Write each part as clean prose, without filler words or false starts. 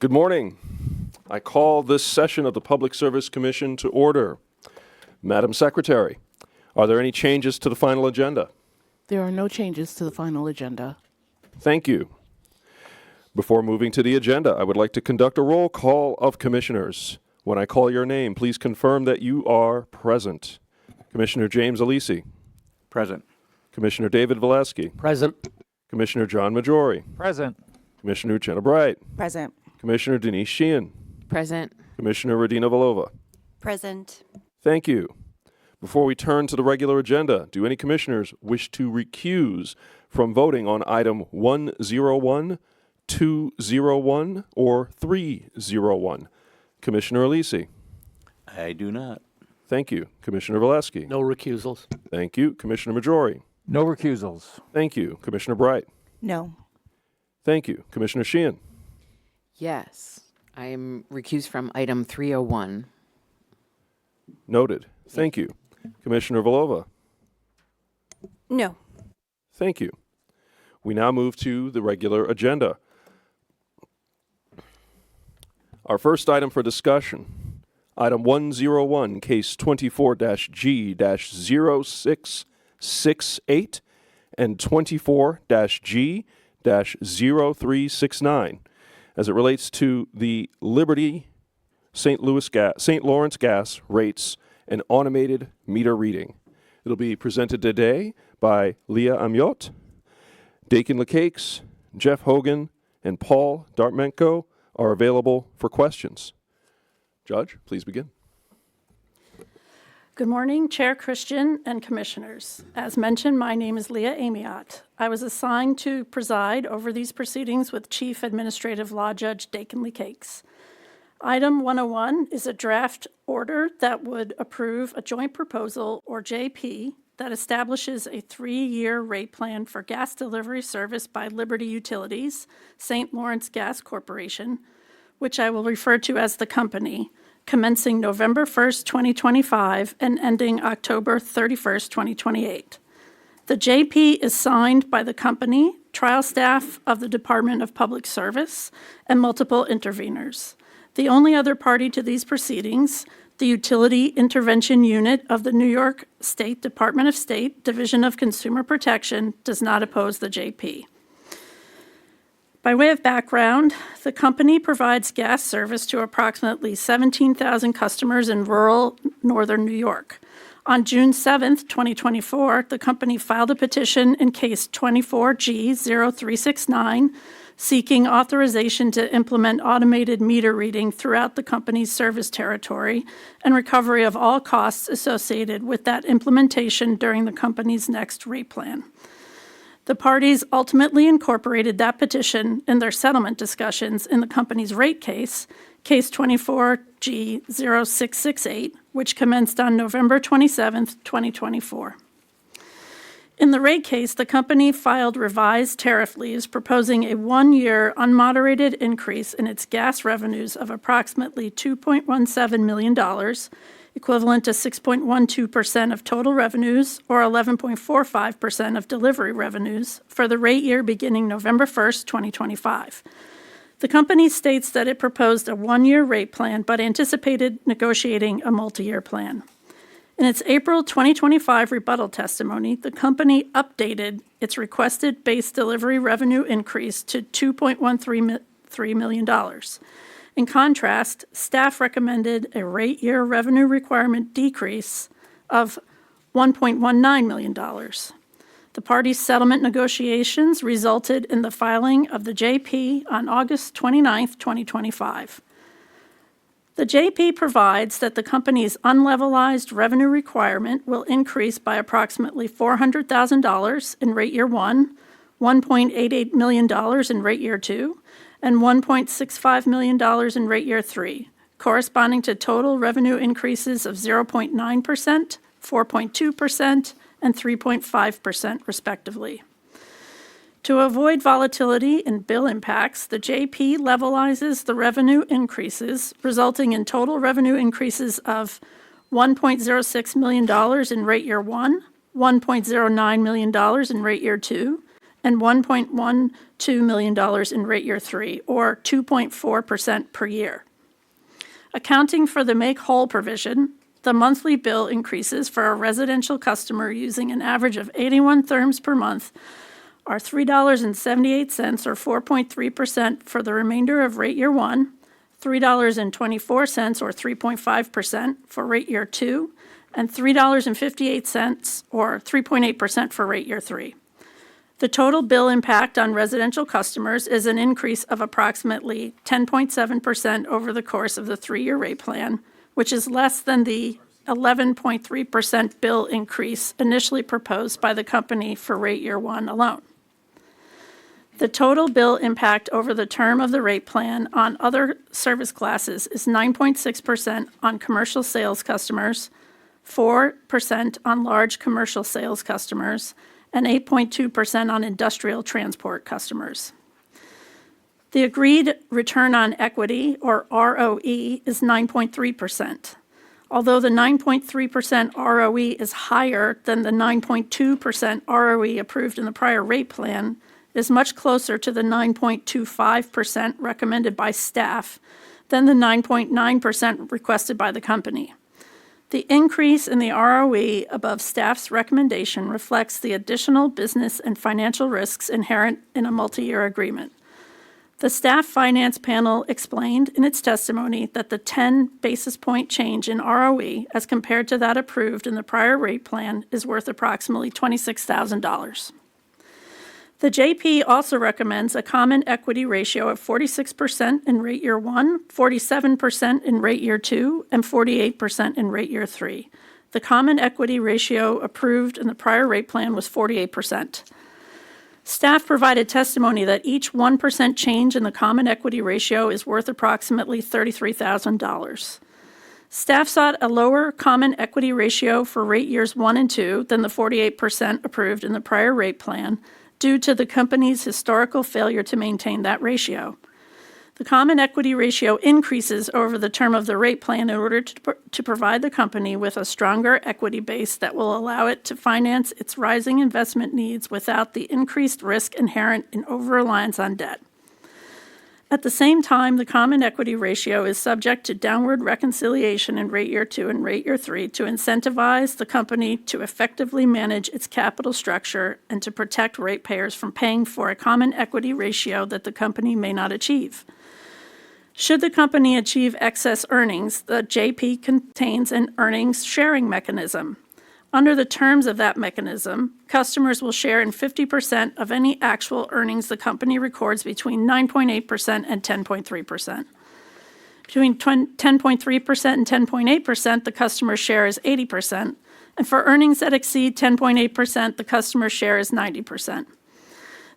Good morning. I call this session of the Public Service Commission to order. Madam Secretary, are there any changes to the final agenda? There are no changes to the final agenda. Thank you. Before moving to the agenda, I would like to conduct a roll call of commissioners. When I call your name, please confirm that you are present. Commissioner James Alisi. Present. Commissioner David Valesky. Present. Commissioner John Majori. Present. Commissioner Jenna Bright. Present. Commissioner Denise Sheehan. Present. Commissioner Radina Volova. Present. Thank you. Before we turn to the regular agenda, do any commissioners wish to recuse from voting on item 101, 201, or 301? Commissioner Alisi. I do not. Thank you. Commissioner Valesky. No recusals. Thank you. Commissioner Majori. No recusals. Thank you. Commissioner Bright. No. Thank you. Commissioner Sheehan. Yes, I am recused from item 301. Noted. Thank you. Commissioner Volova. No. Thank you. We now move to the regular agenda. Our first item for discussion, item 101, case 24-G-0668 and 24-G-0369, as it relates to the Liberty St. Lawrence gas rates and automated meter reading. It'll be presented today by Leah Amiot. Dakin LeCakes, Jeff Hogan, and Paul Dartmenko are available for questions. Judge, please begin. Good morning, Chair Christian and Commissioners. As mentioned, my name is Leah Amiot. I was assigned to preside over these proceedings with Chief Administrative Law Judge Dakin LeCakes. Item 101 is a draft order that would approve a joint proposal, or JP, that establishes a 3-year rate plan for gas delivery service by Liberty Utilities, St. Lawrence Gas Corporation, which I will refer to as the company, commencing November 1st, 2025 and ending October 31st, 2028. The JP is signed by the company, trial staff of the Department of Public Service, and multiple interveners. The only other party to these proceedings, the Utility Intervention Unit of the New York State Department of State, Division of Consumer Protection, does not oppose the JP. By way of background, the company provides gas service to approximately 17,000 customers in rural northern New York. On June 7th, 2024, the company filed a petition in case 24G-0369, seeking authorization to implement automated meter reading throughout the company's service territory and recovery of all costs associated with that implementation during the company's next rate plan. The parties ultimately incorporated that petition in their settlement discussions in the company's rate case, case 24G-0668, which commenced on November 27, 2024. In the rate case, the company filed revised tariff leaves proposing a 1-year unmoderated increase in its gas revenues of approximately $2.17 million, equivalent to 6.12% of total revenues or 11.45% of delivery revenues for the rate year beginning November 1st, 2025. The company states that it proposed a 1-year rate plan but anticipated negotiating a multi-year plan. In its April 2025 rebuttal testimony, the company updated its requested base delivery revenue increase to $2.13 million. In contrast, staff recommended a rate year revenue requirement decrease of $1.19 million. The parties' settlement negotiations resulted in the filing of the JP on August 29, 2025. The JP provides that the company's unlevelized revenue requirement will increase by approximately $400,000 in rate year 1, $1.88 million in rate year 2, and $1.65 million in rate year 3, corresponding to total revenue increases of 0.9%, 4.2%, and 3.5%, respectively. To avoid volatility in bill impacts, the JP levelizes the revenue increases, resulting in total revenue increases of $1.06 million in rate year 1, $1.09 million in rate year 2, and $1.12 million in rate year 3, or 2.4% per year. Accounting for the make whole provision, the monthly bill increases for a residential customer using an average of 81 therms per month are $3.78, or 4.3% for the remainder of rate year 1, $3.24, or 3.5% for rate year 2, and $3.58, or 3.8% for rate year 3. The total bill impact on residential customers is an increase of approximately 10.7% over the course of the 3-year rate plan, which is less than the 11.3% bill increase initially proposed by the company for rate year 1 alone. The total bill impact over the term of the rate plan on other service classes is 9.6% on commercial sales customers, 4% on large commercial sales customers, and 8.2% on industrial transport customers. The agreed return on equity, or ROE, is 9.3%. Although the 9.3% ROE is higher than the 9.2% ROE approved in the prior rate plan, it is much closer to the 9.25% recommended by staff than the 9.9% requested by the company. The increase in the ROE above staff's recommendation reflects the additional business and financial risks inherent in a multi-year agreement. The staff finance panel explained in its testimony that the 10 basis point change in ROE as compared to that approved in the prior rate plan is worth approximately $26,000. The JP also recommends a common equity ratio of 46% in rate year 1, 47% in rate year 2, and 48% in rate year 3. The common equity ratio approved in the prior rate plan was 48%. Staff provided testimony that each 1% change in the common equity ratio is worth approximately $33,000. Staff sought a lower common equity ratio for rate years 1 and 2 than the 48% approved in the prior rate plan, due to the company's historical failure to maintain that ratio. The common equity ratio increases over the term of the rate plan in order to provide the company with a stronger equity base that will allow it to finance its rising investment needs without the increased risk inherent in over-reliance on debt. At the same time, the common equity ratio is subject to downward reconciliation in rate year 2 and rate year 3 to incentivize the company to effectively manage its capital structure and to protect ratepayers from paying for a common equity ratio that the company may not achieve. Should the company achieve excess earnings, the JP contains an earnings sharing mechanism. Under the terms of that mechanism, customers will share in 50% of any actual earnings the company records between 9.8% and 10.3%. Between 10.3% and 10.8%, the customer share is 80%, and for earnings that exceed 10.8%, the customer share is 90%.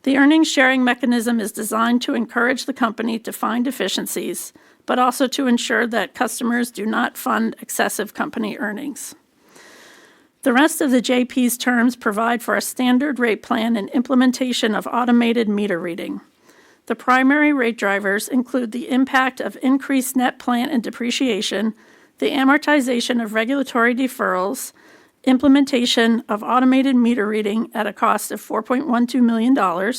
The earnings sharing mechanism is designed to encourage the company to find efficiencies, but also to ensure that customers do not fund excessive company earnings. The rest of the JP's terms provide for a standard rate plan and implementation of automated meter reading. The primary rate drivers include the impact of increased net plant and depreciation, the amortization of regulatory deferrals, implementation of automated meter reading at a cost of $4.12 million,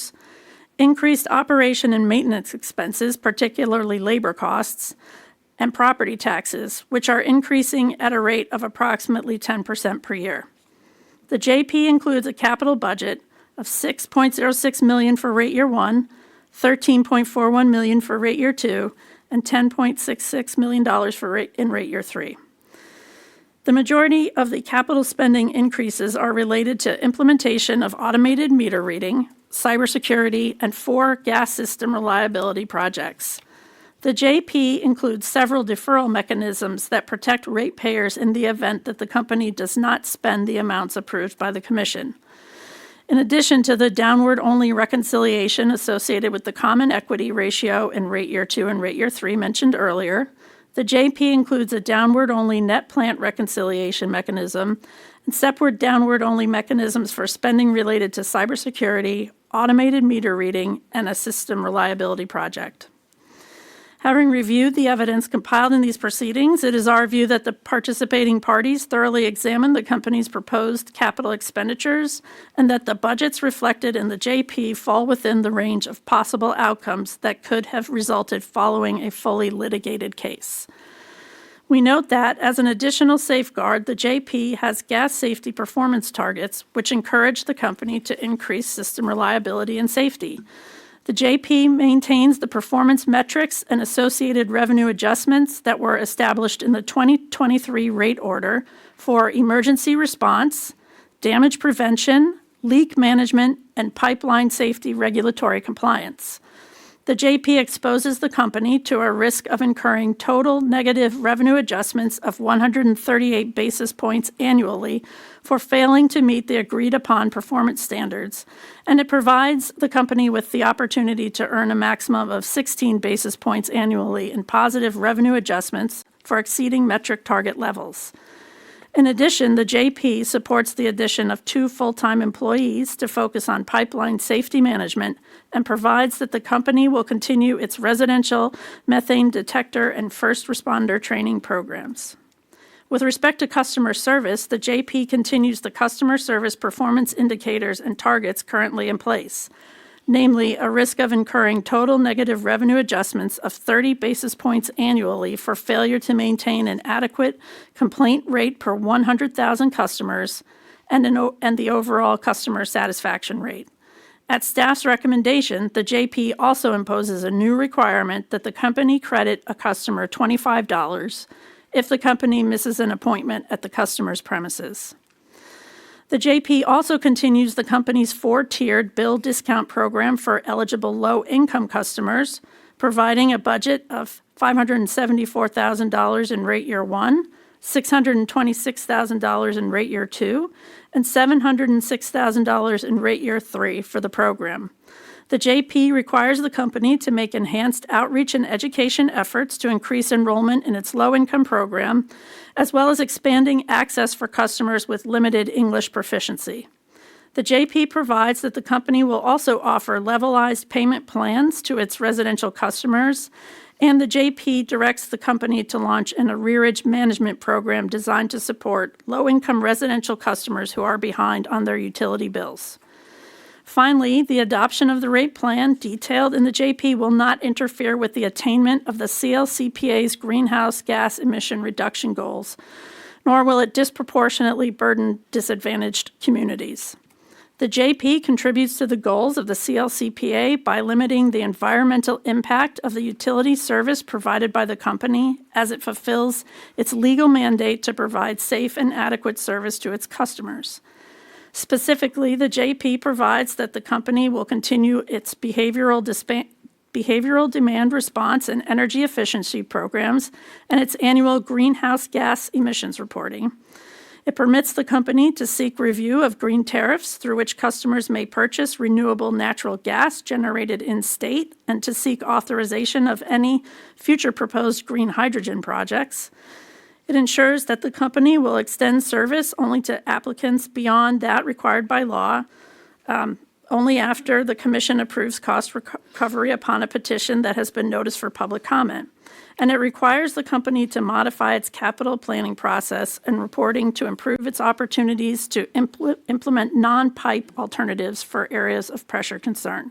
increased operation and maintenance expenses, particularly labor costs, and property taxes, which are increasing at a rate of approximately 10% per year. The JP includes a capital budget of $6.06 million for rate year 1, $13.41 million for rate year 2, and $10.66 million in rate year 3. The majority of the capital spending increases are related to implementation of automated meter reading, cybersecurity, and 4 gas system reliability projects. The JP includes several deferral mechanisms that protect ratepayers in the event that the company does not spend the amounts approved by the Commission. In addition to the downward-only reconciliation associated with the common equity ratio in rate year 2 and rate year 3 mentioned earlier, the JP includes a downward-only net plant reconciliation mechanism and separate downward-only mechanisms for spending related to cybersecurity, automated meter reading, and a system reliability project. Having reviewed the evidence compiled in these proceedings, it is our view that the participating parties thoroughly examined the company's proposed capital expenditures and that the budgets reflected in the JP fall within the range of possible outcomes that could have resulted following a fully litigated case. We note that, as an additional safeguard, the JP has gas safety performance targets, which encourage the company to increase system reliability and safety. The JP maintains the performance metrics and associated revenue adjustments that were established in the 2023 rate order for emergency response, damage prevention, leak management, and pipeline safety regulatory compliance. The JP exposes the company to a risk of incurring total negative revenue adjustments of 138 basis points annually for failing to meet the agreed-upon performance standards, and it provides the company with the opportunity to earn a maximum of 16 basis points annually in positive revenue adjustments for exceeding metric target levels. In addition, the JP supports the addition of 2 full-time employees to focus on pipeline safety management and provides that the company will continue its residential methane detector and first responder training programs. With respect to customer service, the JP continues the customer service performance indicators and targets currently in place, namely a risk of incurring total negative revenue adjustments of 30 basis points annually for failure to maintain an adequate complaint rate per 100,000 customers and the overall customer satisfaction rate. At staff's recommendation, the JP also imposes a new requirement that the company credit a customer $25 if the company misses an appointment at the customer's premises. The JP also continues the company's 4-tiered bill discount program for eligible low-income customers, providing a budget of $574,000 in rate year 1, $626,000 in rate year 2, and $706,000 in rate year 3 for the program. The JP requires the company to make enhanced outreach and education efforts to increase enrollment in its low-income program, as well as expanding access for customers with limited English proficiency. The JP provides that the company will also offer levelized payment plans to its residential customers, and the JP directs the company to launch an arrearage management program designed to support low-income residential customers who are behind on their utility bills. Finally, the adoption of the rate plan detailed in the JP will not interfere with the attainment of the CLCPA's greenhouse gas emission reduction goals, nor will it disproportionately burden disadvantaged communities. The JP contributes to the goals of the CLCPA by limiting the environmental impact of the utility service provided by the company as it fulfills its legal mandate to provide safe and adequate service to its customers. Specifically, the JP provides that the company will continue its behavioral demand response and energy efficiency programs and its annual greenhouse gas emissions reporting. It permits the company to seek review of green tariffs through which customers may purchase renewable natural gas generated in-state and to seek authorization of any future proposed green hydrogen projects. It ensures that the company will extend service only to applicants beyond that required by law, only after the Commission approves cost recovery upon a petition that has been noticed for public comment. And it requires the company to modify its capital planning process and reporting to improve its opportunities to implement non-pipe alternatives for areas of pressure concern.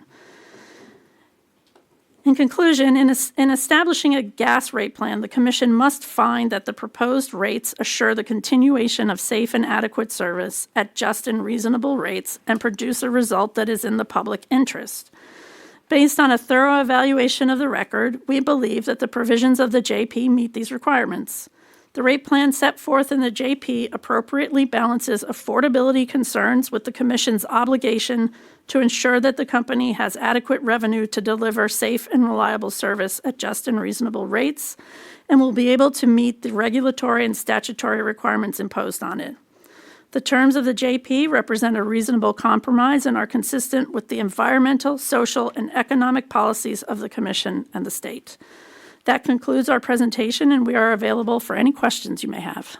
In conclusion, in establishing a gas rate plan, the Commission must find that the proposed rates assure the continuation of safe and adequate service at just and reasonable rates and produce a result that is in the public interest. Based on a thorough evaluation of the record, we believe that the provisions of the JP meet these requirements. The rate plan set forth in the JP appropriately balances affordability concerns with the Commission's obligation to ensure that the company has adequate revenue to deliver safe and reliable service at just and reasonable rates, and will be able to meet the regulatory and statutory requirements imposed on it. The terms of the JP represent a reasonable compromise and are consistent with the environmental, social, and economic policies of the Commission and the state. That concludes our presentation, and we are available for any questions you may have.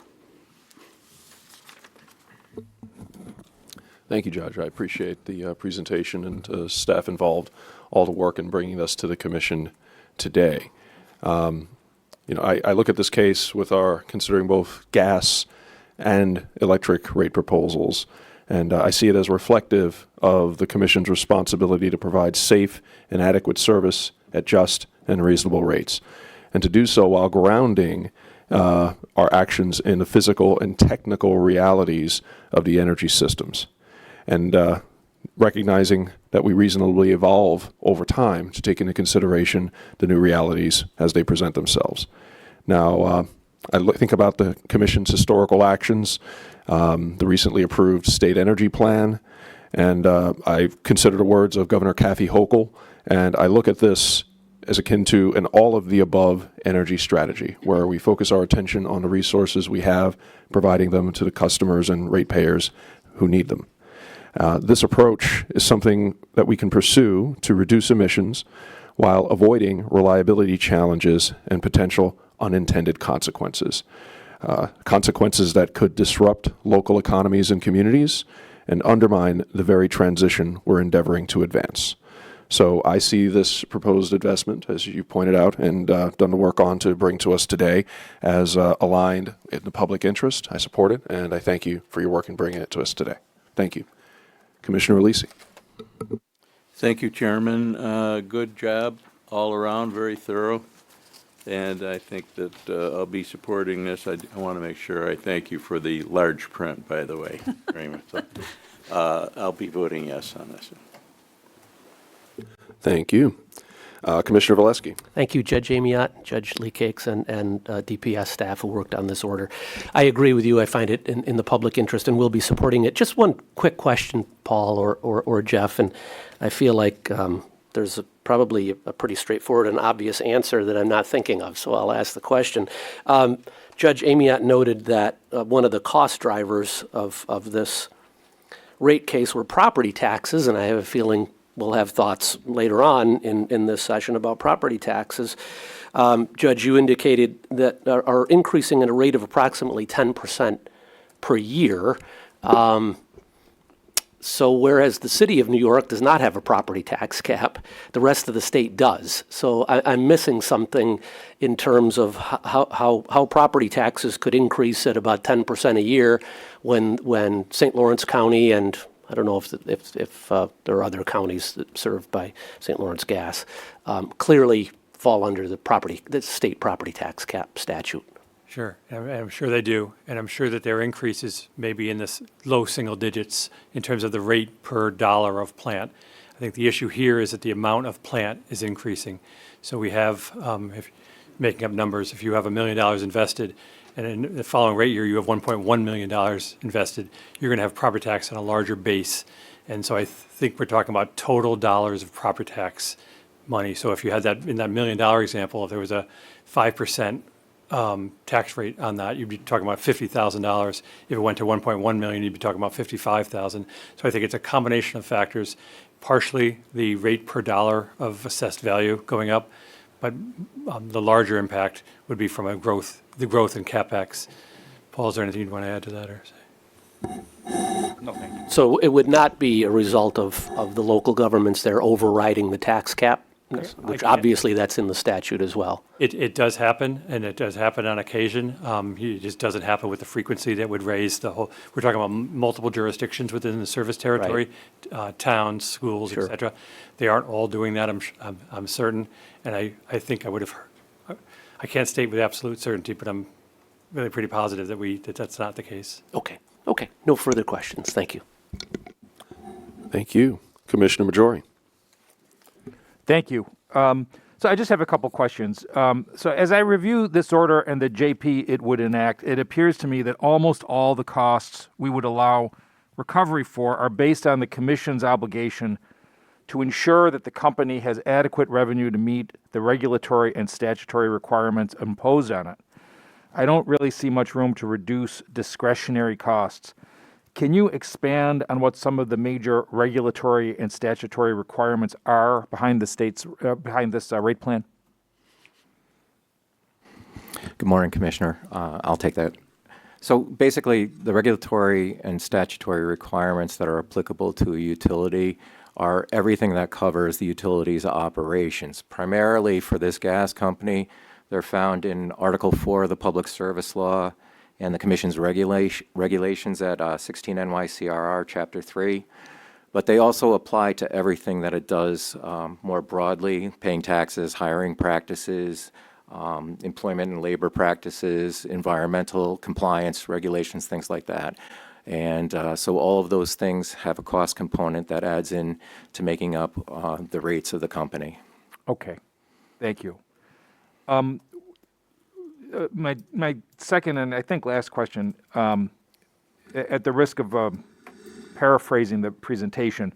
Thank you, Judge. I appreciate the presentation and staff involved, all the work in bringing us to the Commission today. I look at this case with our considering both gas and electric rate proposals, and I see it as reflective of the Commission's responsibility to provide safe and adequate service at just and reasonable rates, and to do so while grounding our actions in the physical and technical realities of the energy systems, and recognizing that we reasonably evolve over time to take into consideration the new realities as they present themselves. Now, think about the Commission's historical actions, the recently approved State Energy Plan, and I consider the words of Governor Kathy Hochul, and I look at this as akin to an all-of-the-above energy strategy, where we focus our attention on the resources we have, providing them to the customers and ratepayers who need them. This approach is something that we can pursue to reduce emissions while avoiding reliability challenges and potential unintended consequences. Consequences that could disrupt local economies and communities and undermine the very transition we're endeavoring to advance. So I see this proposed investment, as you pointed out, and done the work on to bring to us today, as aligned in the public interest. I support it, and I thank you for your work in bringing it to us today. Thank you. Commissioner Alisi. Thank you, Chairman. Good job all around, very thorough. And I think that I'll be supporting this. I want to make sure I thank you for the large print, by the way. Very much so. I'll be voting yes on this. Thank you. Commissioner Valesky. Thank you, Judge Amiot, Judge Lee Cakes, and DPS staff who worked on this order. I agree with you. I find it in the public interest and will be supporting it. Just one quick question, Paul or Jeff, and I feel like there's probably a pretty straightforward and obvious answer that I'm not thinking of, so I'll ask the question. Judge Amiot noted that one of the cost drivers of this rate case were property taxes, and I have a feeling we'll have thoughts later on in this session about property taxes. Judge, you indicated that are increasing at a rate of approximately 10% per year. So whereas the city of New York does not have a property tax cap, the rest of the state does. So I'm missing something in terms of how property taxes could increase at about 10% a year when St. Lawrence County, and I don't know if there are other counties that served by St. Lawrence Gas, clearly fall under the state property tax cap statute. Sure, and I'm sure they do, and I'm sure that their increases may be in this low single digits in terms of the rate per dollar of plant. I think the issue here is that the amount of plant is increasing. So we have, if making up numbers, if you have $1 million invested, and in the following rate year you have $1.1 million invested, you're going to have property tax on a larger base. And so I think we're talking about total dollars of property tax money. So if you had that in that $1 million example, if there was a 5% tax rate on that, you'd be talking about $50,000. If it went to 1.1 million, you'd be talking about 55,000. So I think it's a combination of factors, partially the rate per dollar of assessed value going up, but the larger impact would be from the growth in CapEx. Paul, is there anything you'd want to add to that or say? No, thank you. So it would not be a result of the local governments there overriding the tax cap, which obviously that's in the statute as well. It does happen, and it does happen on occasion. It just doesn't happen with the frequency that would raise the whole. We're talking about multiple jurisdictions within the service territory, towns, schools, Sure. et cetera. They aren't all doing that, I'm certain, and I think I would have. I can't state with absolute certainty, but I'm really pretty positive that that's not the case. Okay. No further questions. Thank you. Thank you. Commissioner Majori. Thank you. So I just have a couple questions. So as I review this order and the JP it would enact, it appears to me that almost all the costs we would allow recovery for are based on the Commission's obligation to ensure that the company has adequate revenue to meet the regulatory and statutory requirements imposed on it. I don't really see much room to reduce discretionary costs. Can you expand on what some of the major regulatory and statutory requirements are behind this rate plan? Good morning, Commissioner. I'll take that. So basically, the regulatory and statutory requirements that are applicable to a utility are everything that covers the utility's operations. Primarily for this gas company, They're found in Article 4 of the Public Service Law and the Commission's regulations at 16 NYCRR Chapter 3. But they also apply to everything that it does more broadly: paying taxes, hiring practices, employment and labor practices, environmental compliance regulations, things like that. And so all of those things have a cost component that adds in to making up the rates of the company. Okay, thank you. My second and I think last question, at the risk of paraphrasing the presentation,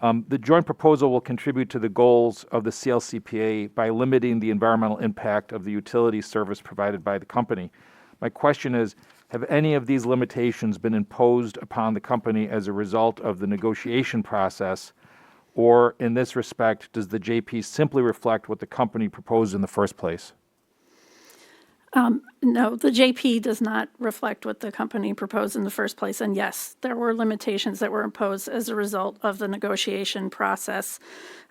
the joint proposal will contribute to the goals of the CLCPA by limiting the environmental impact of the utility service provided by the company. My question is, have any of these limitations been imposed upon the company as a result of the negotiation process, or in this respect, does the JP simply reflect what the company proposed in the first place? No, the JP does not reflect what the company proposed in the first place. And yes, there were limitations that were imposed as a result of the negotiation process.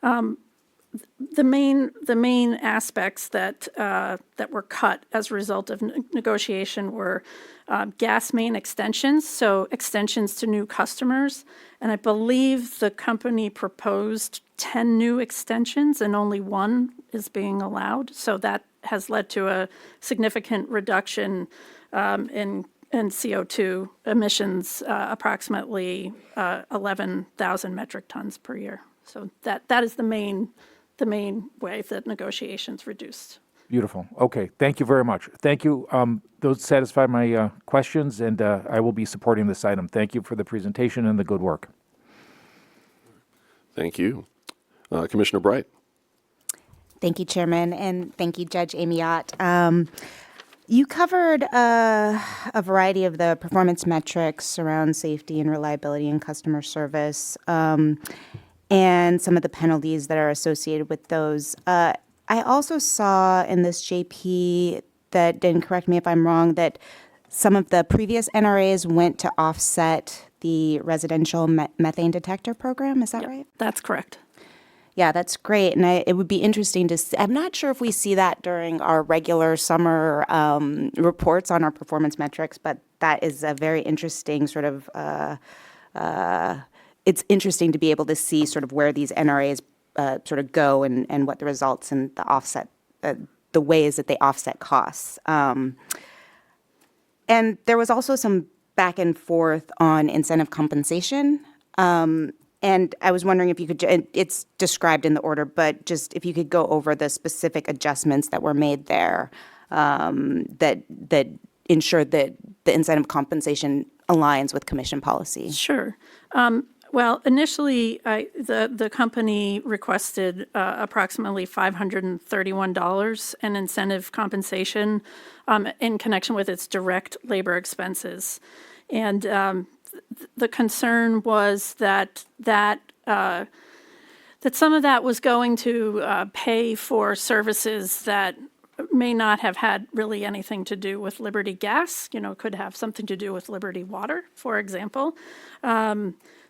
The main aspects that were cut as a result of negotiation were gas main extensions, so extensions to new customers. And I believe the company proposed 10 new extensions and only one is being allowed. So that has led to a significant reduction in CO2 emissions, approximately 11,000 metric tons per year. So that is the main way that negotiations reduced. Beautiful. Okay, thank you very much. Thank you. Those satisfy my questions, and I will be supporting this item. Thank you for the presentation and the good work. Thank you. Commissioner Bright. Thank you, Chairman, and thank you, Judge Amy Ott. You covered a variety of the performance metrics around safety and reliability and customer service, and some of the penalties that are associated with those. I also saw in this JP that, and correct me if I'm wrong, that some of the previous NRAs went to offset the residential methane detector program. Is that right? That's correct. Yeah, that's great. And it would be interesting to see. I'm not sure if we see that during our regular summer reports on our performance metrics, but that is a very interesting sort of, it's interesting to be able to see sort of where these NRAs sort of go and what the results and the offset, the ways that they offset costs. And there was also some back and forth on incentive compensation. And I was wondering if you could, it's described in the order, but just if you could go over the specific adjustments that were made there that ensure that the incentive compensation aligns with commission policy. Sure. Well, initially, the company requested approximately $531 in incentive compensation in connection with its direct labor expenses. And the concern was that some of that was going to pay for services that may not have had really anything to do with Liberty Gas, could have something to do with Liberty Water, for example.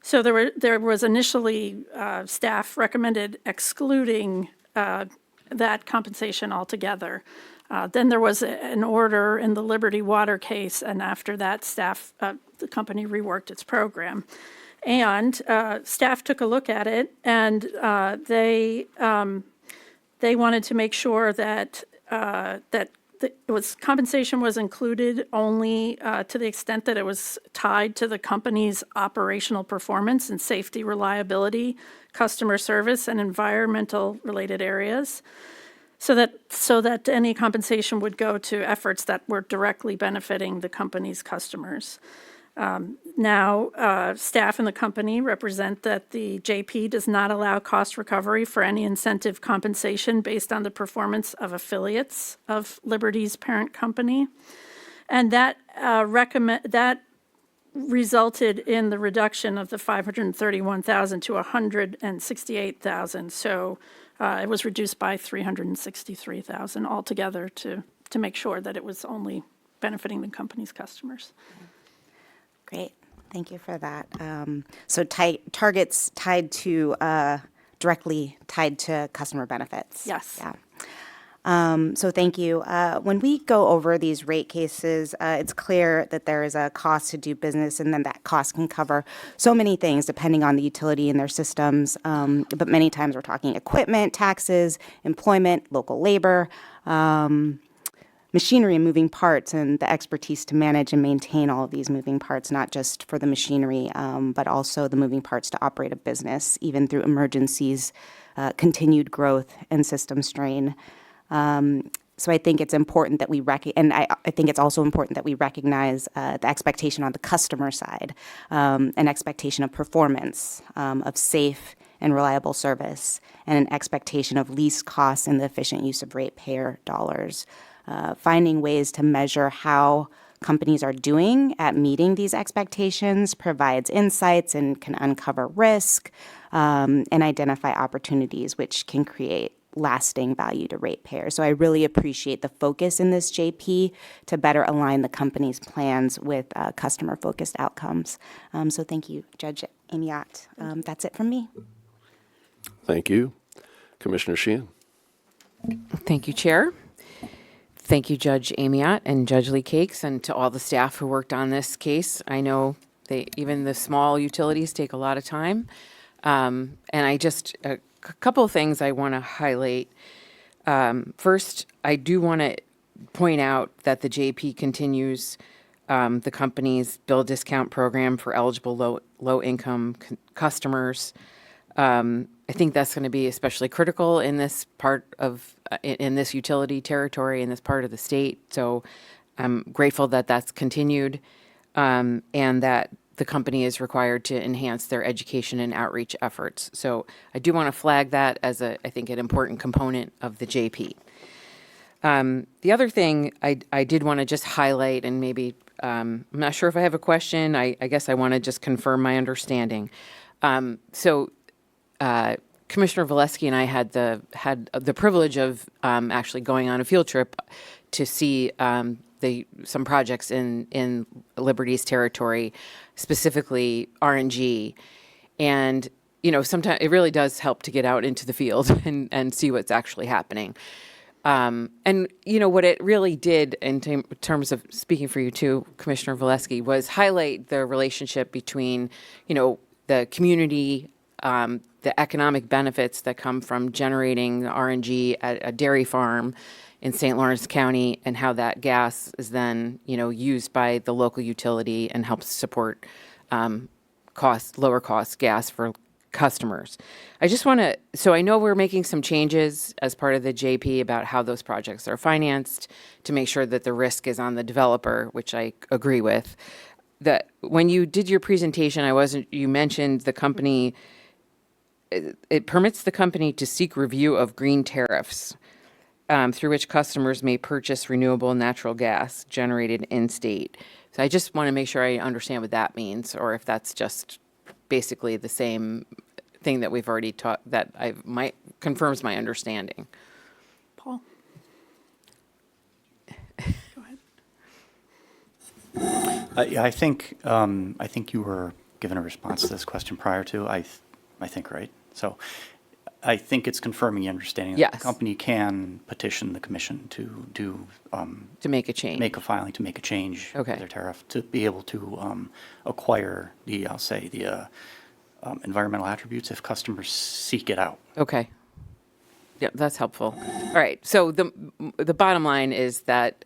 So there was initially staff recommended excluding that compensation altogether. Then there was an order in the Liberty Water case, and after that, the company reworked its program. And staff took a look at it, and they wanted to make sure that compensation was included only to the extent that it was tied to the company's operational performance and safety, reliability, customer service, and environmental related areas. So that any compensation would go to efforts that were directly benefiting the company's customers. Now, staff in the company represent that the JP does not allow cost recovery for any incentive compensation based on the performance of affiliates of Liberty's parent company. And that resulted in the reduction of the $531,000 to $168,000. So it was reduced by $363,000 altogether to make sure that it was only benefiting the company's customers. Great. Thank you for that. So targets tied to, directly tied to customer benefits. Yes. Yeah. So thank you. When we go over these rate cases, it's clear that there is a cost to do business, and then that cost can cover so many things depending on the utility and their systems. But many times we're talking equipment, taxes, employment, local labor, machinery and moving parts, and the expertise to manage and maintain all of these moving parts, not just for the machinery, but also the moving parts to operate a business, even through emergencies, continued growth, and system strain. So I think it's important that we and I think it's also important that we recognize the expectation on the customer side, an expectation of performance, of safe and reliable service, and an expectation of least costs and the efficient use of ratepayer dollars. Finding ways to measure how companies are doing at meeting these expectations provides insights and can uncover risk and identify opportunities which can create lasting value to ratepayers. So I really appreciate the focus in this JP to better align the company's plans with customer-focused outcomes. So thank you, Judge Amiot. That's it from me. Thank you. Commissioner Sheehan. Thank you, Chair. Thank you, Judge Amiot and Judge Lee Cakes, and to all the staff who worked on this case. I know even the small utilities take a lot of time. And I just, a couple of things I want to highlight. First, I do want to point out that the JP continues the company's bill discount program for eligible low-income customers. I think that's going to be especially critical in this part of, in this utility territory, in this part of the state. So I'm grateful that that's continued and that the company is required to enhance their education and outreach efforts. So I do want to flag that as I think, an important component of the JP. The other thing I did want to just highlight, and maybe, I'm not sure if I have a question. I guess I want to just confirm my understanding. Commissioner Valesky and I had the privilege of actually going on a field trip to see some projects in Liberty's territory, specifically RNG. And, sometimes it really does help to get out into the field and see what's actually happening. And, what it really did in terms of speaking for you too, Commissioner Valesky, was highlight the relationship between, the community, the economic benefits that come from generating RNG at a dairy farm in St. Lawrence County, and how that gas is then, used by the local utility and helps support lower cost gas for customers. I just want to, so I know we're making some changes as part of the JP about how those projects are financed to make sure that the risk is on the developer, which I agree with. That when you did your presentation, you mentioned the company, it permits the company to seek review of green tariffs through which customers may purchase renewable natural gas generated in state. So I just want to make sure I understand what that means, or if that's just basically the same thing that we've already taught, that confirms my understanding. Paul? Go ahead. I think you were given a response to this question prior to, I think, right? So I think it's confirming your understanding that the company can petition the commission to do to make a change, make a filing to make a change to their tariff, to be able to acquire the environmental attributes if customers seek it out. Okay. Yeah, that's helpful. All right. So the bottom line is that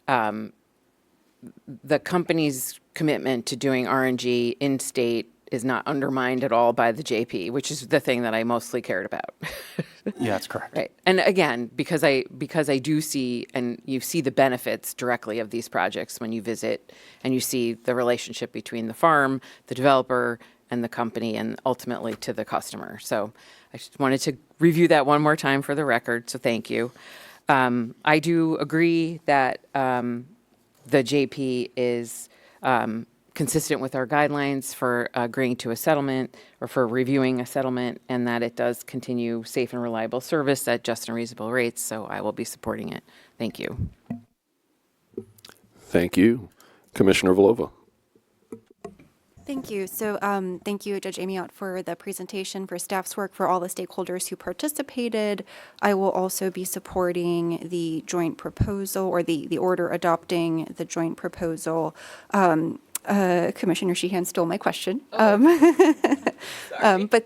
the company's commitment to doing RNG in state is not undermined at all by the JP, which is the thing that I mostly cared about. Yeah, that's correct. Right. And again, because I do see, and you see the benefits directly of these projects when you visit, and you see the relationship between the farm, the developer, and the company, and ultimately to the customer. So I just wanted to review that one more time for the record, so thank you. I do agree that the JP is consistent with our guidelines for agreeing to a settlement, or for reviewing a settlement, and that it does continue safe and reliable service at just and reasonable rates, so I will be supporting it. Thank you. Thank you. Commissioner Vlova. Thank you. So thank you, Judge Amiot, for the presentation, for staff's work, for all the stakeholders who participated. I will also be supporting the joint proposal, or the order adopting the joint proposal. Commissioner Sheehan stole my question. But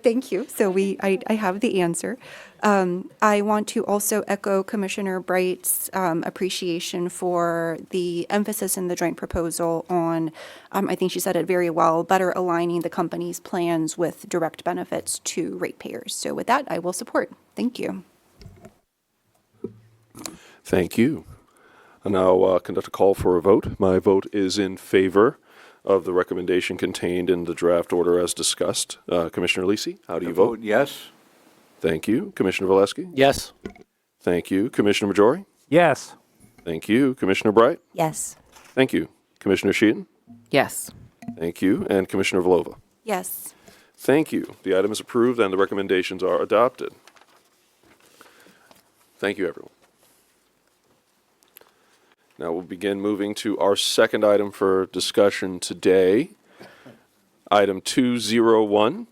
thank you. So I have the answer. I want to also echo Commissioner Bright's appreciation for the emphasis in the joint proposal on, I think she said it very well, better aligning the company's plans with direct benefits to ratepayers. So with that, I will support. Thank you. Thank you. I'll now conduct a call for a vote. My vote is in favor of the recommendation contained in the draft order as discussed. Commissioner Lisi, how do you vote? Yes. Thank you. Commissioner Valesky? Yes. Thank you. Commissioner Majori? Yes. Thank you. Commissioner Bright? Yes. Thank you. Commissioner Sheehan? Yes. Thank you. And Commissioner Vlova? Yes. Thank you. The item is approved and the recommendations are adopted. Thank you, everyone. Now we'll begin moving to our second item for discussion today. Item 201,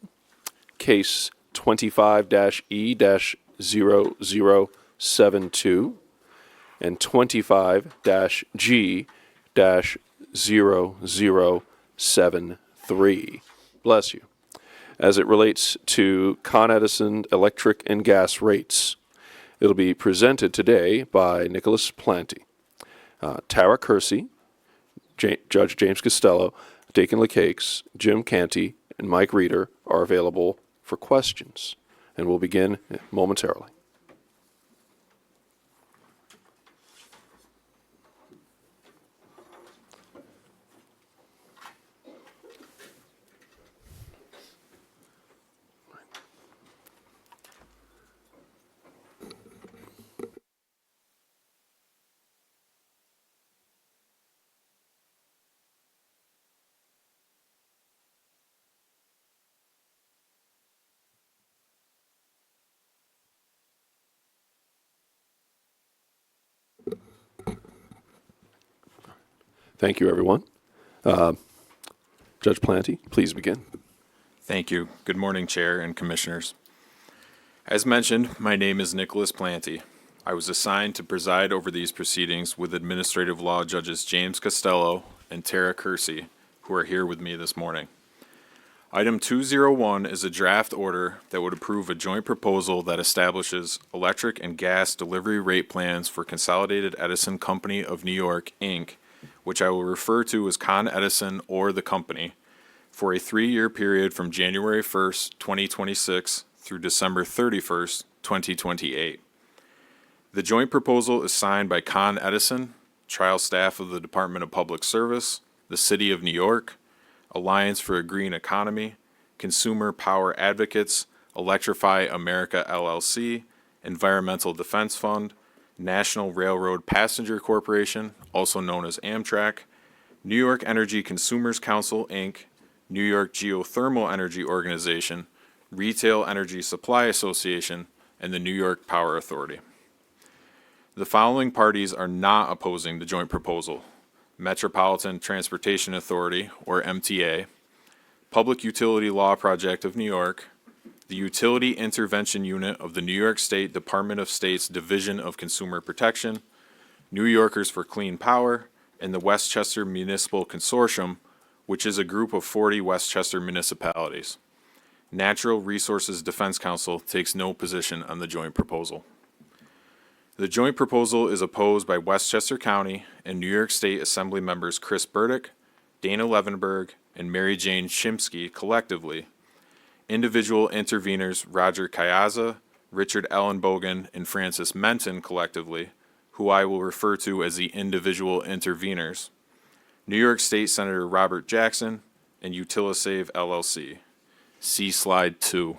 case 25-E-0072 and 25-G-0073. Bless you. As it relates to Con Edison electric and gas rates. It'll be presented today by Nicholas Planty. Tara Kersey, Judge James Costello, Dakin LeCakes, Jim Canty, and Mike Reeder are available for questions. And we'll begin momentarily. Thank you, everyone. Judge Planty, please begin. Thank you. Good morning, Chair and Commissioners. As mentioned, my name is Nicholas Planty. I was assigned to preside over these proceedings with Administrative Law Judges James Costello and Tara Kersey, who are here with me this morning. Item 201 is a draft order that would approve a joint proposal that establishes electric and gas delivery rate plans for Consolidated Edison Company of New York, Inc., which I will refer to as Con Edison or the company, for a 3-year period from January 1st, 2026 through December 31st, 2028. The joint proposal is signed by Con Edison, trial staff of the Department of Public Service, the City of New York, Alliance for a Green Economy, Consumer Power Advocates, Electrify America LLC, Environmental Defense Fund, National Railroad Passenger Corporation, also known as Amtrak, New York Energy Consumers Council, Inc., New York Geothermal Energy Organization, Retail Energy Supply Association, and the New York Power Authority. The following parties are not opposing the joint proposal: Metropolitan Transportation Authority, or MTA, Public Utility Law Project of New York, the Utility Intervention Unit of the New York State Department of State's Division of Consumer Protection, New Yorkers for Clean Power, and the Westchester Municipal Consortium, which is a group of 40 Westchester municipalities. Natural Resources Defense Council takes no position on the joint proposal. The joint proposal is opposed by Westchester County and New York State Assembly members Chris Burdick, Dana Levenberg, and Mary Jane Shimsky collectively. Individual interveners Roger Kayaza, Richard Ellenbogen, and Francis Menton collectively, who I will refer to as the individual interveners. New York State Senator Robert Jackson, and Utilisave LLC. See Slide 2.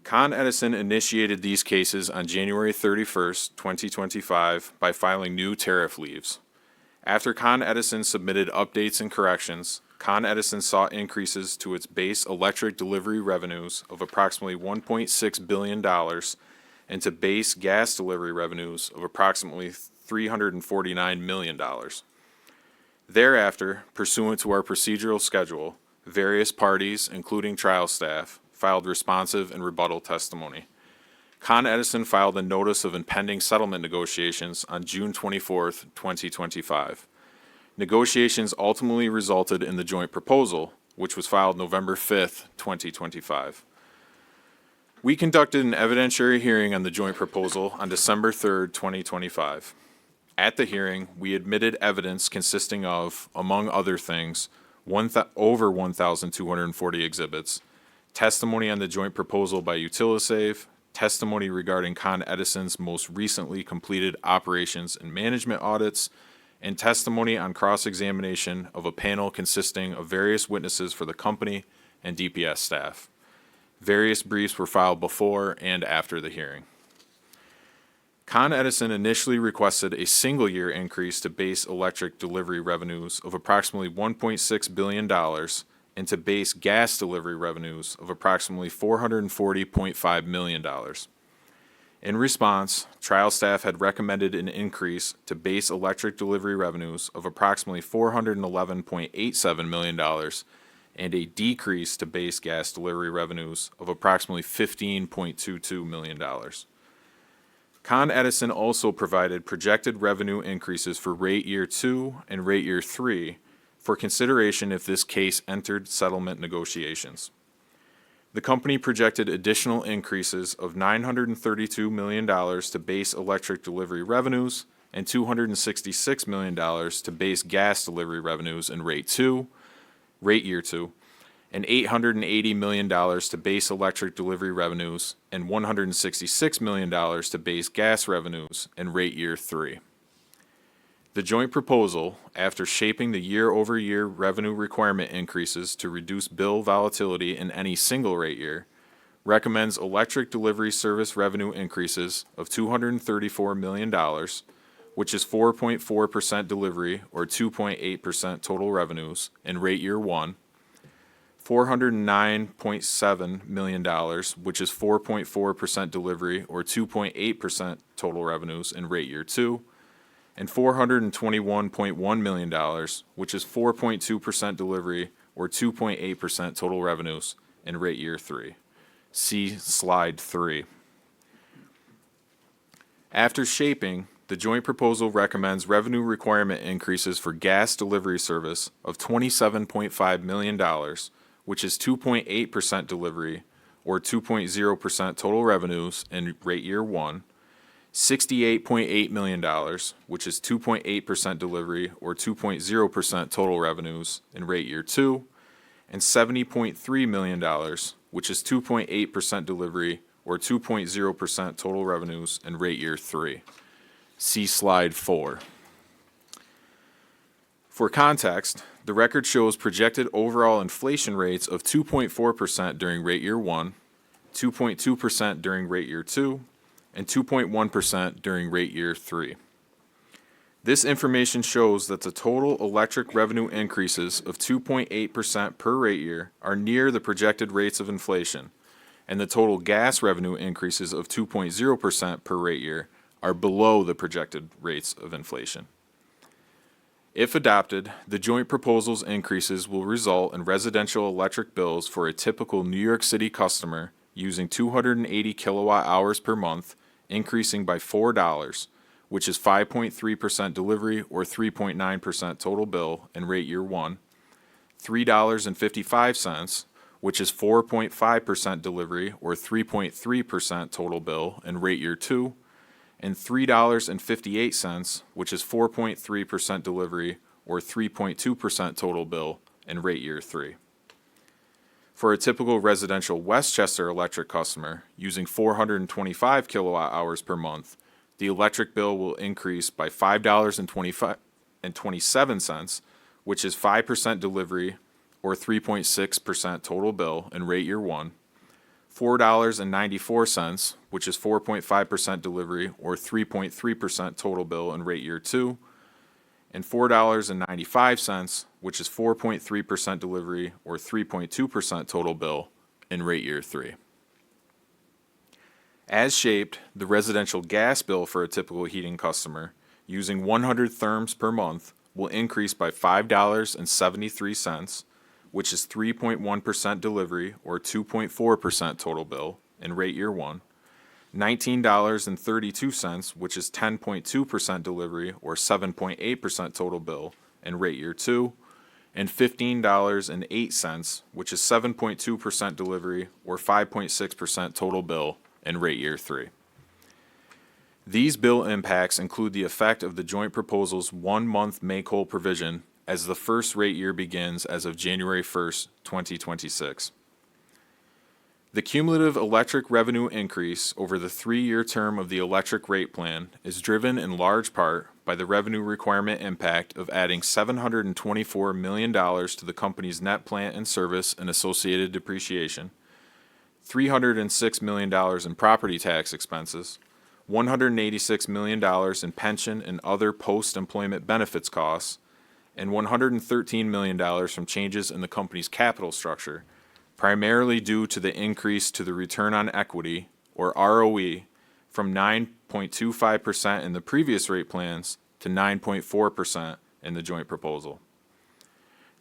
Con Edison initiated these cases on January 31st, 2025 by filing new tariff leaves. After Con Edison submitted updates and corrections, Con Edison sought increases to its base electric delivery revenues of approximately $1.6 billion and to base gas delivery revenues of approximately $349 million. Thereafter, pursuant to our procedural schedule, various parties, including trial staff, filed responsive and rebuttal testimony. Con Edison filed a notice of impending settlement negotiations on June 24th, 2025. Negotiations ultimately resulted in the joint proposal, which was filed November 5th, 2025. We conducted an evidentiary hearing on the joint proposal on December 3rd, 2025. At the hearing, we admitted evidence consisting of, among other things, over 1,240 exhibits, testimony on the joint proposal by Utilisave, testimony regarding Con Edison's most recently completed operations and management audits, and testimony on cross-examination of a panel consisting of various witnesses for the company and DPS staff. Various briefs were filed before and after the hearing. Con Edison initially requested a single-year increase to base electric delivery revenues of approximately $1.6 billion and to base gas delivery revenues of approximately $440.5 million. In response, trial staff had recommended an increase to base electric delivery revenues of approximately $411.87 million and a decrease to base gas delivery revenues of approximately $15.22 million. Con Edison also provided projected revenue increases for rate year 2 and rate year 3 for consideration if this case entered settlement negotiations. The company projected additional increases of $932 million to base electric delivery revenues and $266 million to base gas delivery revenues in rate year 2, and $880 million to base electric delivery revenues and $166 million to base gas revenues in rate year 3. The joint proposal, after shaping the year-over-year revenue requirement increases to reduce bill volatility in any single rate year, recommends electric delivery service revenue increases of $234 million, which is 4.4% delivery or 2.8% total revenues in rate year 1, $409.7 million, which is 4.4% delivery or 2.8% total revenues in rate year 2, and $421.1 million, which is 4.2% delivery or 2.8% total revenues in rate year 3. See slide 3. After shaping, the joint proposal recommends revenue requirement increases for gas delivery service of $27.5 million, which is 2.8% delivery or 2.0% total revenues in rate year 1, $68.8 million, which is 2.8% delivery or 2.0% total revenues in rate year 2, and $70.3 million, which is 2.8% delivery or 2.0% total revenues in rate year 3. See slide 4. For context, the record shows projected overall inflation rates of 2.4% during rate year 1, 2.2% during rate year 2, and 2.1% during rate year 3. This information shows that the total electric revenue increases of 2.8% per rate year are near the projected rates of inflation, and the total gas revenue increases of 2.0% per rate year are below the projected rates of inflation. If adopted, the joint proposal's increases will result in residential electric bills for a typical New York City customer using 280 kilowatt hours per month, increasing by $4, which is 5.3% delivery or 3.9% total bill in rate year 1, $3.55, which is 4.5% delivery or 3.3% total bill in rate year 2, and $3.58, which is 4.3% delivery or 3.2% total bill in rate year 3. For a typical residential Westchester electric customer using 425 kilowatt hours per month, the electric bill will increase by $5.27, which is 5% delivery or 3.6% total bill in rate year 1, $4.94, which is 4.5% delivery or 3.3% total bill in rate year 2, and $4.95, which is 4.3% delivery or 3.2% total bill in rate year 3. As shaped, the residential gas bill for a typical heating customer using 100 therms per month will increase by $5.73, which is 3.1% delivery or 2.4% total bill in rate year 1, $19.32, which is 10.2% delivery or 7.8% total bill in rate year 2, and $15.08, which is 7.2% delivery or 5.6% total bill in rate year 3. These bill impacts include the effect of the joint proposal's 1-month make-whole provision as the first rate year begins as of January 1st, 2026. The cumulative electric revenue increase over the 3-year term of the electric rate plan is driven in large part by the revenue requirement impact of adding $724 million to the company's net plant and service and associated depreciation, $306 million in property tax expenses, $186 million in pension and other post-employment benefits costs, and $113 million from changes in the company's capital structure, primarily due to the increase to the return on equity, or ROE, from 9.25% in the previous rate plans to 9.4% in the joint proposal.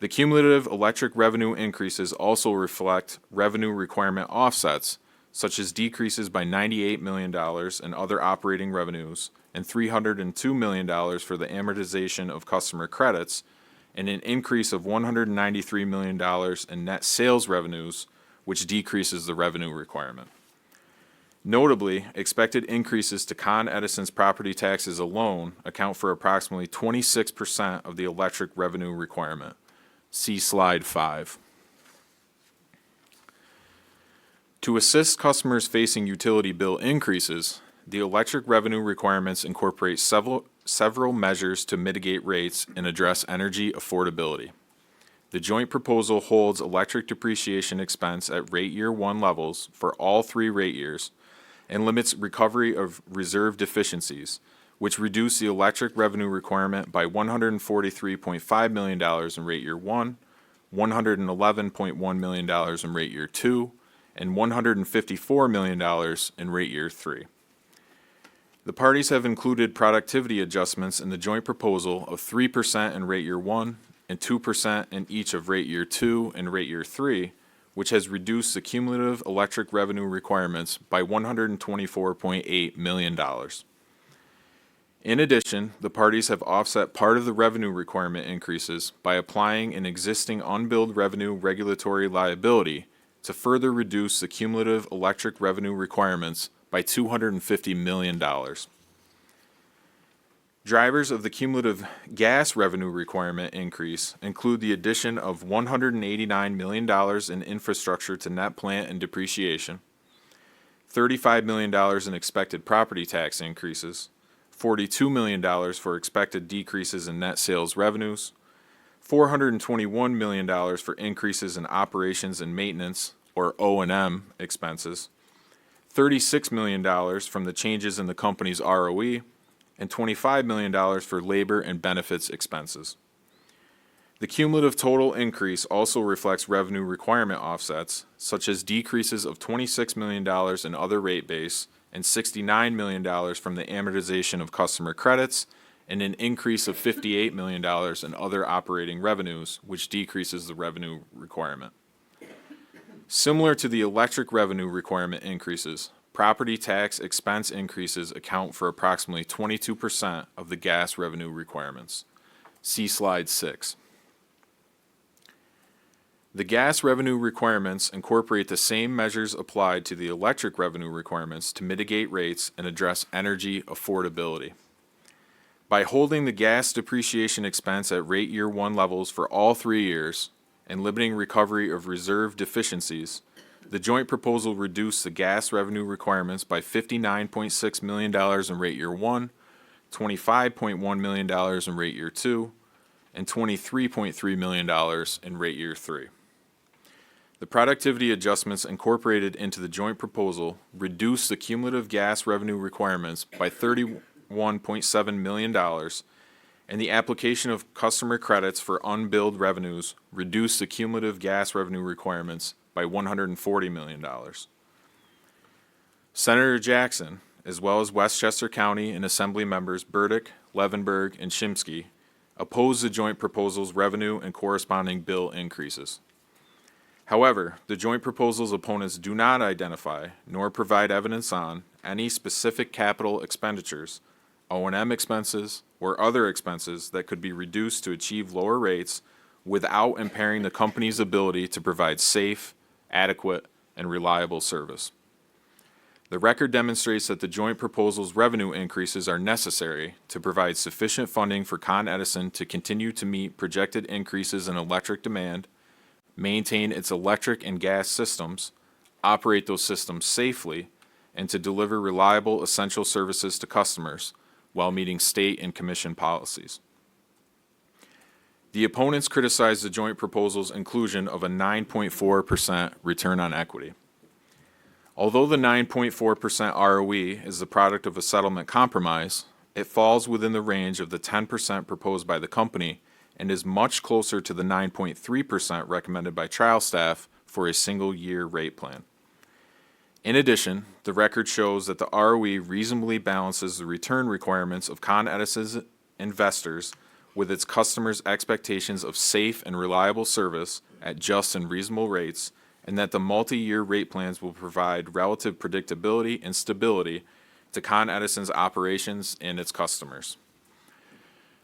The cumulative electric revenue increases also reflect revenue requirement offsets, such as decreases by $98 million in other operating revenues and $302 million for the amortization of customer credits, and an increase of $193 million in net sales revenues, which decreases the revenue requirement. Notably, expected increases to Con Edison's property taxes alone account for approximately 26% of the electric revenue requirement. See Slide 5. To assist customers facing utility bill increases, the electric revenue requirements incorporate several measures to mitigate rates and address energy affordability. The joint proposal holds electric depreciation expense at rate year 1 levels for all 3 rate years and limits recovery of reserve deficiencies, which reduce the electric revenue requirement by $143.5 million in rate year 1, $111.1 million in rate year 2, and $154 million in rate year 3. The parties have included productivity adjustments in the joint proposal of 3% in rate year 1 and 2% in each of rate year 2 and rate year 3, which has reduced the cumulative electric revenue requirements by $124.8 million. In addition, the parties have offset part of the revenue requirement increases by applying an existing unbilled revenue regulatory liability to further reduce the cumulative electric revenue requirements by $250 million. Drivers of the cumulative gas revenue requirement increase include the addition of $189 million in infrastructure to net plant and depreciation, $35 million in expected property tax increases, $42 million for expected decreases in net sales revenues, $421 million for increases in operations and maintenance, or O&M, expenses, $36 million from the changes in the company's ROE, and $25 million for labor and benefits expenses. The cumulative total increase also reflects revenue requirement offsets, such as decreases of $26 million in other rate base and $69 million from the amortization of customer credits, and an increase of $58 million in other operating revenues, which decreases the revenue requirement. Similar to the electric revenue requirement increases, property tax expense increases account for approximately 22% of the gas revenue requirements. See Slide 6. The gas revenue requirements incorporate the same measures applied to the electric revenue requirements to mitigate rates and address energy affordability. By holding the gas depreciation expense at rate year 1 levels for all 3 years and limiting recovery of reserve deficiencies, the joint proposal reduced the gas revenue requirements by $59.6 million in rate year 1, $25.1 million in rate year 2, and $23.3 million in rate year 3. The productivity adjustments incorporated into the joint proposal reduced the cumulative gas revenue requirements by $31.7 million, and the application of customer credits for unbilled revenues reduced the cumulative gas revenue requirements by $140 million. Senator Jackson, as well as Westchester County and Assembly members Burdick, Levenberg, and Shimsky, oppose the joint proposal's revenue and corresponding bill increases. However, the joint proposal's opponents do not identify nor provide evidence on any specific capital expenditures, O&M expenses, or other expenses that could be reduced to achieve lower rates without impairing the company's ability to provide safe, adequate, and reliable service. The record demonstrates that the joint proposal's revenue increases are necessary to provide sufficient funding for Con Edison to continue to meet projected increases in electric demand, maintain its electric and gas systems, operate those systems safely, and to deliver reliable essential services to customers while meeting state and commission policies. The opponents criticize the joint proposal's inclusion of a 9.4% return on equity. Although the 9.4% ROE is the product of a settlement compromise, it falls within the range of the 10% proposed by the company and is much closer to the 9.3% recommended by trial staff for a single-year rate plan. In addition, the record shows that the ROE reasonably balances the return requirements of Con Edison's investors with its customers' expectations of safe and reliable service at just and reasonable rates, and that the multi-year rate plans will provide relative predictability and stability to Con Edison's operations and its customers.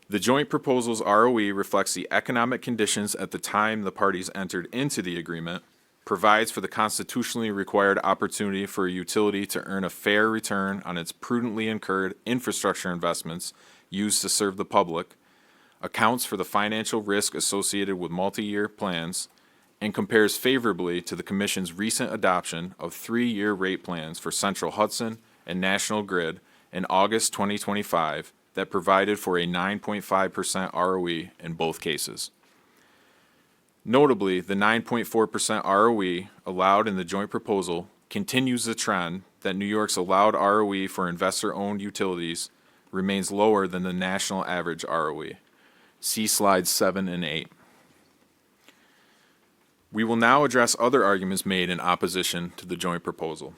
The joint proposal's ROE reflects the economic conditions at the time the parties entered into the agreement, provides for the constitutionally required opportunity for a utility to earn a fair return on its prudently incurred infrastructure investments used to serve the public, accounts for the financial risk associated with multi-year plans, and compares favorably to the Commission's recent adoption of 3-year rate plans for Central Hudson and National Grid in August 2025 that provided for a 9.5% ROE in both cases. Notably, the 9.4% ROE allowed in the joint proposal continues the trend that New York's allowed ROE for investor-owned utilities remains lower than the national average ROE. See slides 7 and 8. We will now address other arguments made in opposition to the joint proposal.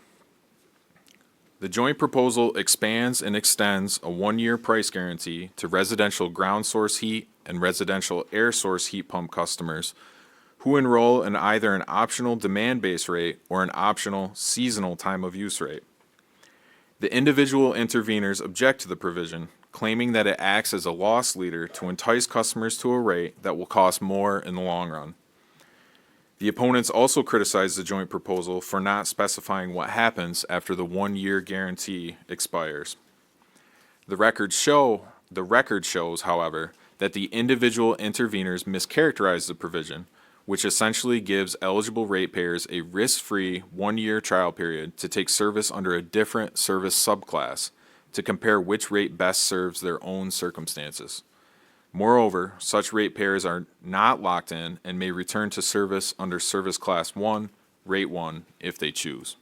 The joint proposal expands and extends a 1-year price guarantee to residential ground source heat and residential air source heat pump customers who enroll in either an optional demand-based rate or an optional seasonal time of use rate. The individual interveners object to the provision, claiming that it acts as a loss leader to entice customers to a rate that will cost more in the long run. The opponents also criticize the joint proposal for not specifying what happens after the 1-year guarantee expires. The record shows, however, that the individual interveners mischaracterize the provision, which essentially gives eligible ratepayers a risk-free 1-year trial period to take service under a different service subclass to compare which rate best serves their own circumstances. Moreover, such ratepayers are not locked in and may return to service under Service Class 1, Rate 1, if they choose.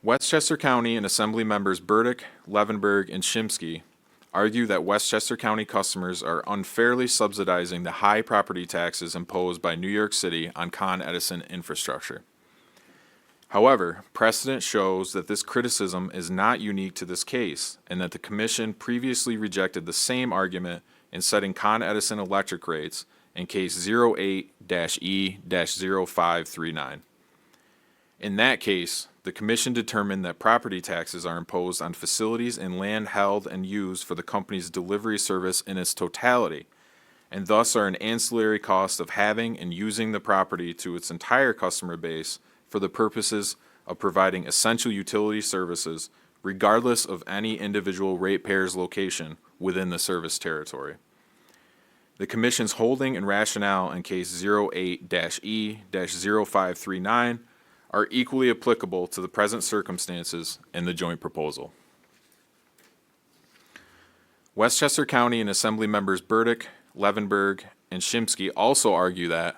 Westchester County and Assembly members Burdick, Levenberg, and Shimsky argue that Westchester County customers are unfairly subsidizing the high property taxes imposed by New York City on Con Edison infrastructure. However, precedent shows that this criticism is not unique to this case, and that the Commission previously rejected the same argument in setting Con Edison electric rates in Case 08-E-0539. In that case, the Commission determined that property taxes are imposed on facilities and land held and used for the company's delivery service in its totality, and thus are an ancillary cost of having and using the property to its entire customer base for the purposes of providing essential utility services, regardless of any individual ratepayer's location within the service territory. The Commission's holding and rationale in Case 08-E-0539 are equally applicable to the present circumstances in the joint proposal. Westchester County and Assembly members Burdick, Levenberg, and Shimsky also argue that,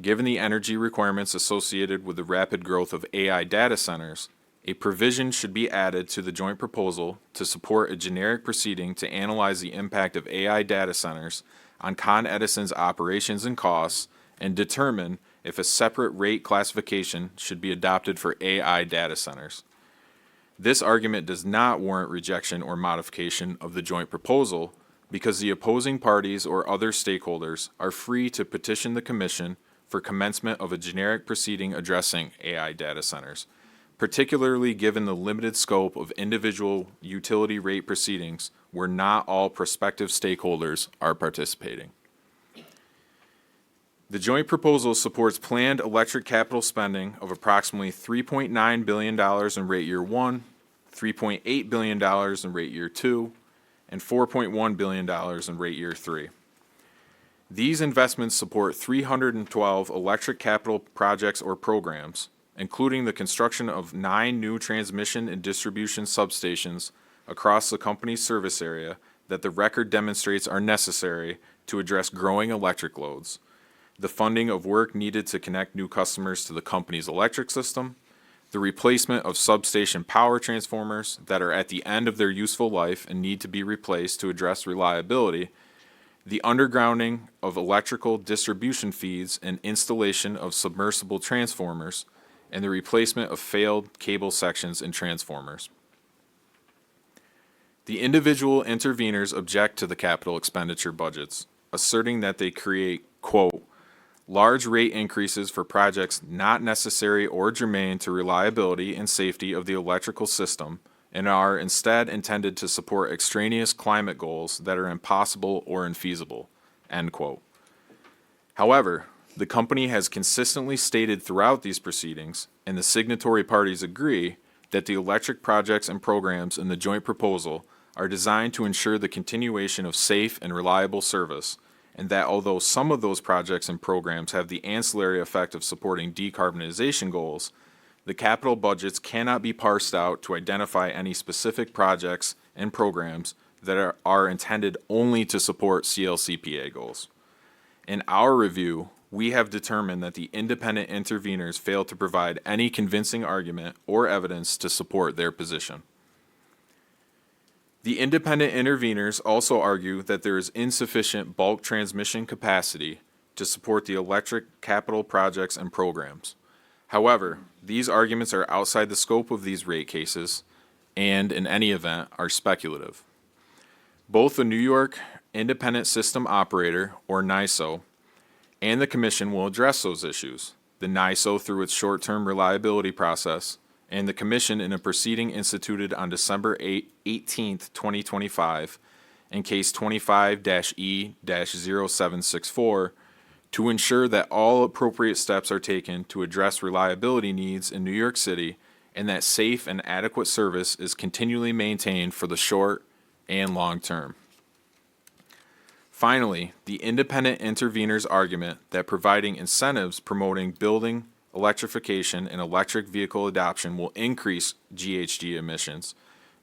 given the energy requirements associated with the rapid growth of AI data centers, a provision should be added to the joint proposal to support a generic proceeding to analyze the impact of AI data centers on Con Edison's operations and costs and determine if a separate rate classification should be adopted for AI data centers. This argument does not warrant rejection or modification of the joint proposal, because the opposing parties or other stakeholders are free to petition the Commission for commencement of a generic proceeding addressing AI data centers, particularly given the limited scope of individual utility rate proceedings where not all prospective stakeholders are participating. The joint proposal supports planned electric capital spending of approximately $3.9 billion in rate year 1, $3.8 billion in rate year 2, and $4.1 billion in rate year 3. These investments support 312 electric capital projects or programs, including the construction of 9 new transmission and distribution substations across the company's service area that the record demonstrates are necessary to address growing electric loads, the funding of work needed to connect new customers to the company's electric system, the replacement of substation power transformers that are at the end of their useful life and need to be replaced to address reliability, the undergrounding of electrical distribution feeds and installation of submersible transformers, and the replacement of failed cable sections and transformers. The individual interveners object to the capital expenditure budgets, asserting that they create, quote, large rate increases for projects not necessary or germane to reliability and safety of the electrical system, and are instead intended to support extraneous climate goals that are impossible or infeasible, end quote. However, the company has consistently stated throughout these proceedings, and the signatory parties agree, that the electric projects and programs in the joint proposal are designed to ensure the continuation of safe and reliable service, and that although some of those projects and programs have the ancillary effect of supporting decarbonization goals, the capital budgets cannot be parsed out to identify any specific projects and programs that are intended only to support CLCPA goals. In our review, we have determined that the independent interveners failed to provide any convincing argument or evidence to support their position. The independent interveners also argue that there is insufficient bulk transmission capacity to support the electric capital projects and programs. However, these arguments are outside the scope of these rate cases and, in any event, are speculative. Both the New York Independent System Operator, or NYSO, and the Commission will address those issues, the NYSO through its short-term reliability process, and the Commission in a proceeding instituted on December 18, 2025, in case 25-E-0764, to ensure that all appropriate steps are taken to address reliability needs in New York City and that safe and adequate service is continually maintained for the short and long term. Finally, the independent intervener's argument that providing incentives promoting building electrification and electric vehicle adoption will increase GHG emissions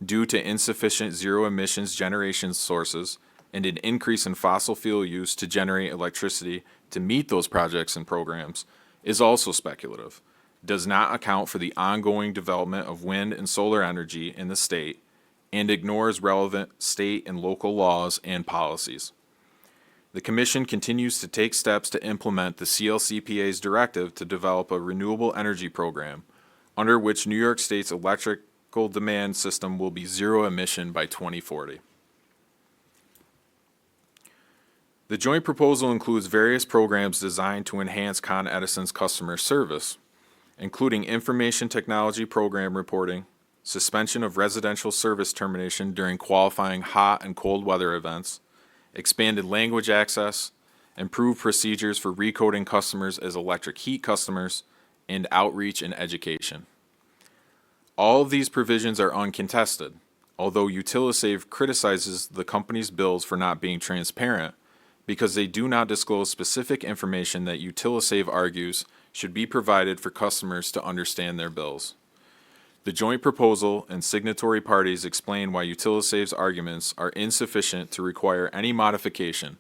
due to insufficient zero emissions generation sources and an increase in fossil fuel use to generate electricity to meet those projects and programs is also speculative, does not account for the ongoing development of wind and solar energy in the state, and ignores relevant state and local laws and policies. The Commission continues to take steps to implement the CLCPA's directive to develop a renewable energy program, under which New York State's electrical demand system will be zero emission by 2040. The joint proposal includes various programs designed to enhance Con Edison's customer service, including information technology program reporting, suspension of residential service termination during qualifying hot and cold weather events, expanded language access, improved procedures for recoding customers as electric heat customers, and outreach and education. All of these provisions are uncontested, although Utilisave criticizes the company's bills for not being transparent because they do not disclose specific information that Utilisave argues should be provided for customers to understand their bills. The joint proposal and signatory parties explain why Utilisave's arguments are insufficient to require any modification,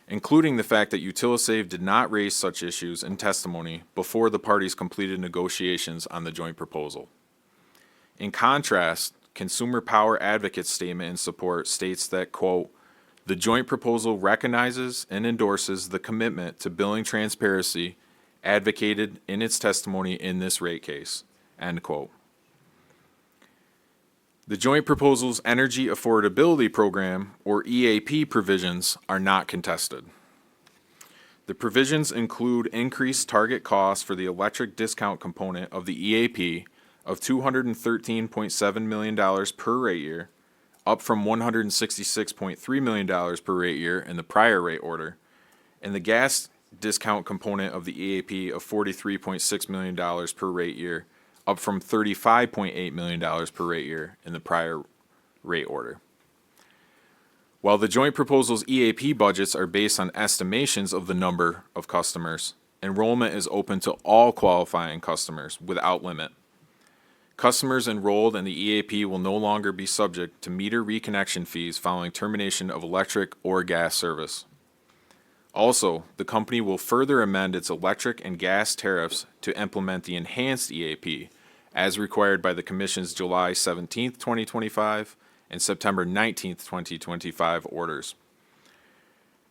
including the fact that Utilisave did not raise such issues in testimony before the parties completed negotiations on the joint proposal. In contrast, Consumer Power Advocate's statement in support states that, quote, the joint proposal recognizes and endorses the commitment to billing transparency advocated in its testimony in this rate case, end quote. The Joint Proposals Energy Affordability Program, or EAP provisions, are not contested. The provisions include increased target costs for the electric discount component of the EAP of $213.7 million per rate year, up from $166.3 million per rate year in the prior rate order, and the gas discount component of the EAP of $43.6 million per rate year, up from $35.8 million per rate year in the prior rate order. While the joint proposals EAP budgets are based on estimations of the number of customers, enrollment is open to all qualifying customers without limit. Customers enrolled in the EAP will no longer be subject to meter reconnection fees following termination of electric or gas service. Also, the company will further amend its electric and gas tariffs to implement the enhanced EAP as required by the Commission's July 17, 2025 and September 19, 2025 orders.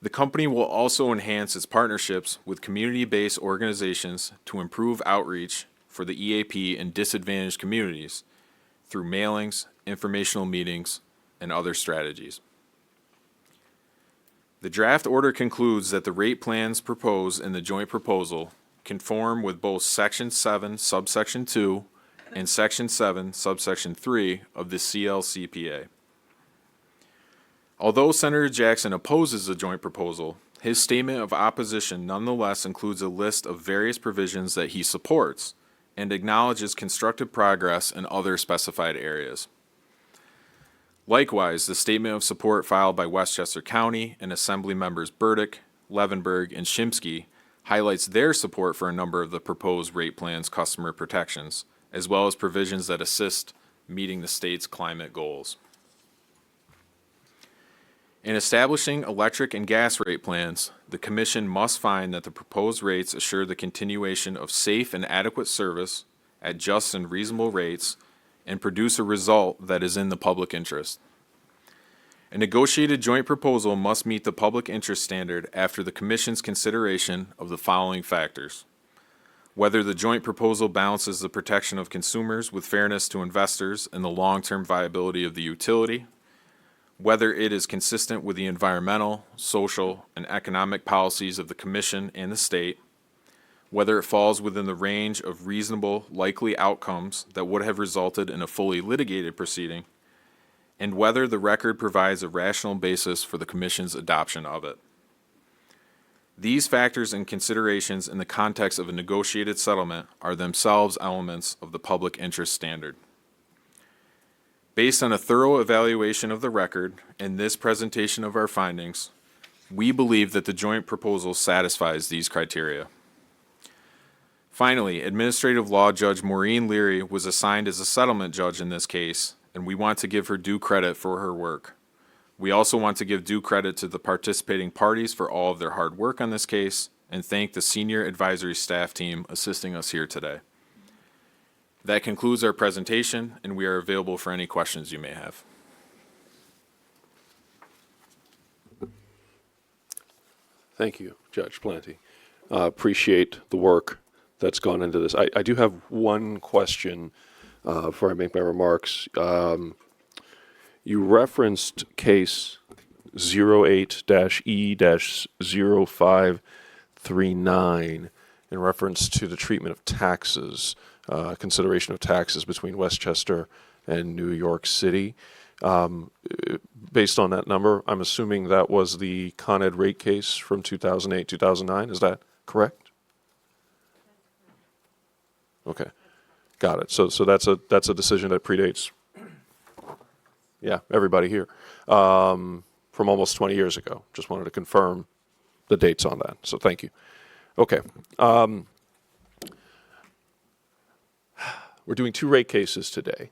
The company will also enhance its partnerships with community-based organizations to improve outreach for the EAP in disadvantaged communities through mailings, informational meetings, and other strategies. The draft order concludes that the rate plans proposed in the joint proposal conform with both Section 7, Subsection 2, and Section 7, Subsection 3 of the CLCPA. Although Senator Jackson opposes the joint proposal, his statement of opposition nonetheless includes a list of various provisions that he supports and acknowledges constructive progress in other specified areas. Likewise, the statement of support filed by Westchester County and Assembly members Burdick, Levenberg, and Shimsky highlights their support for a number of the proposed rate plan's customer protections, as well as provisions that assist meeting the state's climate goals. In establishing electric and gas rate plans, the Commission must find that the proposed rates assure the continuation of safe and adequate service at just and reasonable rates and produce a result that is in the public interest. A negotiated joint proposal must meet the public interest standard after the Commission's consideration of the following factors: whether the joint proposal balances the protection of consumers with fairness to investors and the long-term viability of the utility, whether it is consistent with the environmental, social, and economic policies of the Commission and the state, whether it falls within the range of reasonable, likely outcomes that would have resulted in a fully litigated proceeding, and whether the record provides a rational basis for the Commission's adoption of it. These factors and considerations in the context of a negotiated settlement are themselves elements of the public interest standard. Based on a thorough evaluation of the record and this presentation of our findings, we believe that the joint proposal satisfies these criteria. Finally, Administrative Law Judge Maureen Leary was assigned as a settlement judge in this case, and we want to give her due credit for her work. We also want to give due credit to the participating parties for all of their hard work on this case and thank the senior advisory staff team assisting us here today. That concludes our presentation, and we are available for any questions you may have. Thank you, Judge Planty. Appreciate the work that's gone into this. I do have one question before I make my remarks. You referenced case 08-E-0539 in reference to the treatment of taxes, consideration of taxes between Westchester and New York City. Based on that number, I'm assuming that was the Con Ed rate case from 2008, 2009. Is that correct? Okay, got it. So that's a decision that predates, yeah, everybody here, from almost 20 years ago. Just wanted to confirm the dates on that. So thank you. Okay. We're doing two rate cases today.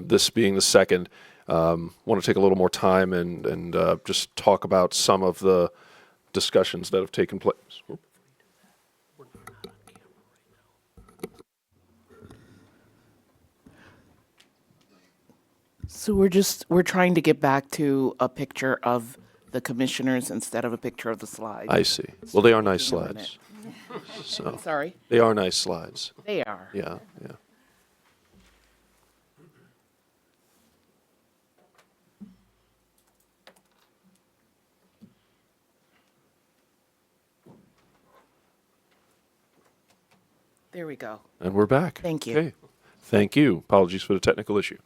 This being the second. Want to take a little more time and just talk about some of the discussions that have taken place. So we're trying to get back to a picture of the commissioners instead of a picture of the slides. I see. Well, they are nice slides. So Sorry? they are nice slides. They are. Yeah, yeah. There we go. And we're back. Thank you. Okay. Thank you. Apologies for the technical issue.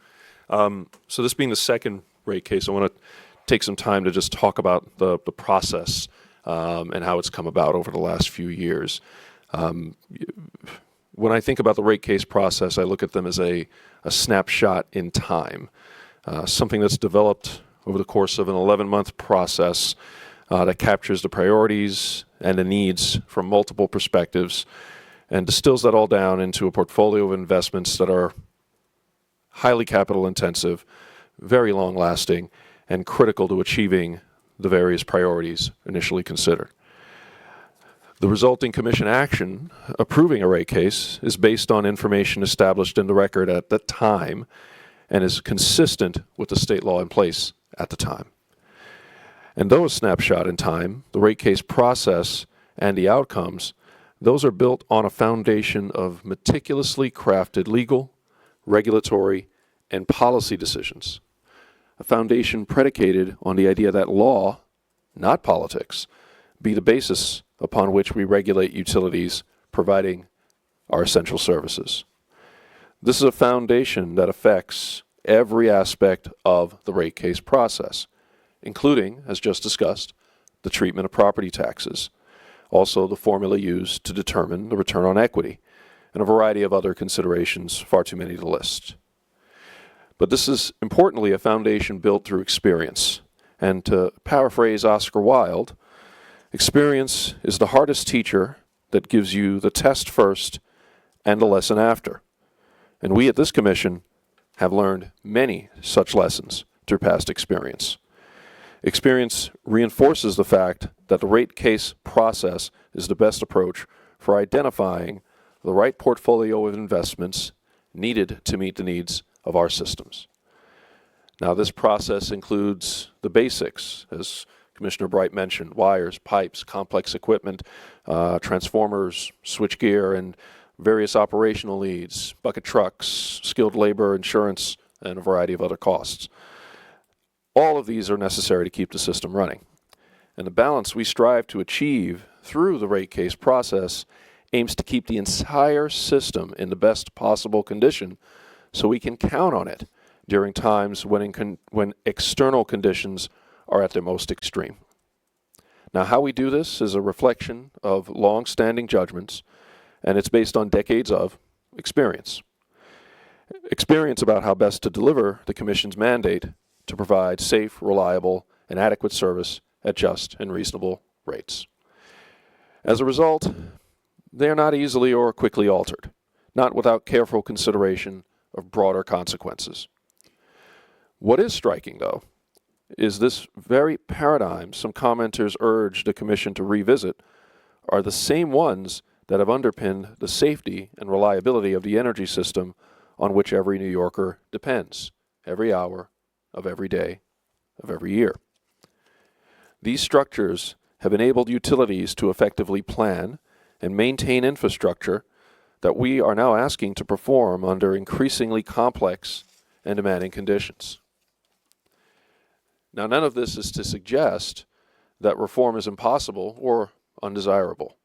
So this being the second rate case, I want to take some time to just talk about the process and how it's come about over the last few years. When I think about the rate case process, I look at them as a snapshot in time, something that's developed over the course of an 11-month process that captures the priorities and the needs from multiple perspectives and distills that all down into a portfolio of investments that are highly capital intensive, very long lasting, and critical to achieving the various priorities initially considered. The resulting commission action approving a rate case is based on information established in the record at the time and is consistent with the state law in place at the time. And though a snapshot in time, the rate case process and the outcomes, those are built on a foundation of meticulously crafted legal, regulatory, and policy decisions. A foundation predicated on the idea that law, not politics, be the basis upon which we regulate utilities providing our essential services. This is a foundation that affects every aspect of the rate case process, including, as just discussed, the treatment of property taxes, also the formula used to determine the return on equity, and a variety of other considerations, far too many to list. But this is importantly a foundation built through experience. And to paraphrase Oscar Wilde, experience is the hardest teacher that gives you the test first and the lesson after. And we at this commission have learned many such lessons through past experience. Experience reinforces the fact that the rate case process is the best approach for identifying the right portfolio of investments needed to meet the needs of our systems. Now, this process includes the basics, as Commissioner Bright mentioned: wires, pipes, complex equipment, transformers, switchgear, and various operational needs, bucket trucks, skilled labor, insurance, and a variety of other costs. All of these are necessary to keep the system running. And the balance we strive to achieve through the rate case process aims to keep the entire system in the best possible condition so we can count on it during times when external conditions are at their most extreme. Now, how we do this is a reflection of long-standing judgments, and it's based on decades of experience. Experience about how best to deliver the Commission's mandate to provide safe, reliable, and adequate service at just and reasonable rates. As a result, they are not easily or quickly altered, not without careful consideration of broader consequences. What is striking, though, is this very paradigm some commenters urge the Commission to revisit are the same ones that have underpinned the safety and reliability of the energy system on which every New Yorker depends, every hour of every day of every year. These structures have enabled utilities to effectively plan and maintain infrastructure that we are now asking to perform under increasingly complex and demanding conditions. Now, none of this is to suggest that reform is impossible or undesirable.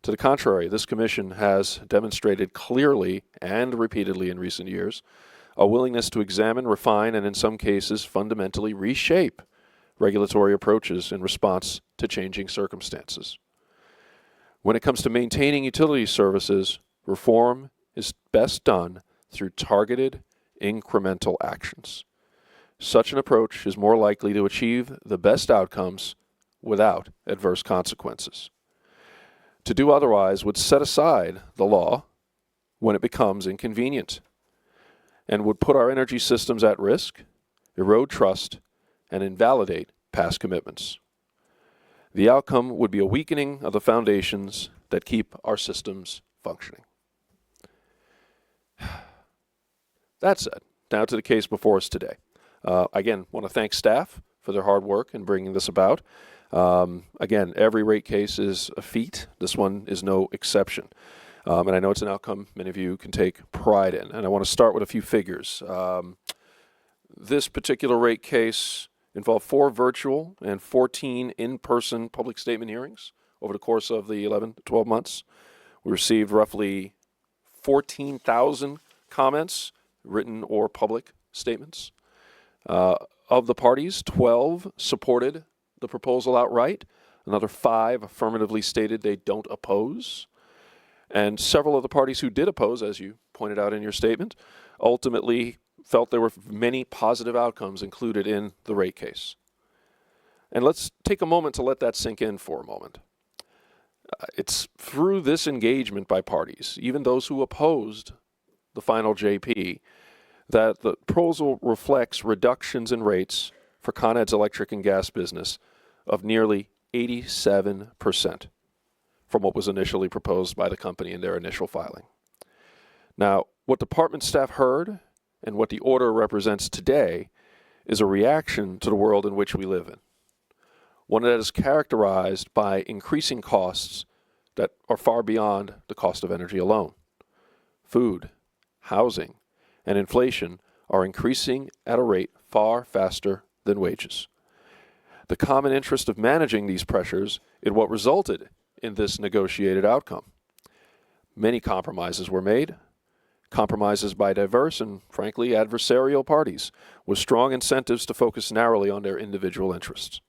To the contrary, this Commission has demonstrated clearly and repeatedly in recent years a willingness to examine, refine, and in some cases fundamentally reshape regulatory approaches in response to changing circumstances. When it comes to maintaining utility services, reform is best done through targeted, incremental actions. Such an approach is more likely to achieve the best outcomes without adverse consequences. To do otherwise would set aside the law when it becomes inconvenient and would put our energy systems at risk, erode trust, and invalidate past commitments. The outcome would be a weakening of the foundations that keep our systems functioning. That said, now to the case before us today. Again, want to thank staff for their hard work in bringing this about. Again, every rate case is a feat. This one is no exception. And I know it's an outcome many of you can take pride in. And I want to start with a few figures. This particular rate case involved 4 virtual and 14 in-person public statement hearings over the course of the 11 to 12 months. We received roughly 14,000 comments, written or public statements. Of the parties, 12 supported the proposal outright. Another 5 affirmatively stated they don't oppose. And several of the parties who did oppose, as you pointed out in your statement, ultimately felt there were many positive outcomes included in the rate case. And let's take a moment to let that sink in for a moment. It's through this engagement by parties, even those who opposed the final JP, that the proposal reflects reductions in rates for Con Ed's electric and gas business of nearly 87% from what was initially proposed by the company in their initial filing. Now, what department staff heard and what the order represents today is a reaction to the world in which we live in, one that is characterized by increasing costs that are far beyond the cost of energy alone. Food, housing, and inflation are increasing at a rate far faster than wages. The common interest of managing these pressures is what resulted in this negotiated outcome. Many compromises were made, compromises by diverse and, frankly, adversarial parties, with strong incentives to focus narrowly on their individual interests.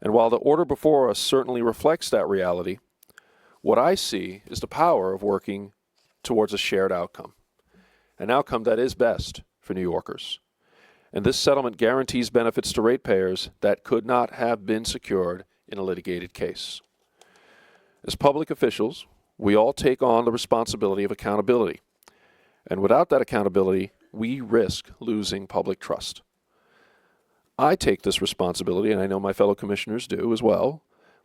And while the order before us certainly reflects that reality, what I see is the power of working towards a shared outcome, an outcome that is best for New Yorkers. And this settlement guarantees benefits to ratepayers that could not have been secured in a litigated case. As public officials, we all take on the responsibility of accountability. And without that accountability, we risk losing public trust. I take this responsibility, and I know my fellow commissioners do as well.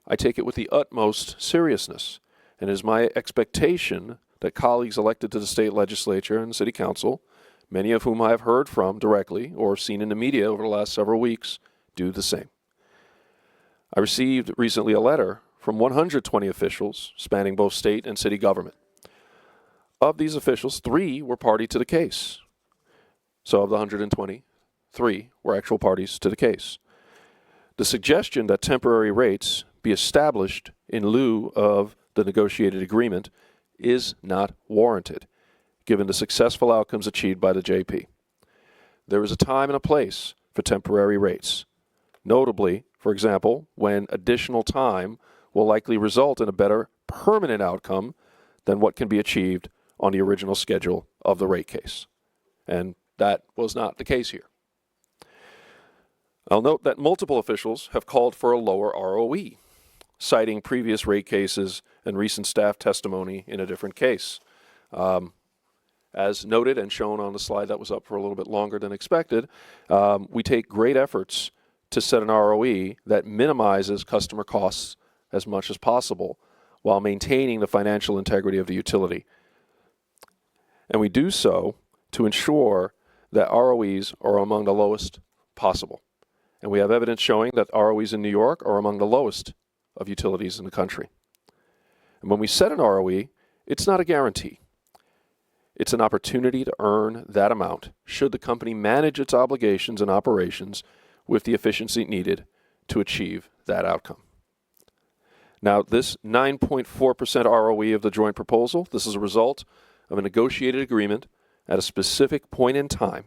I take it with the utmost seriousness, and it is my expectation that colleagues elected to the state legislature and city council, many of whom I have heard from directly or seen in the media over the last several weeks, do the same. I received recently a letter from 120 officials spanning both state and city government. Of these officials, 3 were party to the case. So of the 120, 3 were actual parties to the case. The suggestion that temporary rates be established in lieu of the negotiated agreement is not warranted, given the successful outcomes achieved by the JP. There is a time and a place for temporary rates. Notably, for example, when additional time will likely result in a better permanent outcome than what can be achieved on the original schedule of the rate case. And that was not the case here. I'll note that multiple officials have called for a lower ROE, citing previous rate cases and recent staff testimony in a different case. As noted and shown on the slide that was up for a little bit longer than expected, we take great efforts to set an ROE that minimizes customer costs as much as possible while maintaining the financial integrity of the utility. And we do so to ensure that ROEs are among the lowest possible. And we have evidence showing that ROEs in New York are among the lowest of utilities in the country. And when we set an ROE, it's not a guarantee. It's an opportunity to earn that amount should the company manage its obligations and operations with the efficiency needed to achieve that outcome. Now, this 9.4% ROE of the joint proposal, this is a result of a negotiated agreement at a specific point in time.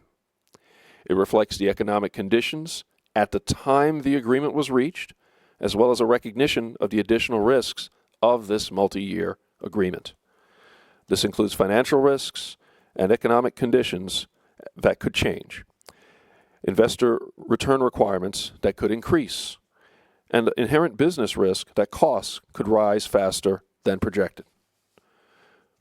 It reflects the economic conditions at the time the agreement was reached, as well as a recognition of the additional risks of this multi-year agreement. This includes financial risks and economic conditions that could change, investor return requirements that could increase, and the inherent business risk that costs could rise faster than projected.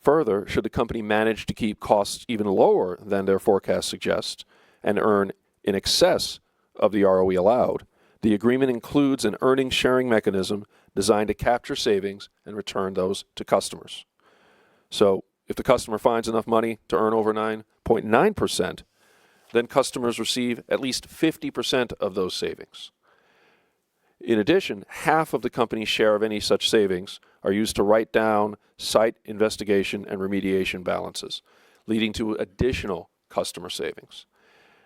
Further, should the company manage to keep costs even lower than their forecast suggests and earn in excess of the ROE allowed, the agreement includes an earnings sharing mechanism designed to capture savings and return those to customers. So if the customer finds enough money to earn over 9.9%, then customers receive at least 50% of those savings. In addition, half of the company's share of any such savings are used to write down site investigation and remediation balances, leading to additional customer savings.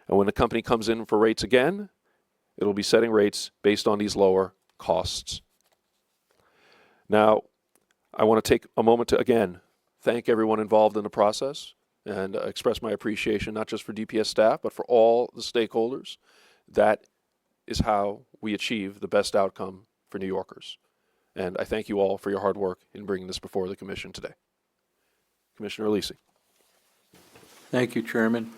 And when the company comes in for rates again, it will be setting rates based on these lower costs. Now, I want to take a moment to, again, thank everyone involved in the process and express my appreciation not just for DPS staff, but for all the stakeholders. That is how we achieve the best outcome for New Yorkers. And I thank you all for your hard work in bringing this before the Commission today. Commissioner Alisi. Thank you, Chairman.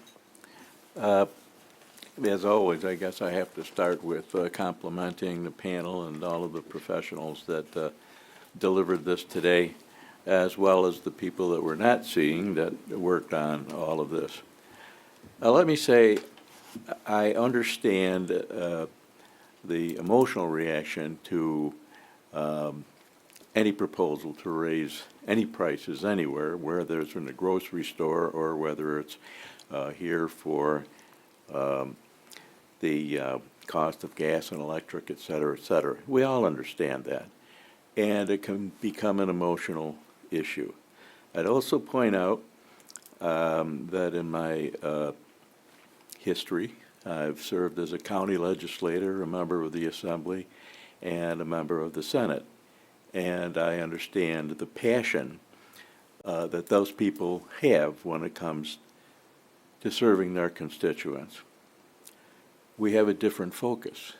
As always, I guess I have to start with complimenting the panel and all of the professionals that delivered this today, as well as the people that we're not seeing that worked on all of this. Let me say, I understand the emotional reaction to any proposal to raise any prices anywhere, whether it's in a grocery store or whether it's here for the cost of gas and electric, et cetera, et cetera. We all understand that. And it can become an emotional issue. I'd also point out that in my history, I've served as a county legislator, a member of the Assembly, and a member of the Senate. And I understand the passion that those people have when it comes to serving their constituents. We have a different focus.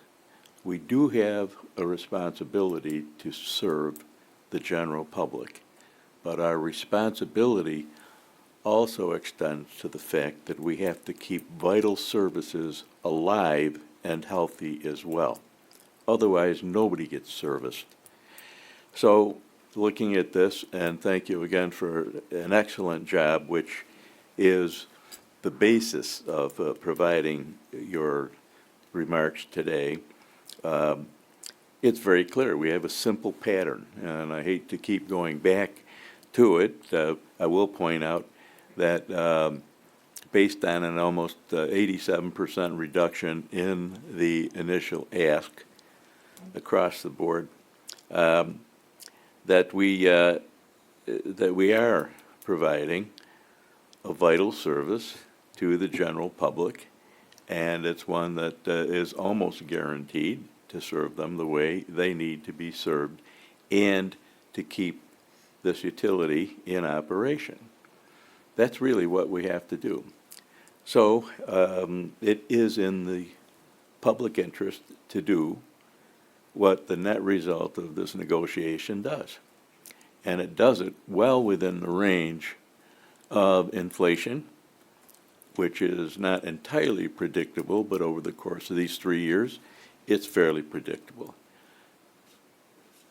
We do have a responsibility to serve the general public, but our responsibility also extends to the fact that we have to keep vital services alive and healthy as well. Otherwise, nobody gets serviced. So, looking at this, and thank you again for an excellent job, which is the basis of providing your remarks today. It's very clear. We have a simple pattern, and I hate to keep going back to it. I will point out that based on an almost 87% reduction in the initial ask across the board, that we are providing a vital service to the general public, and it's one that is almost guaranteed to serve them the way they need to be served and to keep this utility in operation. That's really what we have to do. So it is in the public interest to do what the net result of this negotiation does. And it does it well within the range of inflation, which is not entirely predictable, but over the course of these 3 years, it's fairly predictable.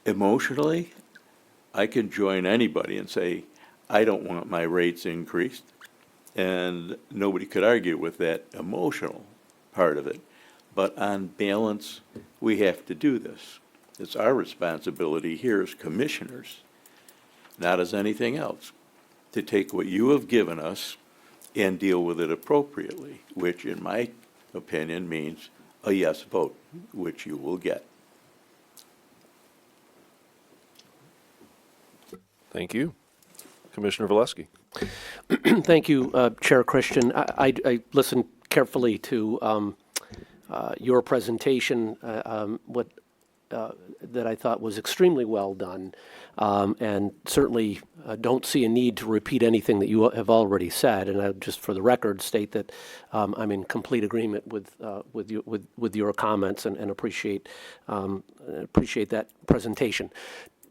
Emotionally, I can join anybody and say, I don't want my rates increased, and nobody could argue with that emotional part of it. But on balance, we have to do this. It's our responsibility here as commissioners, not as anything else, to take what you have given us and deal with it appropriately, which in my opinion means a yes vote, which you will get. Thank you. Commissioner Valesky. Thank you, Chair Christian. I listened carefully to your presentation, that I thought was extremely well done, and certainly don't see a need to repeat anything that you have already said. And I just, for the record, state that I'm in complete agreement with your comments and appreciate that presentation.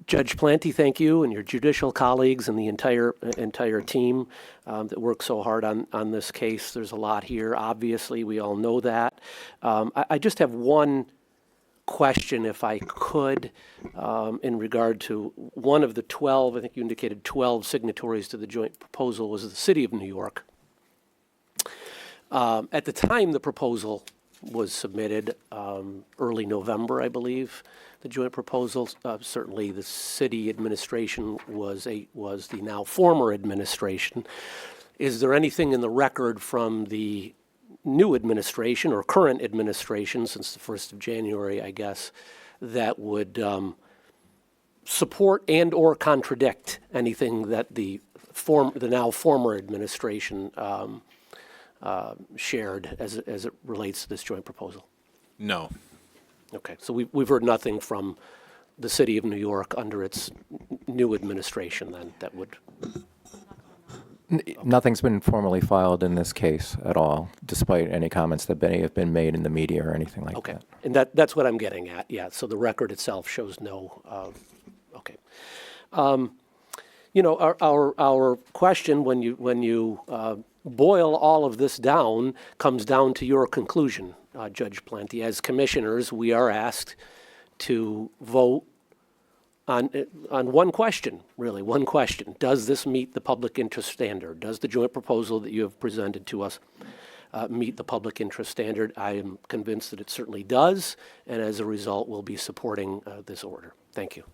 Judge Planty, thank you, and your judicial colleagues and the entire team that worked so hard on this case. There's a lot here, obviously, we all know that. I just have one question, if I could, in regard to one of the 12, I think you indicated 12 signatories to the joint proposal was the City of New York. At the time the proposal was submitted, early November, I believe, the joint proposal, certainly the city administration was the now former administration. Is there anything in the record from the new administration or current administration since the 1st of January, I guess, that would support and or contradict anything that the now former administration shared as it relates to this joint proposal? No. Okay, so we've heard nothing from the City of New York under its new administration then that would Nothing's been formally filed in this case at all, despite any comments that have been made in the media or anything like Okay, that. and that's what I'm getting at, yeah. So the record itself shows no, okay. Our question, when you boil all of this down, comes down to your conclusion, Judge Plenty. As commissioners, we are asked to vote on one question, really, one question. Does this meet the public interest standard? Does the joint proposal that you have presented to us meet the public interest standard? I am convinced that it certainly does, and as a result, we'll be supporting this order. Thank you.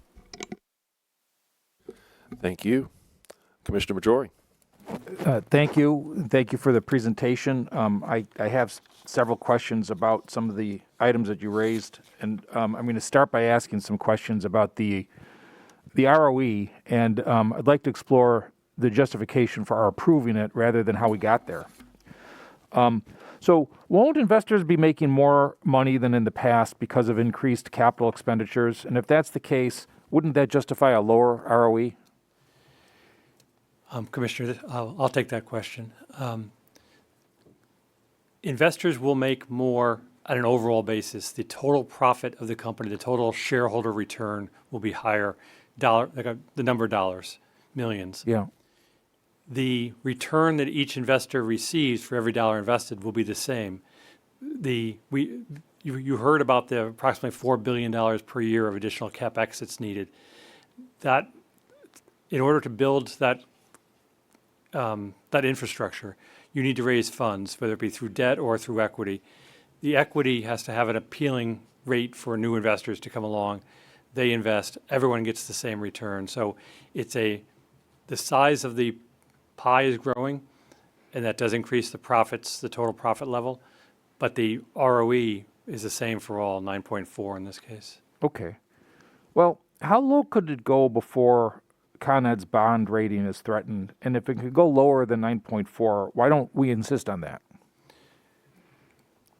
Thank you. Commissioner Majori. Thank you. Thank you for the presentation. I have several questions about some of the items that you raised, and I'm going to start by asking some questions about the ROE, and I'd like to explore the justification for our approving it rather than how we got there. So won't investors be making more money than in the past because of increased capital expenditures? And if that's the case, wouldn't that justify a lower ROE? Commissioner, I'll take that question. Investors will make more on an overall basis. The total profit of the company, the total shareholder return will be higher, the number of dollars, millions. Yeah. The return that each investor receives for every dollar invested will be the same. You heard about the approximately $4 billion per year of additional CapEx that's needed. That, in order to build that infrastructure, you need to raise funds, whether it be through debt or through equity. The equity has to have an appealing rate for new investors to come along. They invest, everyone gets the same return. So the size of the pie is growing, and that does increase the profits, the total profit level, but the ROE is the same for all, 9.4 in this case. Okay. Well, how low could it go before Con Ed's bond rating is threatened? And if it could go lower than 9.4, why don't we insist on that?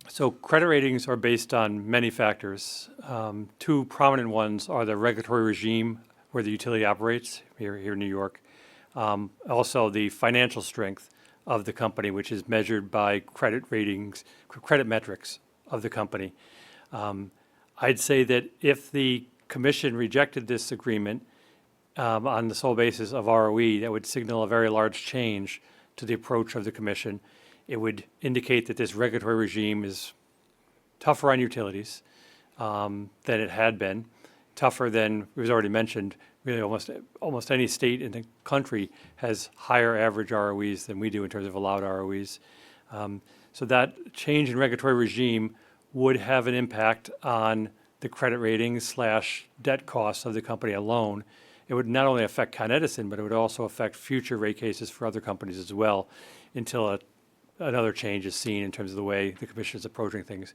So credit ratings are based on many factors. Two prominent ones are the regulatory regime where the utility operates here in New York. Also the financial strength of the company, which is measured by credit ratings, credit metrics of the company. I'd say that if the commission rejected this agreement on the sole basis of ROE, that would signal a very large change to the approach of the commission. It would indicate that this regulatory regime is tougher on utilities than it had been, tougher than, it was already mentioned, really almost any state in the country has higher average ROEs than we do in terms of allowed ROEs. So that change in regulatory regime would have an impact on the credit ratings / debt costs of the company alone. It would not only affect Con Edison, but it would also affect future rate cases for other companies as well until another change is seen in terms of the way the commission is approaching things.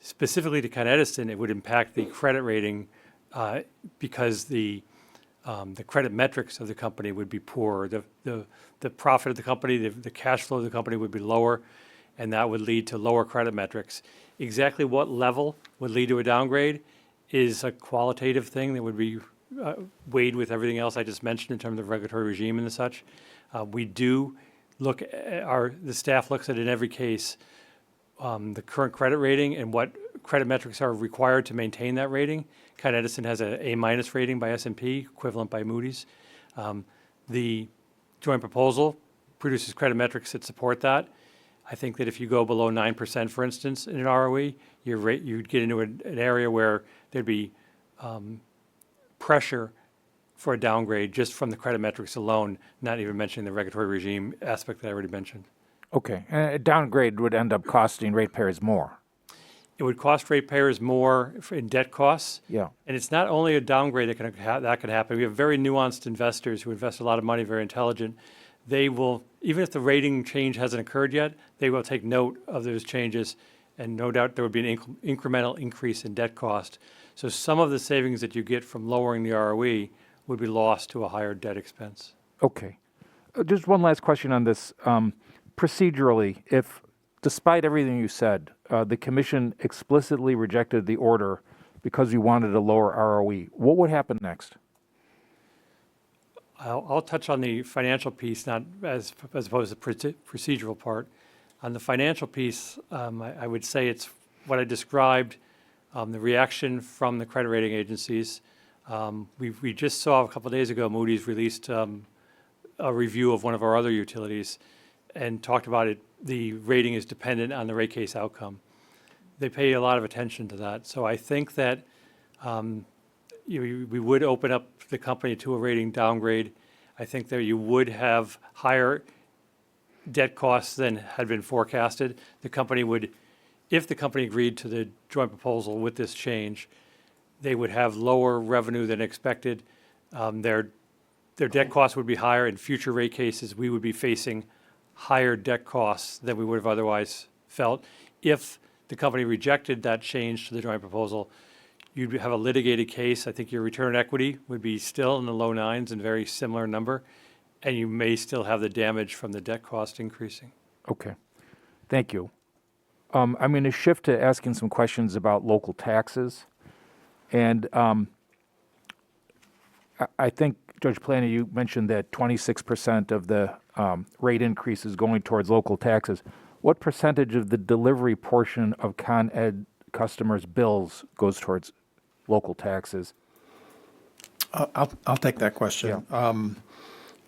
Specifically to Con Edison, it would impact the credit rating because the credit metrics of the company would be poorer. The profit of the company, the cash flow of the company would be lower, and that would lead to lower credit metrics. Exactly what level would lead to a downgrade is a qualitative thing that would be weighed with everything else I just mentioned in terms of regulatory regime and such. We do look at the staff looks at in every case the current credit rating and what credit metrics are required to maintain that rating. Con Edison has an A- rating by S&P, equivalent by Moody's. The joint proposal produces credit metrics that support that. I think that if you go below 9%, for instance, in an ROE, you'd get into an area where there'd be pressure for a downgrade just from the credit metrics alone, not even mentioning the regulatory regime aspect that I already mentioned. Okay. A downgrade would end up costing ratepayers more. It would cost ratepayers more in debt costs. Yeah. And it's not only a downgrade that can happen. We have very nuanced investors who invest a lot of money, very intelligent. They will, even if the rating change hasn't occurred yet, they will take note of those changes, and no doubt there would be an incremental increase in debt cost. So some of the savings that you get from lowering the ROE would be lost to a higher debt expense. Okay. Just one last question on this. Procedurally, if, despite everything you said, the commission explicitly rejected the order because you wanted a lower ROE, what would happen next? I'll touch on the financial piece, not as opposed to procedural part. On the financial piece, I would say it's what I described, the reaction from the credit rating agencies. We just saw a couple of days ago, Moody's released a review of one of our other utilities and talked about it. The rating is dependent on the rate case outcome. They pay a lot of attention to that. So I think that we would open up the company to a rating downgrade. I think that you would have higher debt costs than had been forecasted. The company would, if the company agreed to the joint proposal with this change, they would have lower revenue than expected. Their debt costs would be higher. In future rate cases, we would be facing higher debt costs than we would have otherwise felt. If the company rejected that change to the joint proposal, you'd have a litigated case. I think your return on equity would be still in the low nines and very similar number, and you may still have the damage from the debt cost increasing. Okay. Thank you. I'm going to shift to asking some questions about local taxes. And I think, Judge Plana, you mentioned that 26% of the rate increase is going towards local taxes. What percentage of the delivery portion of Con Ed customers' bills goes towards local taxes? I'll take that question. Yeah.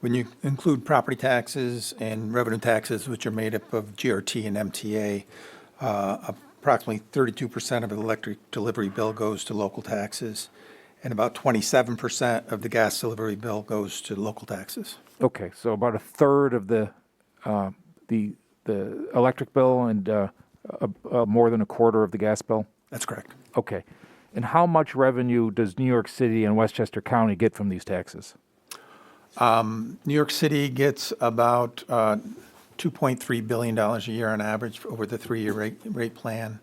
When you include property taxes and revenue taxes, which are made up of GRT and MTA, approximately 32% of the electric delivery bill goes to local taxes, and about 27% of the gas delivery bill goes to local taxes. Okay, so about a third of the electric bill and more than a quarter of the gas bill? That's correct. Okay. And how much revenue does New York City and Westchester County get from these taxes? New York City gets about $2.3 billion a year on average over the 3-year rate plan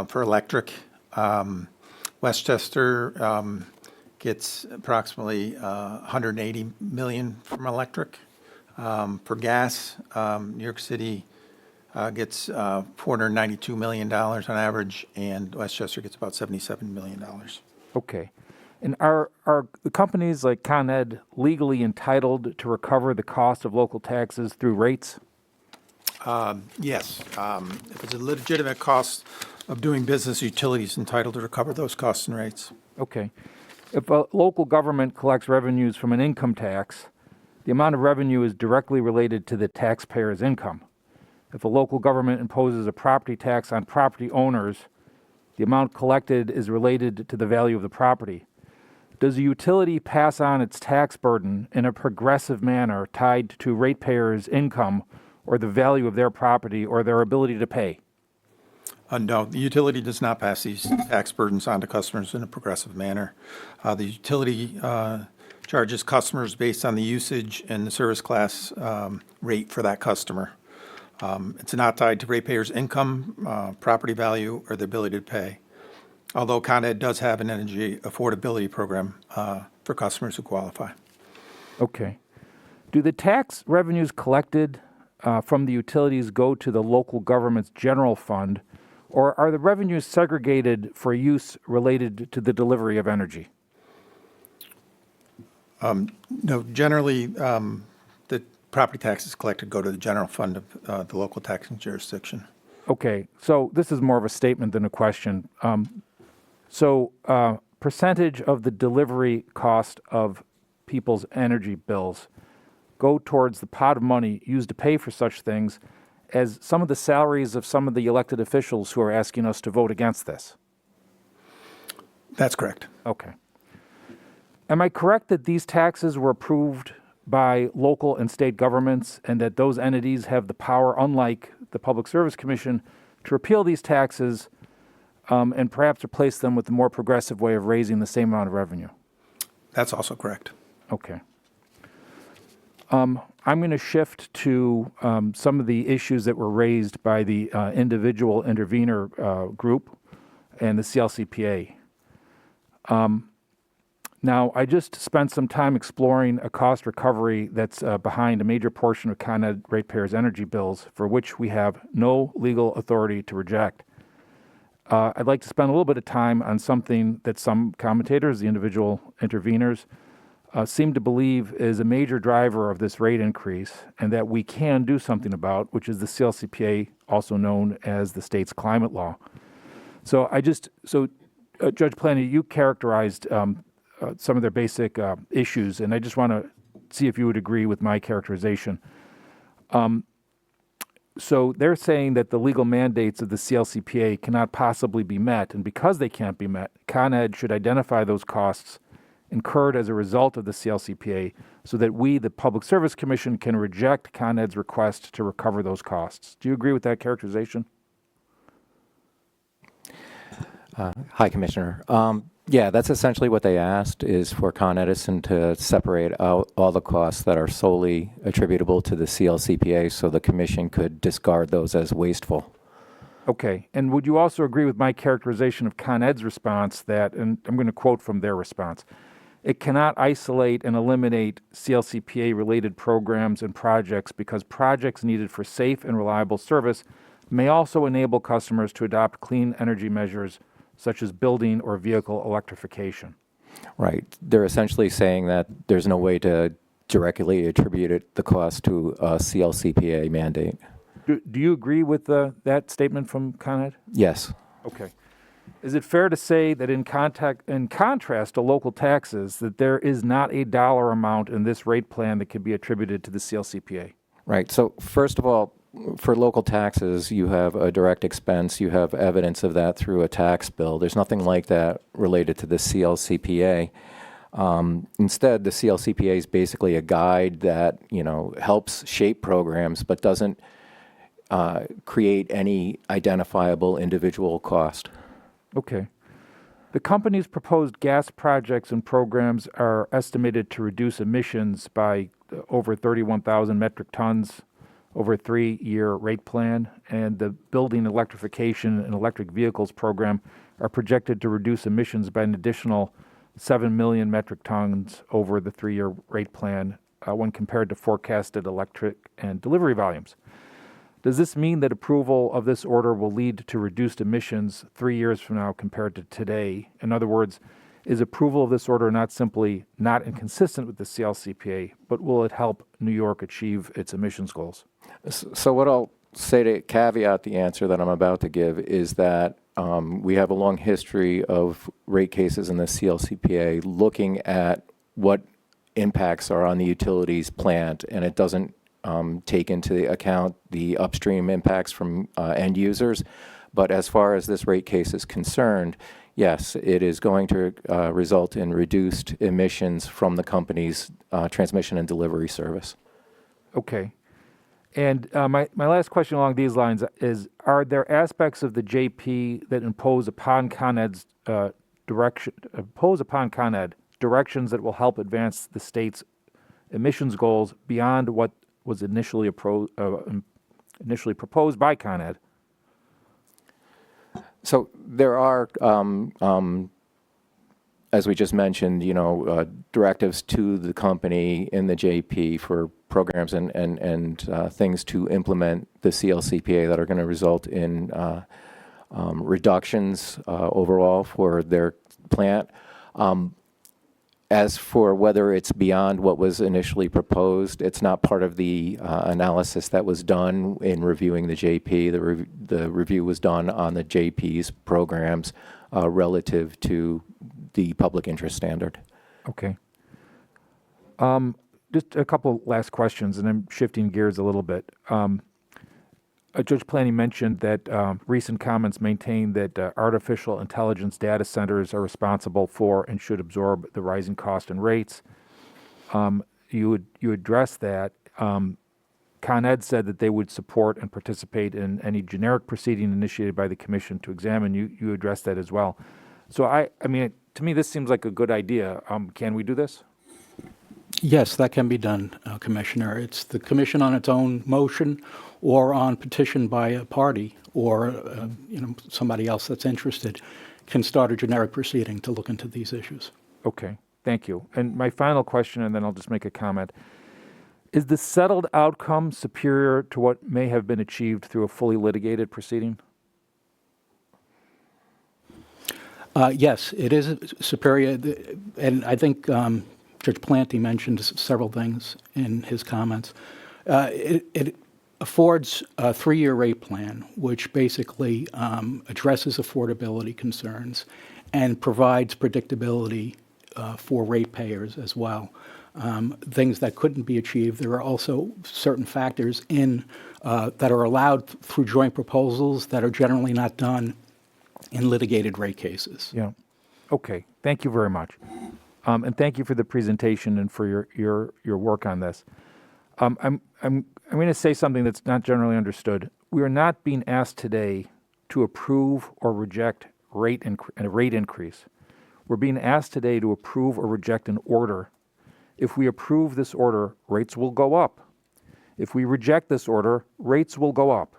for electric. Westchester gets approximately $180 million from electric. For gas, New York City gets $492 million on average, and Westchester gets about $77 million. Okay. And are the companies like Con Ed legally entitled to recover the cost of local taxes through rates? Yes. If it's a legitimate cost of doing business, utilities entitled to recover those costs and rates. Okay. If a local government collects revenues from an income tax, the amount of revenue is directly related to the taxpayer's income. If a local government imposes a property tax on property owners, the amount collected is related to the value of the property. Does a utility pass on its tax burden in a progressive manner tied to ratepayers' income or the value of their property or their ability to pay? No, the utility does not pass these tax burdens on to customers in a progressive manner. The utility charges customers based on the usage and the service class rate for that customer. It's not tied to ratepayers' income, property value, or the ability to pay. Although Con Ed does have an energy affordability program for customers who qualify. Okay. Do the tax revenues collected from the utilities go to the local government's general fund, or are the revenues segregated for use related to the delivery of energy? No, generally, the property taxes collected go to the general fund of the local taxing jurisdiction. Okay, so this is more of a statement than a question. Percentage of the delivery cost of people's energy bills go towards the pot of money used to pay for such things as some of the salaries of some of the elected officials who are asking us to vote against this? That's correct. Okay. Am I correct that these taxes were approved by local and state governments and that those entities have the power, unlike the Public Service Commission, to repeal these taxes and perhaps replace them with a more progressive way of raising the same amount of revenue? That's also correct. Okay. I'm going to shift to some of the issues that were raised by the individual intervener group and the CLCPA. Now, I just spent some time exploring a cost recovery that's behind a major portion of Con Ed ratepayers' energy bills, for which we have no legal authority to reject. I'd like to spend a little bit of time on something that some commentators, the individual interveners, seem to believe is a major driver of this rate increase and that we can do something about, which is the CLCPA, also known as the state's climate law. So Judge Planty, you characterized some of their basic issues, and I just want to see if you would agree with my characterization. So they're saying that the legal mandates of the CLCPA cannot possibly be met, and because they can't be met, Con Ed should identify those costs incurred as a result of the CLCPA so that we, the Public Service Commission, can reject Con Ed's request to recover those costs. Do you agree with that characterization? Hi, Commissioner. Yeah, that's essentially what they asked, is for Con Edison to separate out all the costs that are solely attributable to the CLCPA so the Commission could discard those as wasteful. Okay. And would you also agree with my characterization of Con Ed's response that, and I'm going to quote from their response, it cannot isolate and eliminate CLCPA-related programs and projects because projects needed for safe and reliable service may also enable customers to adopt clean energy measures such as building or vehicle electrification. Right. They're essentially saying that there's no way to directly attribute the cost to a CLCPA mandate. Do you agree with that statement from Con Ed? Yes. Okay. Is it fair to say that in contrast to local taxes, that there is not a dollar amount in this rate plan that can be attributed to the CLCPA? Right. So first of all, for local taxes, you have a direct expense. You have evidence of that through a tax bill. There's nothing like that related to the CLCPA. Instead, the CLCPA is basically a guide that, helps shape programs but doesn't create any identifiable individual cost. Okay. The company's proposed gas projects and programs are estimated to reduce emissions by over 31,000 metric tons over a 3-year rate plan, and the building electrification and electric vehicles program are projected to reduce emissions by an additional 7 million metric tons over the 3-year rate plan when compared to forecasted electric and delivery volumes. Does this mean that approval of this order will lead to reduced emissions 3 years from now compared to today? In other words, is approval of this order not simply not inconsistent with the CLCPA, but will it help New York achieve its emissions goals? So what I'll say to caveat the answer that I'm about to give is that we have a long history of rate cases in the CLCPA looking at what impacts are on the utilities plant, and it doesn't take into account the upstream impacts from end users. But as far as this rate case is concerned, yes, it is going to result in reduced emissions from the company's transmission and delivery service. Okay. And my last question along these lines is, are there aspects of the JP that impose upon Con Ed's directions that will help advance the state's emissions goals beyond what was initially proposed by Con Ed? So there are, as we just mentioned, directives to the company in the JP for programs and things to implement the CLCPA that are going to result in reductions overall for their plant. As for whether it's beyond what was initially proposed, it's not part of the analysis that was done in reviewing the JP. The review was done on the JP's programs relative to the public interest standard. Okay. Just a couple last questions, and I'm shifting gears a little bit. Judge Planty mentioned that recent comments maintain that artificial intelligence data centers are responsible for and should absorb the rising cost and rates. You addressed that. Con Ed said that they would support and participate in any generic proceeding initiated by the Commission to examine. You addressed that as well. So I mean, to me, this seems like a good idea. Can we do this? Yes, that can be done, Commissioner. It's the Commission on its own motion or on petition by a party or somebody else that's interested can start a generic proceeding to look into these issues. Okay, thank you. And my final question, and then I'll just make a comment. Is the settled outcome superior to what may have been achieved through a fully litigated proceeding? Yes, it is superior, and I think Judge Planty mentioned several things in his comments. It affords a 3-year rate plan, which basically addresses affordability concerns and provides predictability for ratepayers as well. Things that couldn't be achieved. There are also certain factors in that are allowed through joint proposals that are generally not done in litigated rate cases. Yeah. Okay. Thank you very much. And thank you for the presentation and for your work on this. I'm going to say something that's not generally understood. We are not being asked today to approve or reject a rate increase. We're being asked today to approve or reject an order. If we approve this order, rates will go up. If we reject this order, rates will go up.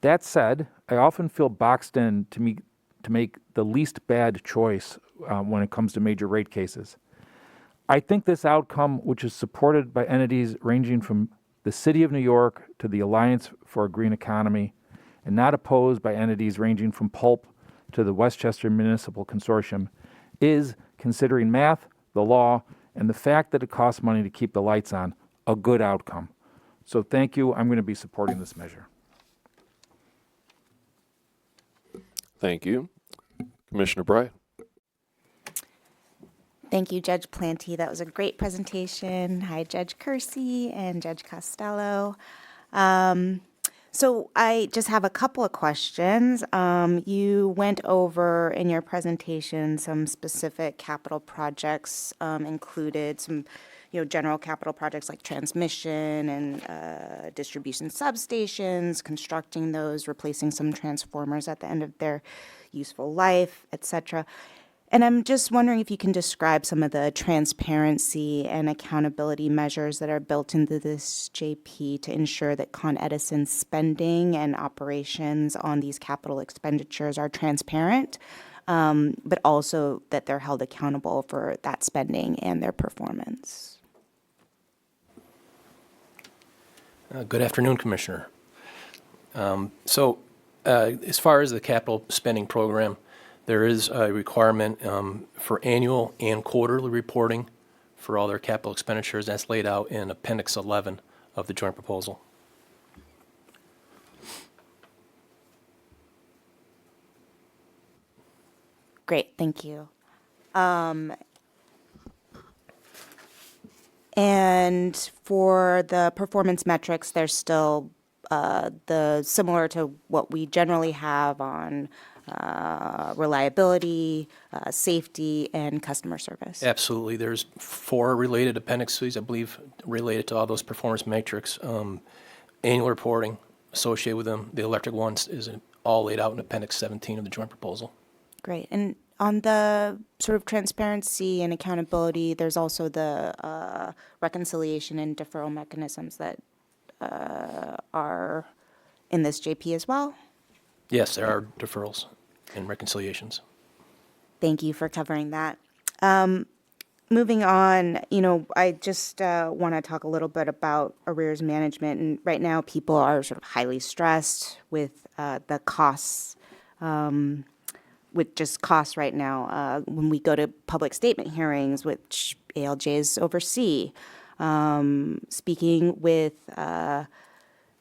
That said, I often feel boxed in to make the least bad choice when it comes to major rate cases. I think this outcome, which is supported by entities ranging from the City of New York to the Alliance for a Green Economy, and not opposed by entities ranging from Pulp to the Westchester Municipal Consortium, is, considering math, the law, and the fact that it costs money to keep the lights on, a good outcome. So thank you. I'm going to be supporting this measure. Thank you. Commissioner Bright. Thank you, Judge Planty. That was a great presentation. Hi, Judge Kersey and Judge Costello. So I just have a couple of questions. You went over in your presentation some specific capital projects, included some, general capital projects like transmission and distribution substations, constructing those, replacing some transformers at the end of their useful life, etc. And I'm just wondering if you can describe some of the transparency and accountability measures that are built into this JP to ensure that Con Edison's spending and operations on these capital expenditures are transparent, but also that they're held accountable for that spending and their performance. Good afternoon, Commissioner. As far as the capital spending program, there is a requirement for annual and quarterly reporting for all their capital expenditures. That's laid out in Appendix 11 of the joint proposal. Great, thank you. And for the performance metrics, they're still similar to what we generally have on reliability, safety, and customer service. Absolutely. There's 4 related appendices, I believe, related to all those performance metrics. Annual reporting associated with them. The electric ones is all laid out in Appendix 17 of the joint proposal. Great. And on the sort of transparency and accountability, there's also the reconciliation and deferral mechanisms that are in this JP as well? Yes, there are deferrals and reconciliations. Thank you for covering that. Moving on, I just want to talk a little bit about arrears management. And right now, people are sort of highly stressed with the costs, with just costs right now. When we go to public statement hearings, which ALJs oversee, speaking with the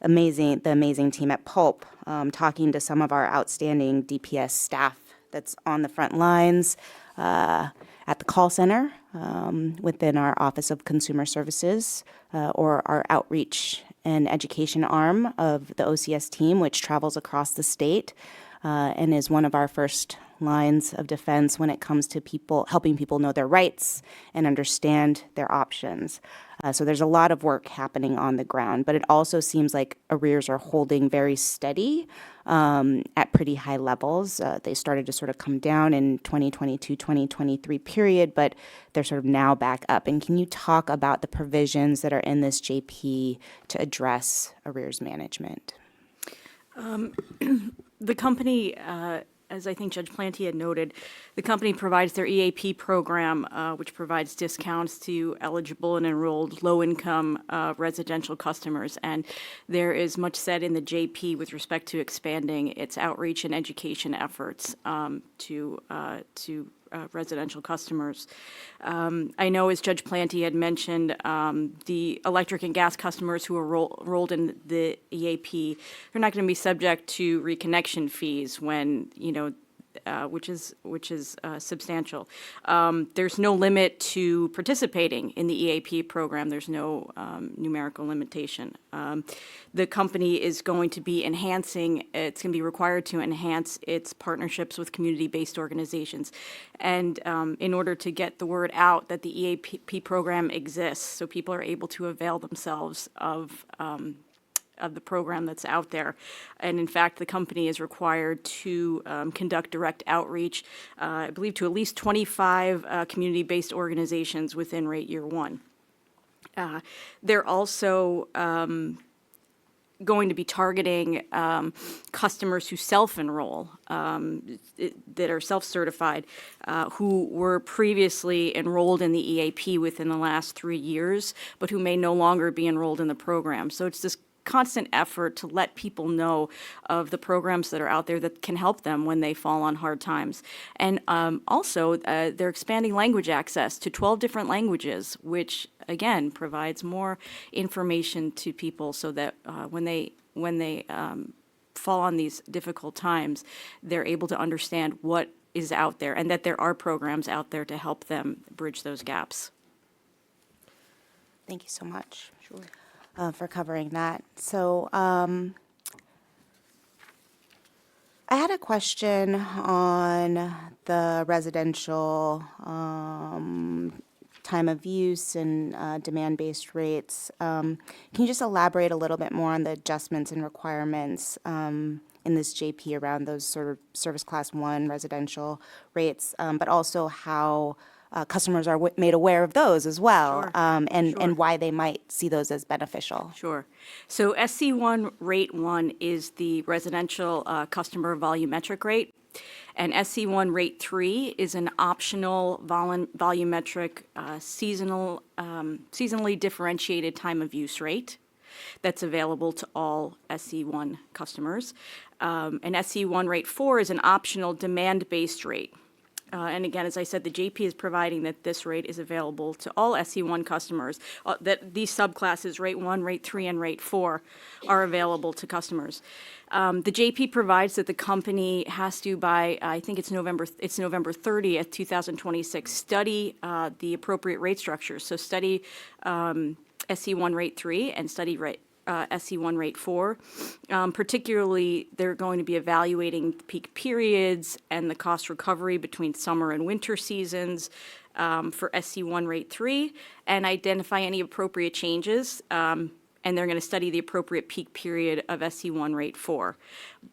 amazing team at Pulp, talking to some of our outstanding DPS staff that's on the front lines at the call center within our Office of Consumer Services or our outreach and education arm of the OCS team, which travels across the state and is one of our first lines of defense when it comes to helping people know their rights and understand their options. So there's a lot of work happening on the ground, but it also seems like arrears are holding very steady at pretty high levels. They started to sort of come down in 2022, 2023 period, but they're sort of now back up. And can you talk about the provisions that are in this JP to address arrears management? The company, as I think Judge Planty had noted, the company provides their EAP program, which provides discounts to eligible and enrolled low-income residential customers. And there is much said in the JP with respect to expanding its outreach and education efforts to residential customers. I know, as Judge Planty had mentioned, the electric and gas customers who are enrolled in the EAP, they're not going to be subject to reconnection fees when, which is substantial. There's no limit to participating in the EAP program. There's no numerical limitation. The company is going to be it's going to be required to enhance its partnerships with community-based organizations. And in order to get the word out that the EAP program exists, so people are able to avail themselves of the program that's out there. And in fact, the company is required to conduct direct outreach, I believe, to at least 25 community-based organizations within rate year one. They're also going to be targeting customers who self-enroll, that are self-certified, who were previously enrolled in the EAP within the last 3 years, but who may no longer be enrolled in the program. So it's this constant effort to let people know of the programs that are out there that can help them when they fall on hard times. And also, they're expanding language access to 12 different languages, which, again, provides more information to people so that when they fall on these difficult times, they're able to understand what is out there and that there are programs out there to help them bridge those gaps. Thank you so much. Sure. For covering that. So I had a question on the residential time of use and demand-based rates. Can you just elaborate a little bit more on the adjustments and requirements in this JP around those sort of service class 1 residential rates, but also how customers are made aware of those as well, Sure. and why they might see those as beneficial? Sure. So SC1 rate 1 is the residential customer volumetric rate, and SC1 rate 3 is an optional volumetric seasonally differentiated time of use rate that's available to all SC1 customers. And SC1 rate 4 is an optional demand-based rate. And again, as I said, the JP is providing that this rate is available to all SC1 customers, that these subclasses, rate 1, rate 3, and rate 4, are available to customers. The JP provides that the company has to, by, I think it's November 30th, 2026, study the appropriate rate structures. So study SC1 rate 3 and study SC1 rate 4. Particularly, they're going to be evaluating peak periods and the cost recovery between summer and winter seasons for SC1 rate 3 and identify any appropriate changes. And they're going to study the appropriate peak period of SC1 rate 4.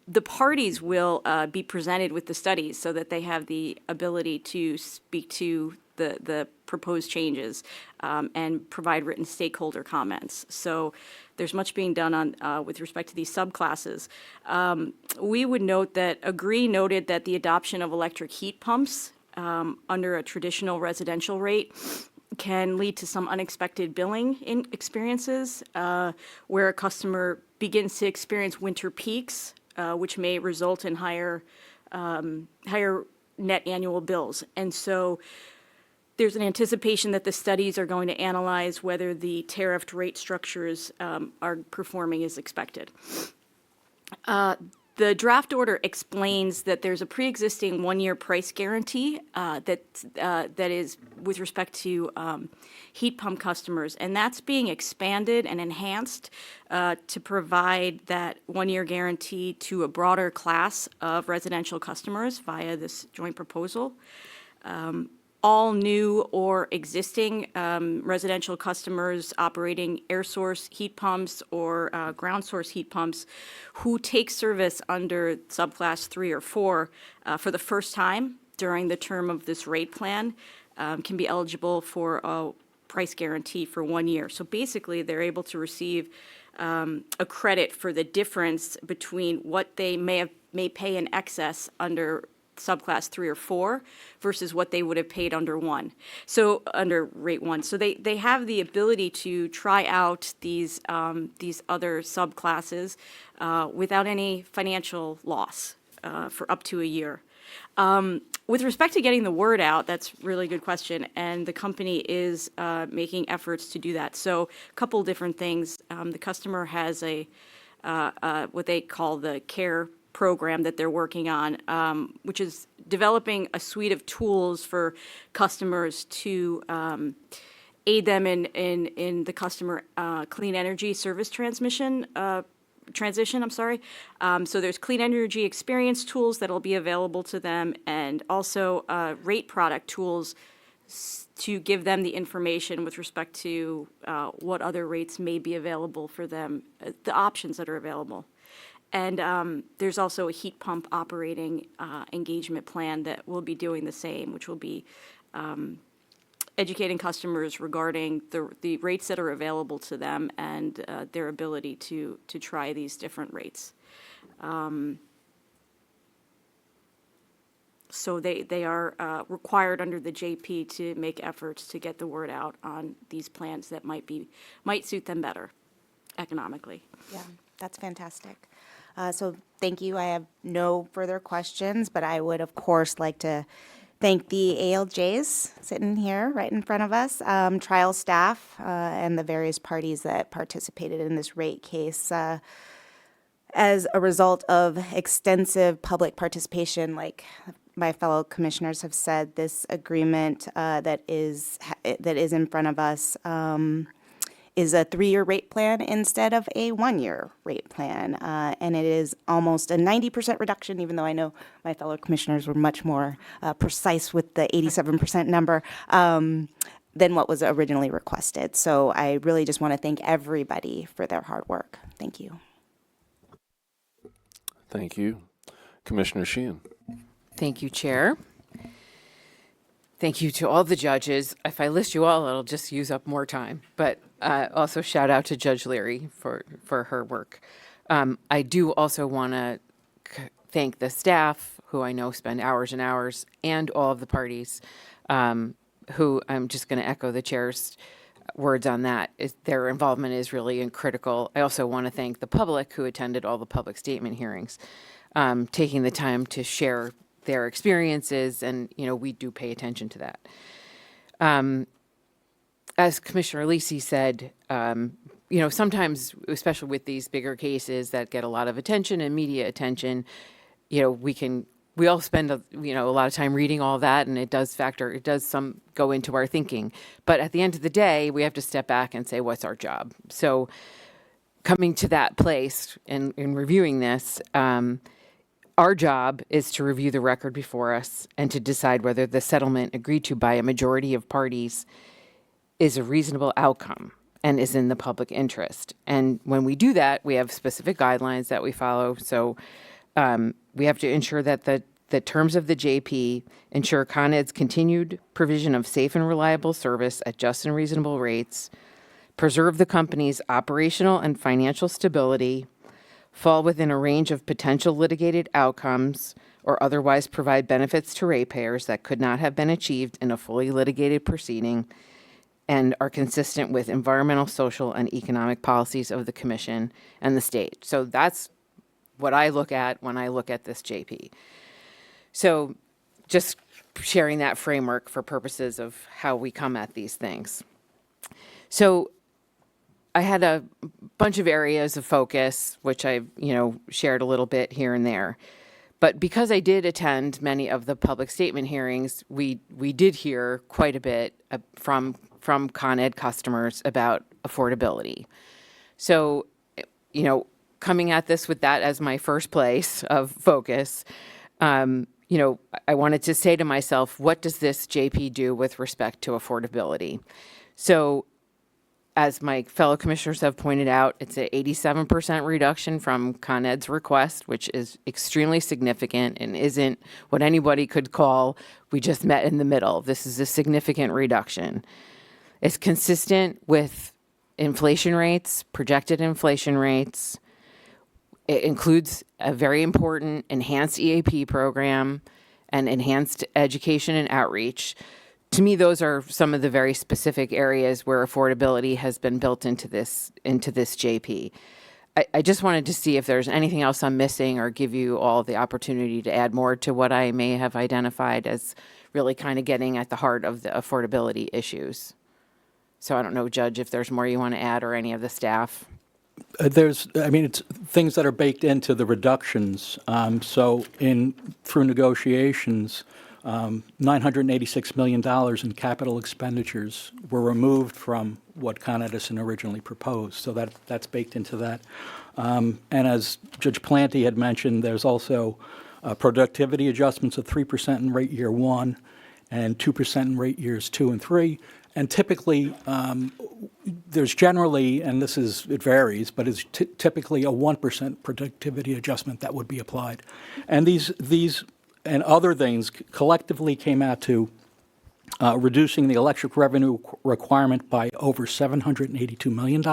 The parties will be presented with the studies so that they have the ability to speak to the proposed changes and provide written stakeholder comments. So there's much being done on with respect to these subclasses. We would note that Agree noted that the adoption of electric heat pumps under a traditional residential rate can lead to some unexpected billing experiences where a customer begins to experience winter peaks, which may result in higher net annual bills. And so there's an anticipation that the studies are going to analyze whether the tariffed rate structures are performing as expected. The draft order explains that there's a pre-existing one-year price guarantee that is with respect to heat pump customers, and that's being expanded and enhanced to provide that one-year guarantee to a broader class of residential customers via this joint proposal. All new or existing residential customers operating air source heat pumps or ground source heat pumps who take service under subclass 3 or 4 for the first time during the term of this rate plan can be eligible for a price guarantee for 1 year. So basically, they're able to receive a credit for the difference between what they may pay in excess under subclass 3 or 4 versus what they would have paid under under rate 1. So they have the ability to try out these other subclasses without any financial loss for up to a year. With respect to getting the word out, that's a really good question, and the company is making efforts to do that. So a couple different things. The customer has a what they call the CARE program that they're working on, which is developing a suite of tools for customers to aid them in the customer clean energy service transition. So there's clean energy experience tools that'll be available to them, and also rate product tools to give them the information with respect to what other rates may be available for them, the options that are available. And there's also a heat pump operating engagement plan that will be doing the same, which will be educating customers regarding the rates that are available to them and their ability to try these different rates. So they are required under the JP to make efforts to get the word out on these plans that might suit them better economically. Yeah, that's fantastic. So thank you. I have no further questions, but I would, of course, like to thank the ALJs sitting here right in front of us, trial staff, and the various parties that participated in this rate case. As a result of extensive public participation, like my fellow commissioners have said, this agreement that is in front of us is a 3-year rate plan instead of a 1-year rate plan. And it is almost a 90% reduction, even though I know my fellow commissioners were much more precise with the 87% number than what was originally requested. So I really just want to thank everybody for their hard work. Thank you. Thank you. Commissioner Sheehan. Thank you, Chair. Thank you to all the judges. If I list you all, it'll just use up more time. But also shout out to Judge Leary for her work. I do also want to thank the staff, who I know spend hours and hours, and all of the parties, who I'm just going to echo the chair's words on that. Their involvement is really critical. I also want to thank the public who attended all the public statement hearings, taking the time to share their experiences, and we do pay attention to that. As Commissioner Lisi said, sometimes, especially with these bigger cases that get a lot of attention and media attention, we all spend a lot of time reading all that, and it does go into our thinking. But at the end of the day, we have to step back and say, what's our job? So coming to that place and in reviewing this, our job is to review the record before us and to decide whether the settlement agreed to by a majority of parties is a reasonable outcome and is in the public interest. And when we do that, we have specific guidelines that we follow. So we have to ensure that the terms of the JP ensure Con Ed's continued provision of safe and reliable service at just and reasonable rates, preserve the company's operational and financial stability, fall within a range of potential litigated outcomes, or otherwise provide benefits to ratepayers that could not have been achieved in a fully litigated proceeding, and are consistent with environmental, social, and economic policies of the Commission and the state. So that's what I look at when I look at this JP. So just sharing that framework for purposes of how we come at these things. So I had a bunch of areas of focus, which I've, shared a little bit here and there. But because I did attend many of the public statement hearings, we did hear quite a bit from Con Ed customers about affordability. So, coming at this with that as my first place of focus, I wanted to say to myself, what does this JP do with respect to affordability? So, as my fellow commissioners have pointed out, it's an 87% reduction from Con Ed's request, which is extremely significant and isn't what anybody could call, we just met in the middle. This is a significant reduction. It's consistent with inflation rates, projected inflation rates. It includes a very important enhanced EAP program and enhanced education and outreach. To me, those are some of the very specific areas where affordability has been built into this JP. I just wanted to see if there's anything else I'm missing or give you all the opportunity to add more to what I may have identified as really kind of getting at the heart of the affordability issues. So I don't know, Judge, if there's more you want to add or any of the staff. It's things that are baked into the reductions. So through negotiations, $986 million in capital expenditures were removed from what Con Edison originally proposed. So that's baked into that. And as Judge Planty had mentioned, there's also productivity adjustments of 3% in rate year 1 and 2% in rate years 2 and 3. And typically, there's generally, and it varies, but it's typically a 1% productivity adjustment that would be applied. And these and other things collectively came out to reducing the electric revenue requirement by over $782 million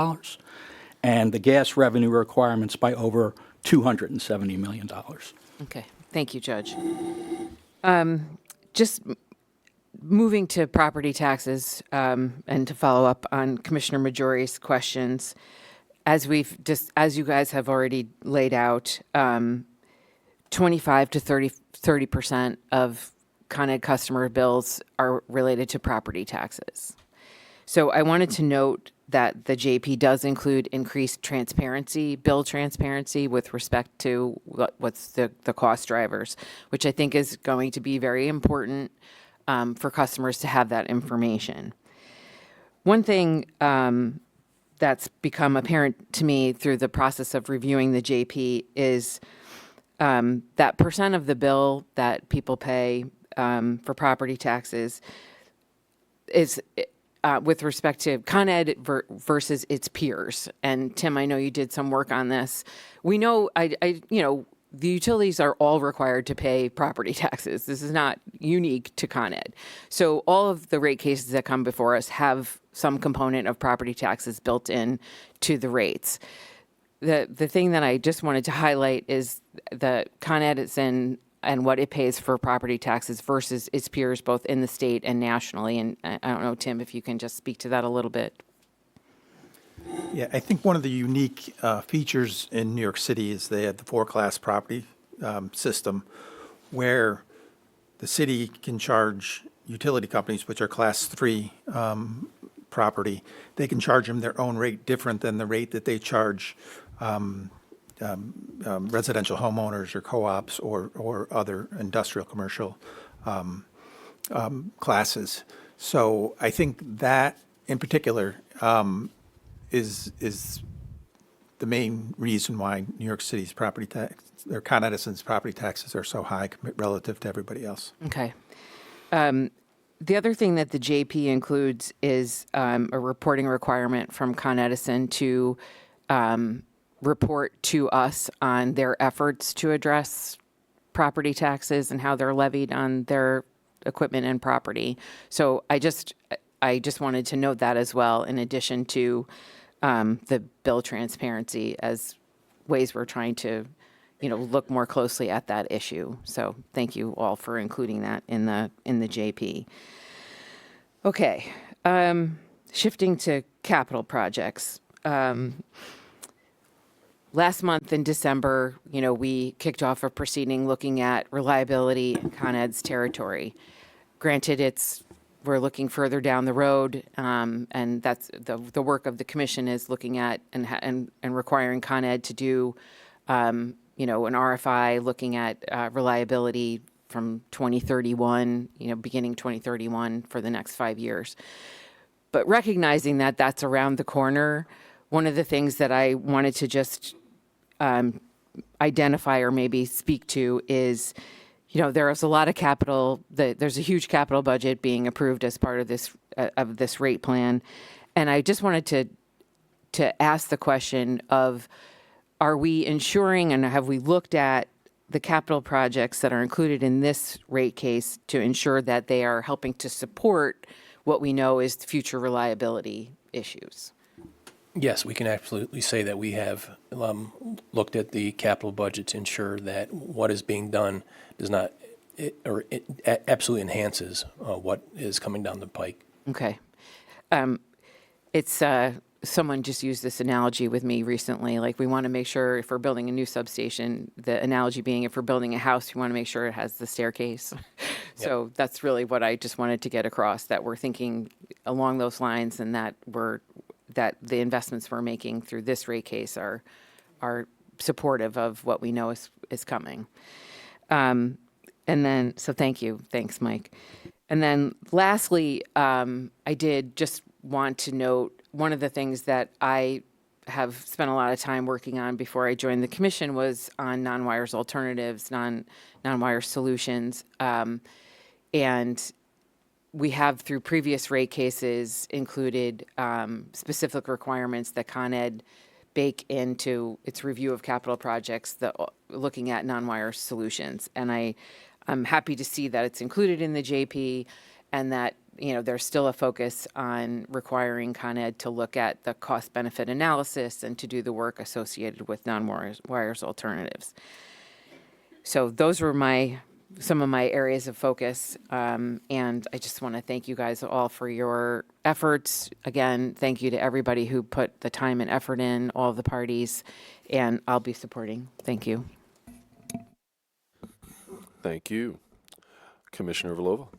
and the gas revenue requirements by over $270 million. Okay, thank you, Judge. Just moving to property taxes and to follow up on Commissioner Majori's questions, as you guys have already laid out, 25 to 30% of Con Ed customer bills are related to property taxes. So I wanted to note that the JP does include increased transparency, bill transparency with respect to what's the cost drivers, which I think is going to be very important for customers to have that information. One thing that's become apparent to me through the process of reviewing the JP is that percent of the bill that people pay for property taxes is with respect to Con Ed versus its peers. And Tim, I know you did some work on this. We know, the utilities are all required to pay property taxes. This is not unique to Con Ed. So all of the rate cases that come before us have some component of property taxes built in to the rates. The thing that I just wanted to highlight is the Con Edison and what it pays for property taxes versus its peers both in the state and nationally. And I don't know, Tim, if you can just speak to that a little bit. Yeah, I think one of the unique features in New York City is they have the four-class property system where the city can charge utility companies, which are Class 3 property, they can charge them their own rate different than the rate that they charge residential homeowners or co-ops or other industrial commercial classes. So I think that in particular is the main reason why New York City's property tax, or Con Edison's property taxes are so high relative to everybody else. Okay. The other thing that the JP includes is a reporting requirement from Con Edison to report to us on their efforts to address property taxes and how they're levied on their equipment and property. So I just wanted to note that as well, in addition to the bill transparency as ways we're trying to, look more closely at that issue. So thank you all for including that in the JP. Okay, shifting to capital projects. Last month in December, we kicked off a proceeding looking at reliability in Con Ed's territory. Granted, we're looking further down the road, and that's the work of the commission is looking at and requiring Con Ed to do, an RFI looking at reliability from 2031, beginning 2031 for the next 5 years. But recognizing that that's around the corner, one of the things that I wanted to just identify or maybe speak to is, there is a lot of capital. There's a huge capital budget being approved as part of this rate plan, and I just wanted to ask the question of, are we ensuring and have we looked at the capital projects that are included in this rate case to ensure that they are helping to support what we know is future reliability issues? Yes, we can absolutely say that we have looked at the capital budget to ensure that what is being done does not, it absolutely enhances what is coming down the pike. Okay. It's someone just used this analogy with me recently. Like, we want to make sure if we're building a new substation, the analogy being if we're building a house, we want to make sure it has the staircase. So that's really what I just wanted to get across, that we're thinking along those lines, and that the investments we're making through this rate case are supportive of what we know is coming. And then, so thank you. Thanks, Mike. And then lastly, I did just want to note one of the things that I have spent a lot of time working on before I joined the commission was on non-wires alternatives, non-wire solutions. And we have, through previous rate cases, included specific requirements that Con Ed bake into its review of capital projects, looking at non-wire solutions. And I'm happy to see that it's included in the JP, and that there's still a focus on requiring Con Ed to look at the cost-benefit analysis and to do the work associated with non-wires alternatives. So those were some of my areas of focus, and I just want to thank you guys all for your efforts. Again, thank you to everybody who put the time and effort in, all of the parties, and I'll be supporting. Thank you. Thank you. Commissioner Vlhova.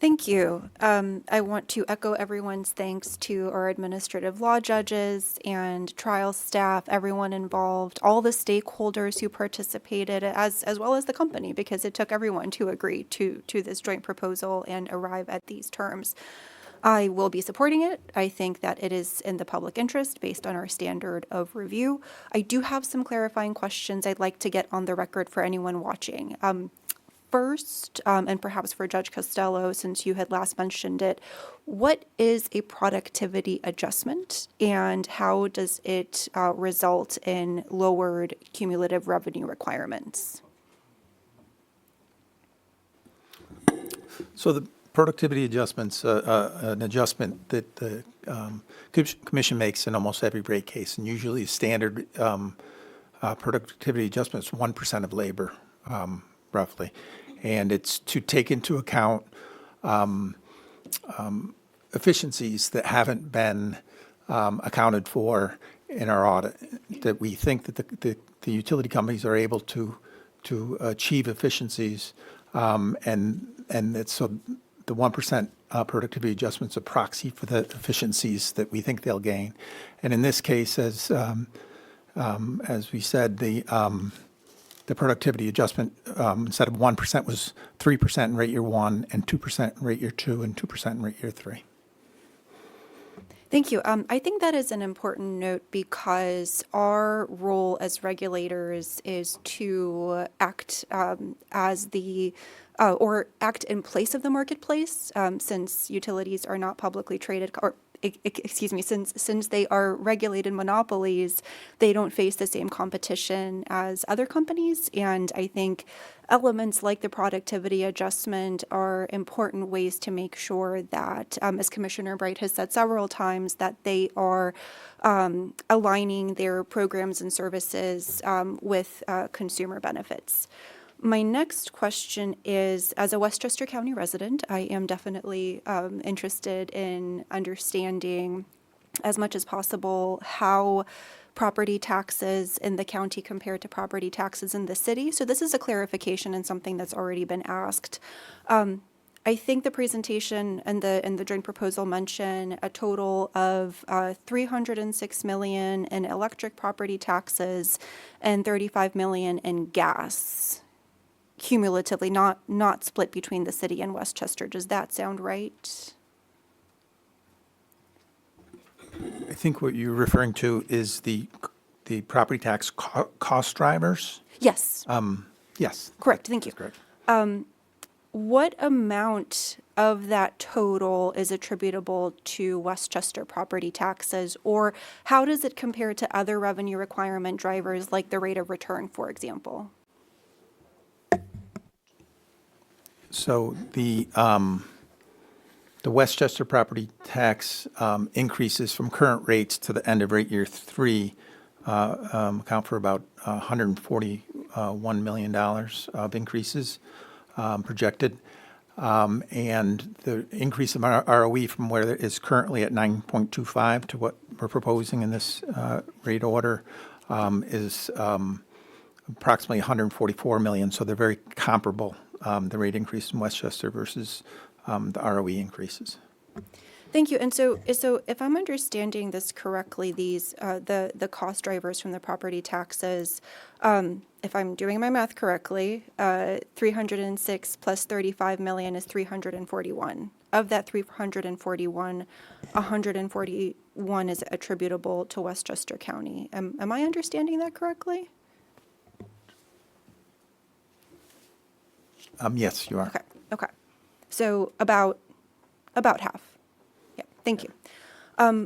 Thank you. I want to echo everyone's thanks to our administrative law judges and trial staff, everyone involved, all the stakeholders who participated, as well as the company, because it took everyone to agree to this joint proposal and arrive at these terms. I will be supporting it. I think that it is in the public interest based on our standard of review. I do have some clarifying questions I'd like to get on the record for anyone watching. First, and perhaps for Judge Costello, since you had last mentioned it, what is a productivity adjustment, and how does it result in lowered cumulative revenue requirements? So the productivity adjustments, an adjustment that the commission makes in almost every rate case, and usually a standard productivity adjustment is 1% of labor, roughly. And it's to take into account efficiencies that haven't been accounted for in our audit, that we think that the utility companies are able to achieve efficiencies, and it's so the 1% productivity adjustment's a proxy for the efficiencies that we think they'll gain. And in this case, as we said, the productivity adjustment, instead of 1%, was 3% in rate year 1, and 2% in rate year 2, and 2% in rate year 3. Thank you. I think that is an important note, because our role as regulators is to act as or act in place of the marketplace, since utilities are not publicly traded, or since they are regulated monopolies, they don't face the same competition as other companies. And I think elements like the productivity adjustment are important ways to make sure that, as Commissioner Bright has said several times, that they are aligning their programs and services with consumer benefits. My next question is, as a Westchester County resident, I am definitely interested in understanding as much as possible how property taxes in the county compare to property taxes in the city. So this is a clarification and something that's already been asked. I think the presentation and the joint proposal mention a total of $306 million in electric property taxes and $35 million in gas, cumulatively, not split between the city and Westchester. Does that sound right? I think what you're referring to is the property tax cost drivers? Yes. Yes. Correct. Thank you. That's correct. What amount of that total is attributable to Westchester property taxes, or how does it compare to other revenue requirement drivers like the rate of return, for example? So the Westchester property tax increases from current rates to the end of rate year 3 account for about $141 million of increases projected. And the increase of our ROE from where it is currently at 9.25 to what we're proposing in this rate order is approximately 144 million. So they're very comparable, the rate increase in Westchester versus the ROE increases. Thank you. And so if I'm understanding this correctly, these the cost drivers from the property taxes, if I'm doing my math correctly, 306 plus 35 million is 341. Of that 341, 141 is attributable to Westchester County. Am I understanding that correctly? Yes, you are. Okay. So about half. Yeah, thank you.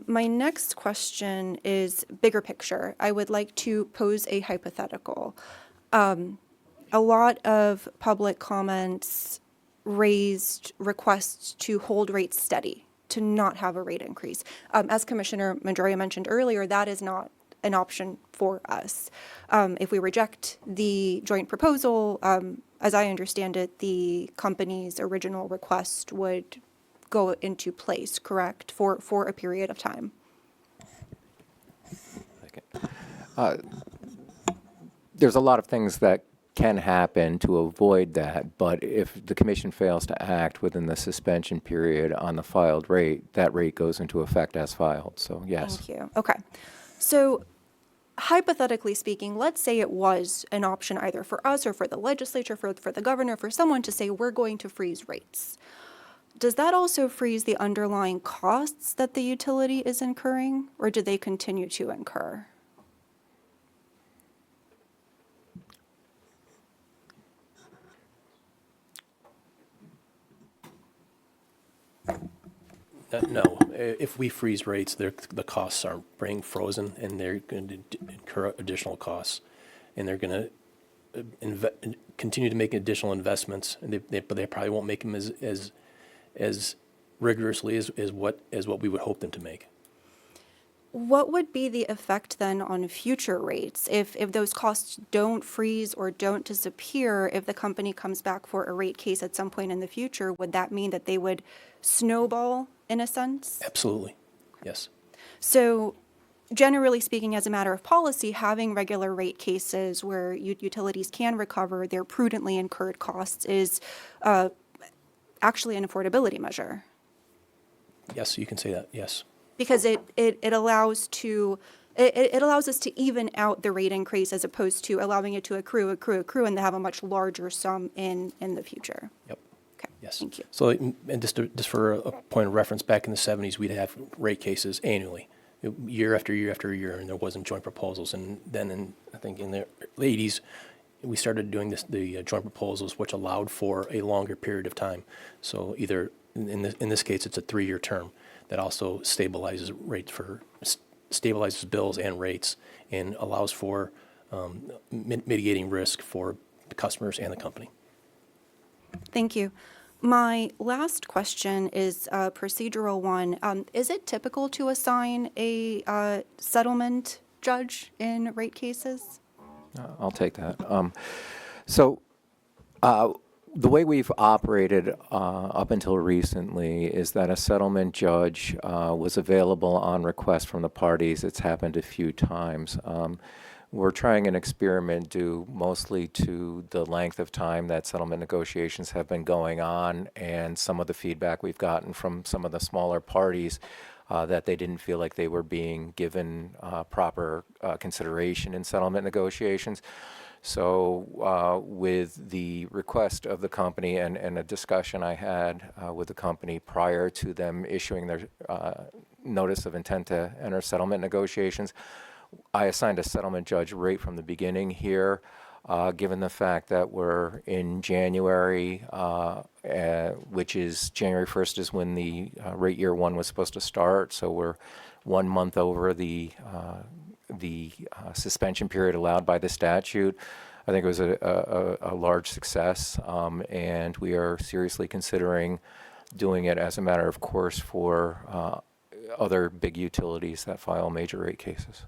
My next question is bigger picture. I would like to pose a hypothetical. A lot of public comments raised requests to hold rates steady, to not have a rate increase. As Commissioner Madroya mentioned earlier, that is not an option for us. If we reject the joint proposal, as I understand it, the company's original request would go into place, correct, for a period of time? There's a lot of things that can happen to avoid that, but if the commission fails to act within the suspension period on the filed rate, that rate goes into effect as filed. So yes. Thank you. Okay. So hypothetically speaking, let's say it was an option either for us or for the legislature, for the governor, for someone to say, we're going to freeze rates. Does that also freeze the underlying costs that the utility is incurring, or do they continue to incur? No, if we freeze rates, the costs are being frozen, and they're going to incur additional costs, and they're going to continue to make additional investments, and but they probably won't make them as rigorously as what we would hope them to make. What would be the effect then on future rates if those costs don't freeze or don't disappear? If the company comes back for a rate case at some point in the future, would that mean that they would snowball in a sense? Absolutely, yes. So generally speaking, as a matter of policy, having regular rate cases where utilities can recover their prudently incurred costs is actually an affordability measure. Yes, you can say that, yes. Because it allows us to even out the rate increase as opposed to allowing it to accrue, and to have a much larger sum in the future. Yep. Okay. Yes. Thank you. So, and just for a point of reference, back in the 70s, we'd have rate cases annually, year after year after year, and there wasn't joint proposals. And then I think in the 80s, we started doing the joint proposals, which allowed for a longer period of time. So either in this case, it's a 3-year term that also stabilizes bills and rates, and allows for mitigating risk for the customers and the company. Thank you. My last question is a procedural one. Is it typical to assign a settlement judge in rate cases? I'll take that. The way we've operated up until recently is that a settlement judge was available on request from the parties. It's happened a few times. We're trying an experiment due mostly to the length of time that settlement negotiations have been going on, and some of the feedback we've gotten from some of the smaller parties that they didn't feel like they were being given proper consideration in settlement negotiations. So with the request of the company and a discussion I had with the company prior to them issuing their notice of intent to enter settlement negotiations, I assigned a settlement judge right from the beginning here, given the fact that we're in January, which is January 1st is when the rate year 1 was supposed to start. So we're 1 month over the suspension period allowed by the statute. I think it was a large success, and we are seriously considering doing it as a matter of course for other big utilities that file major rate cases.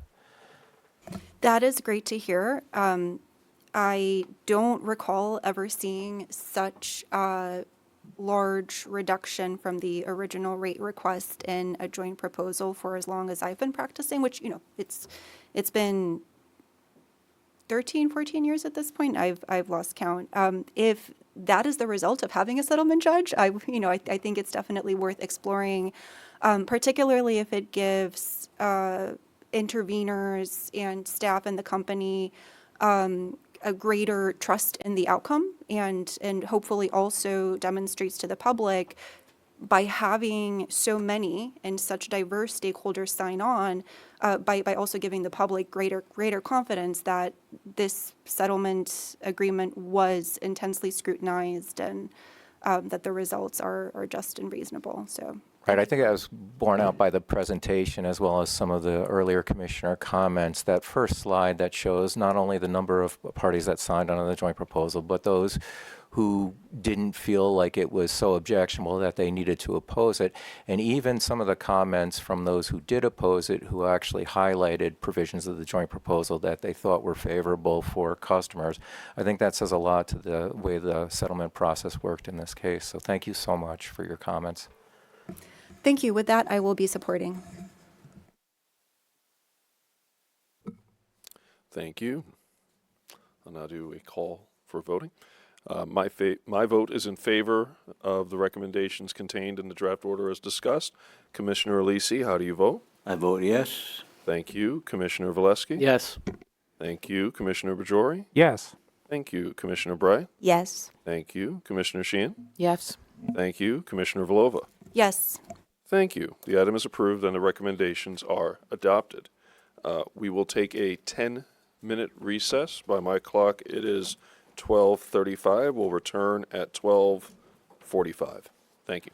That is great to hear. I don't recall ever seeing such large reduction from the original rate request in a joint proposal for as long as I've been practicing, which, it's been 13, 14 years at this point. I've lost count. If that is the result of having a settlement judge, I think it's definitely worth exploring, particularly if it gives interveners and staff in the company a greater trust in the outcome, and hopefully also demonstrates to the public, by having so many and such diverse stakeholders sign on, by also giving the public greater confidence that this settlement agreement was intensely scrutinized, and that the results are just and reasonable. So. Right, I think that was borne out by the presentation as well as some of the earlier commissioner comments. That first slide that shows not only the number of parties that signed on to the joint proposal, but those who didn't feel like it was so objectionable that they needed to oppose it, and even some of the comments from those who did oppose it, who actually highlighted provisions of the joint proposal that they thought were favorable for customers. I think that says a lot to the way the settlement process worked in this case. So thank you so much for your comments. Thank you. With that, I will be supporting. Thank you. I'll now do a call for voting. My vote is in favor of the recommendations contained in the draft order as discussed. Commissioner Alisi, how do you vote? I vote yes. Thank you. Commissioner Valesky? Yes. Thank you. Commissioner Bajori? Yes. Thank you. Commissioner Bright? Yes. Thank you. Commissioner Sheehan? Yes. Thank you. Commissioner Vlova? Yes. Thank you. The item is approved and the recommendations are adopted. We will take a 10-minute recess. By my clock, it is 12:35. We'll return at 12:45. Thank you.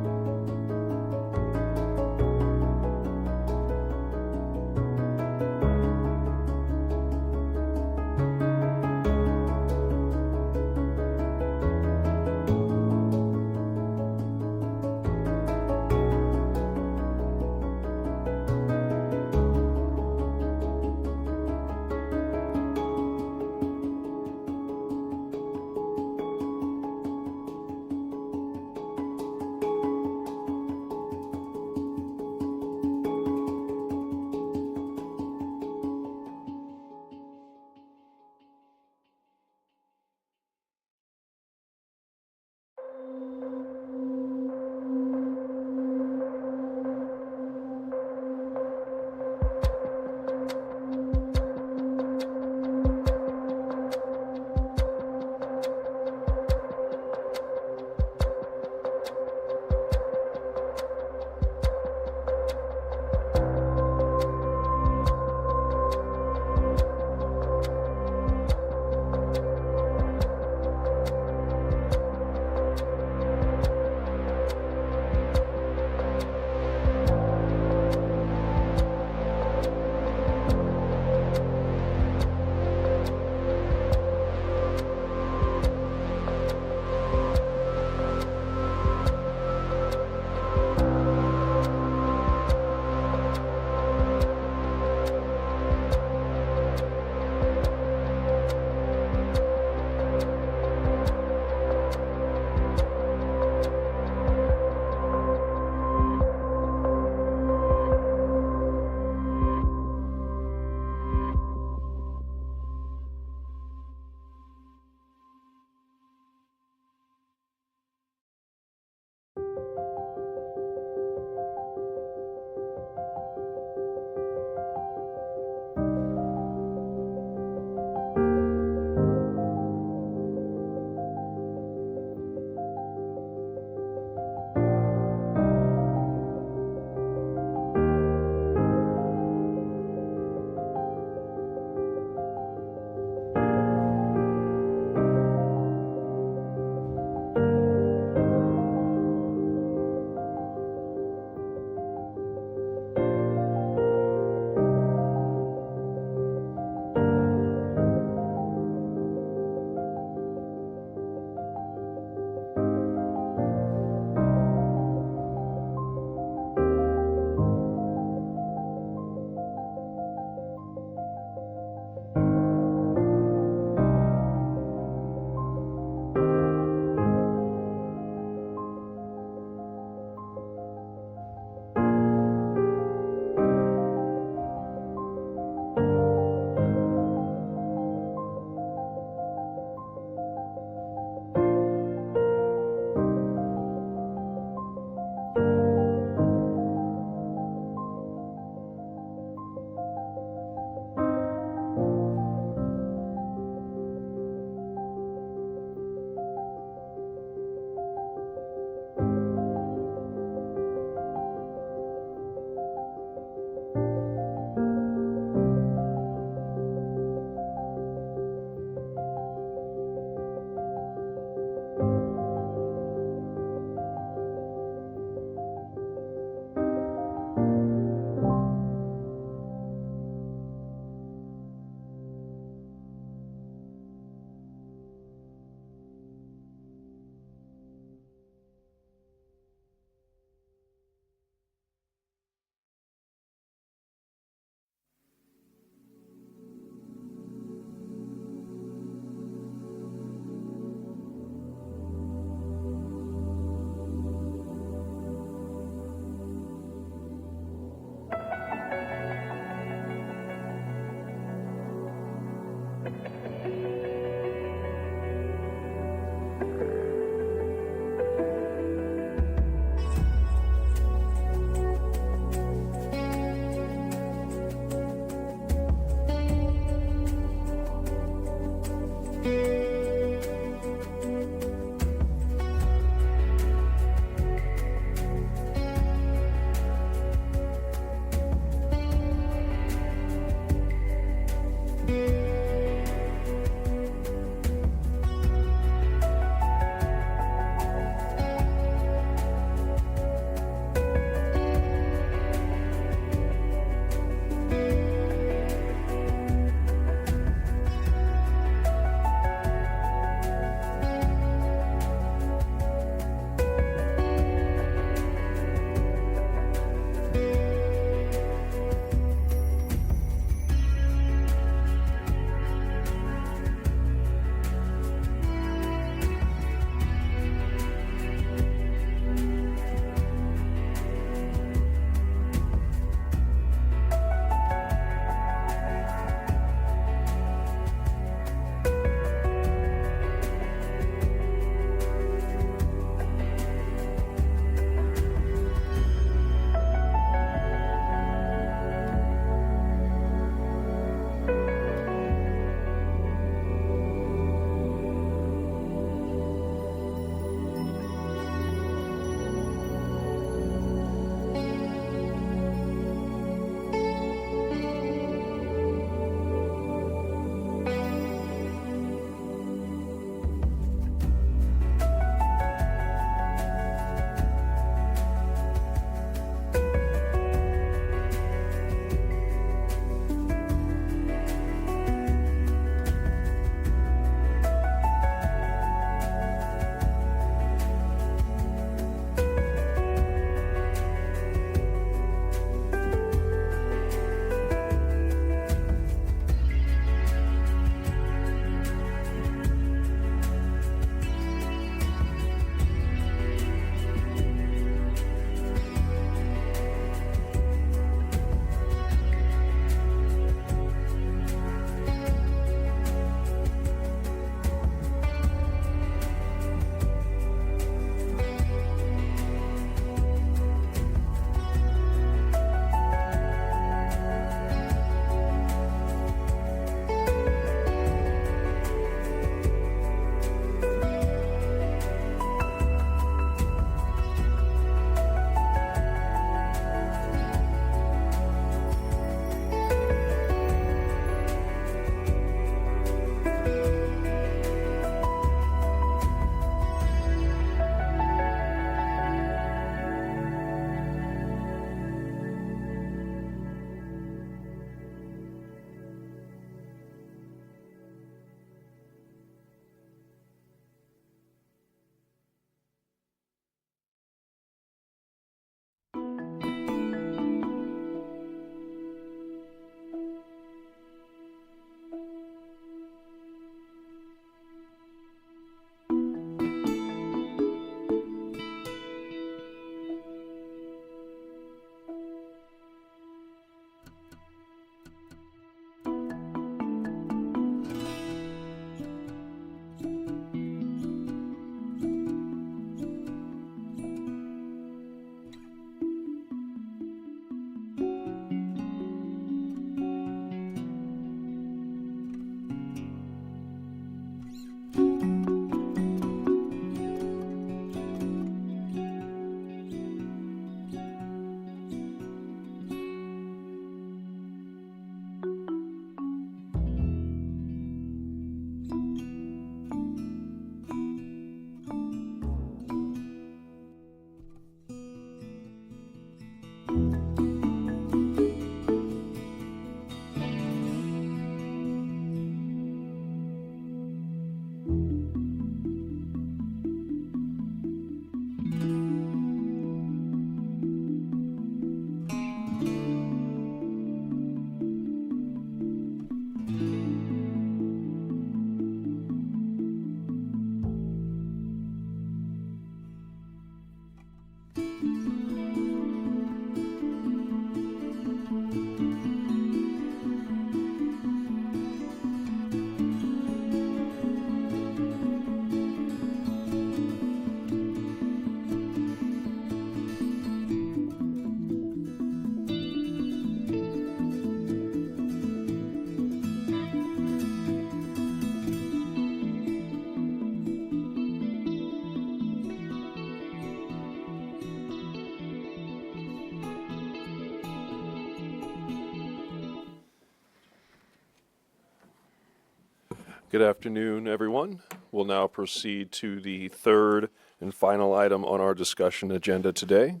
Good afternoon, everyone. We'll now proceed to the third and final item on our discussion agenda today.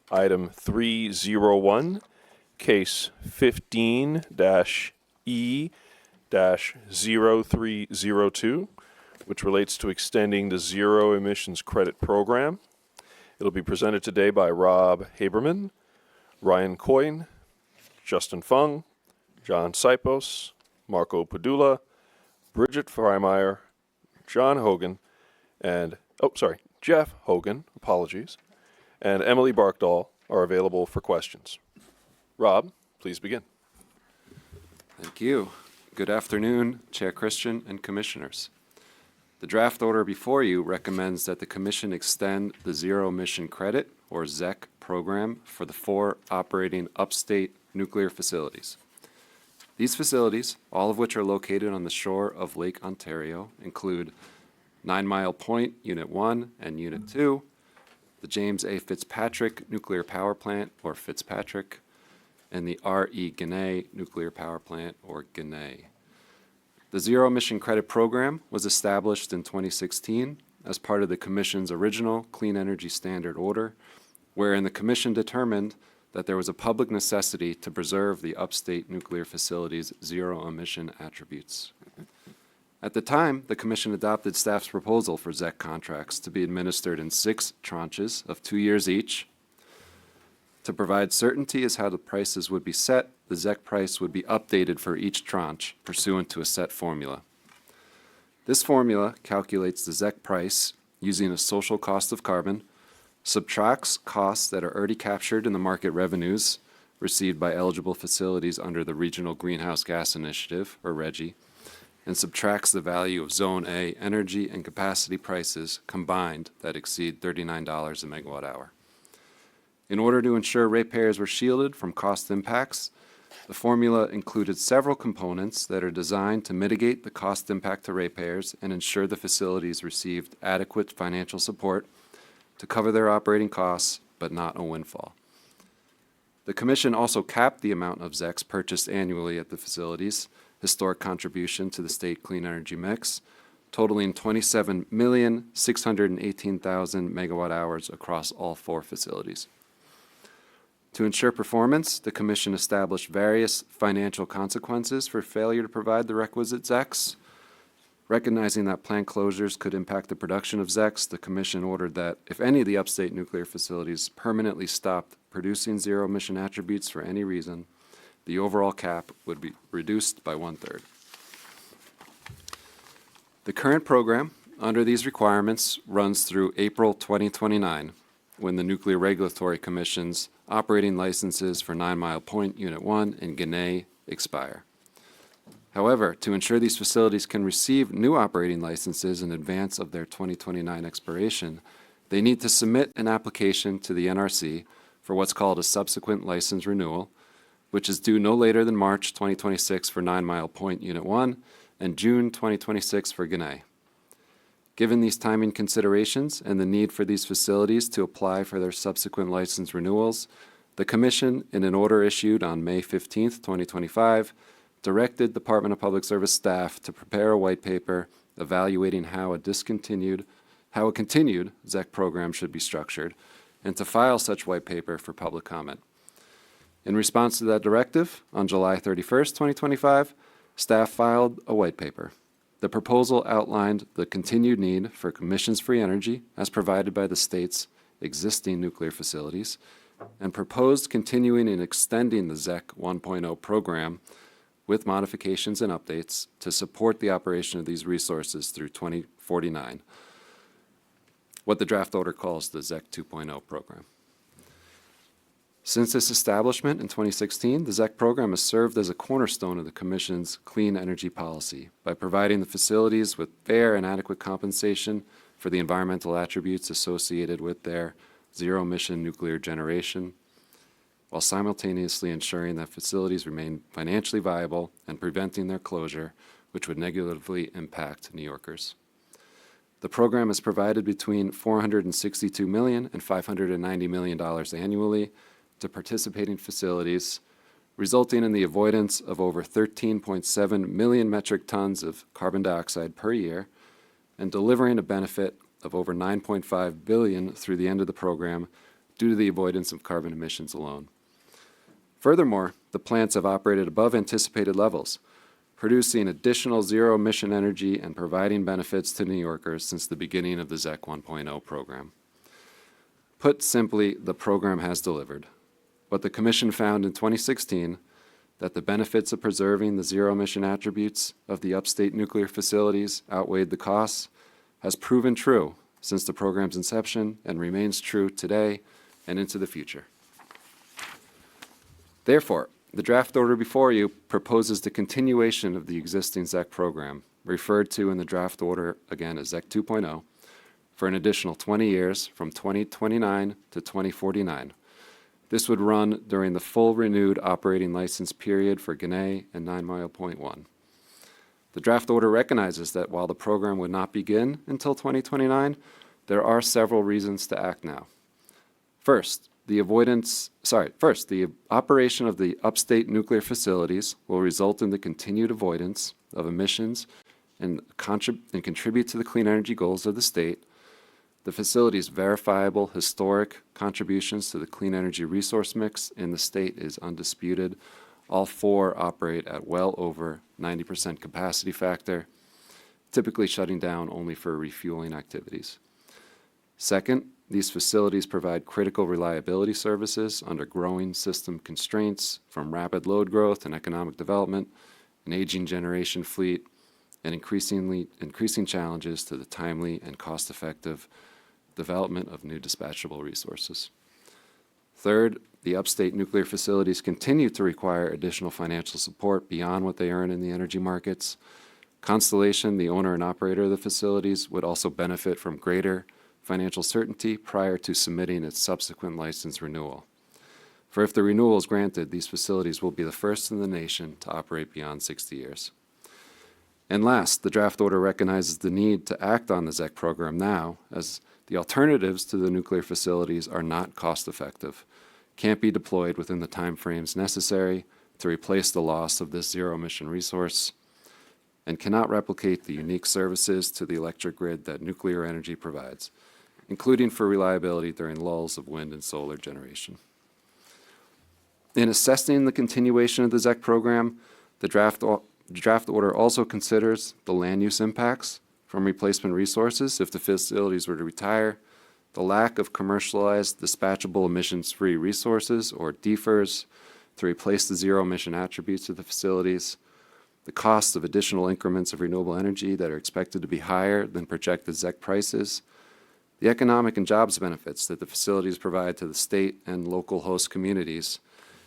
Item 301, case 15-E-0302, which relates to extending the zero emissions credit program. It'll be presented today by Rob Haberman, Ryan Coyne, Justin Fung, John Sipos, Marco Padula, Bridget Freimeyer, John Hogan, and, Jeff Hogan, apologies, and Emily Barkdahl are available for questions. Rob, please begin. Thank you. Good afternoon, Chair Christian and Commissioners. The draft order before you recommends that the Commission extend the Zero Emission Credit, or ZEC, program for the 4 operating upstate nuclear facilities. These facilities, all of which are located on the shore of Lake Ontario, include 9 Mile Point Unit 1 and Unit 2, the James A. Fitzpatrick Nuclear Power Plant, or Fitzpatrick, and the R.E. Ginna Nuclear Power Plant, or Ginna. The Zero Emission Credit Program was established in 2016 as part of the Commission's original Clean Energy Standard Order, wherein the Commission determined that there was a public necessity to preserve the upstate nuclear facilities' zero emission attributes. At the time, the Commission adopted staff's proposal for ZEC contracts to be administered in 6 tranches of 2 years each. To provide certainty as how the prices would be set, the ZEC price would be updated for each tranche pursuant to a set formula. This formula calculates the ZEC price using a social cost of carbon, subtracts costs that are already captured in the market revenues received by eligible facilities under the Regional Greenhouse Gas Initiative, or RGGI, and subtracts the value of Zone A energy and capacity prices combined that exceed $39 a megawatt hour. In order to ensure ratepayers were shielded from cost impacts, the formula included several components that are designed to mitigate the cost impact to ratepayers and ensure the facilities received adequate financial support to cover their operating costs, but not a windfall. The Commission also capped the amount of ZECs purchased annually at the facilities, historic contribution to the state clean energy mix, totaling 27,618,000 megawatt hours across all 4 facilities. To ensure performance, the Commission established various financial consequences for failure to provide the requisite ZECs. Recognizing that plant closures could impact the production of ZECs, the Commission ordered that if any of the upstate nuclear facilities permanently stopped producing zero emission attributes for any reason, the overall cap would be reduced by 1/3. The current program, under these requirements, runs through April 2029, when the Nuclear Regulatory Commission's operating licenses for 9 Mile Point Unit 1 and Ginna expire. However, to ensure these facilities can receive new operating licenses in advance of their 2029 expiration, they need to submit an application to the NRC for what's called a subsequent license renewal, which is due no later than March 2026 for 9 Mile Point Unit 1 and June 2026 for Ginna. Given these timing considerations and the need for these facilities to apply for their subsequent license renewals, the Commission, in an order issued on May 15, 2025, directed Department of Public Service staff to prepare a white paper evaluating how a continued ZEC program should be structured, and to file such white paper for public comment. In response to that directive, on July 31, 2025, staff filed a white paper. The proposal outlined the continued need for emissions-free energy as provided by the state's existing nuclear facilities, and proposed continuing and extending the ZEC 1.0 program with modifications and updates to support the operation of these resources through 2049, what the draft order calls the ZEC 2.0 program. Since its establishment in 2016, the ZEC program has served as a cornerstone of the Commission's clean energy policy by providing the facilities with fair and adequate compensation for the environmental attributes associated with their zero-emission nuclear generation, while simultaneously ensuring that facilities remain financially viable and preventing their closure, which would negatively impact New Yorkers. The program has provided between $462 million and $590 million annually to participating facilities, resulting in the avoidance of over 13.7 million metric tons of carbon dioxide per year and delivering a benefit of over 9.5 billion through the end of the program due to the avoidance of carbon emissions alone. Furthermore, the plants have operated above anticipated levels, producing additional zero-emission energy and providing benefits to New Yorkers since the beginning of the ZEC 1.0 program. Put simply, the program has delivered. But the Commission found in 2016 that the benefits of preserving the zero-emission attributes of the upstate nuclear facilities outweighed the costs has proven true since the program's inception and remains true today and into the future. Therefore, the draft order before you proposes the continuation of the existing ZEC program, referred to in the draft order again as ZEC 2.0, for an additional 20 years from 2029 to 2049. This would run during the full renewed operating license period for Ginna and 9 Mile Point 1. The draft order recognizes that while the program would not begin until 2029, there are several reasons to act now. First, the operation of the upstate nuclear facilities will result in the continued avoidance of emissions and contribute to the clean energy goals of the state. The facility's verifiable historic contributions to the clean energy resource mix in the state is undisputed. All four operate at well over 90% capacity factor, typically shutting down only for refueling activities. Second, these facilities provide critical reliability services under growing system constraints from rapid load growth and economic development, an aging generation fleet, and increasing challenges to the timely and cost-effective development of new dispatchable resources. Third, the upstate nuclear facilities continue to require additional financial support beyond what they earn in the energy markets. Constellation, the owner and operator of the facilities, would also benefit from greater financial certainty prior to submitting its subsequent license renewal. For if the renewal is granted, these facilities will be the first in the nation to operate beyond 60 years. And last, the draft order recognizes the need to act on the ZEC program now, as the alternatives to the nuclear facilities are not cost-effective, can't be deployed within the timeframes necessary to replace the loss of this zero-emission resource, and cannot replicate the unique services to the electric grid that nuclear energy provides, including for reliability during lulls of wind and solar generation. In assessing the continuation of the ZEC program, the draft order also considers the land use impacts from replacement resources if the facilities were to retire, the lack of commercialized dispatchable emissions-free resources, or DFRs, to replace the zero-emission attributes of the facilities, the cost of additional increments of renewable energy that are expected to be higher than projected ZEC prices, the economic and jobs benefits that the facilities provide to the state and local host communities,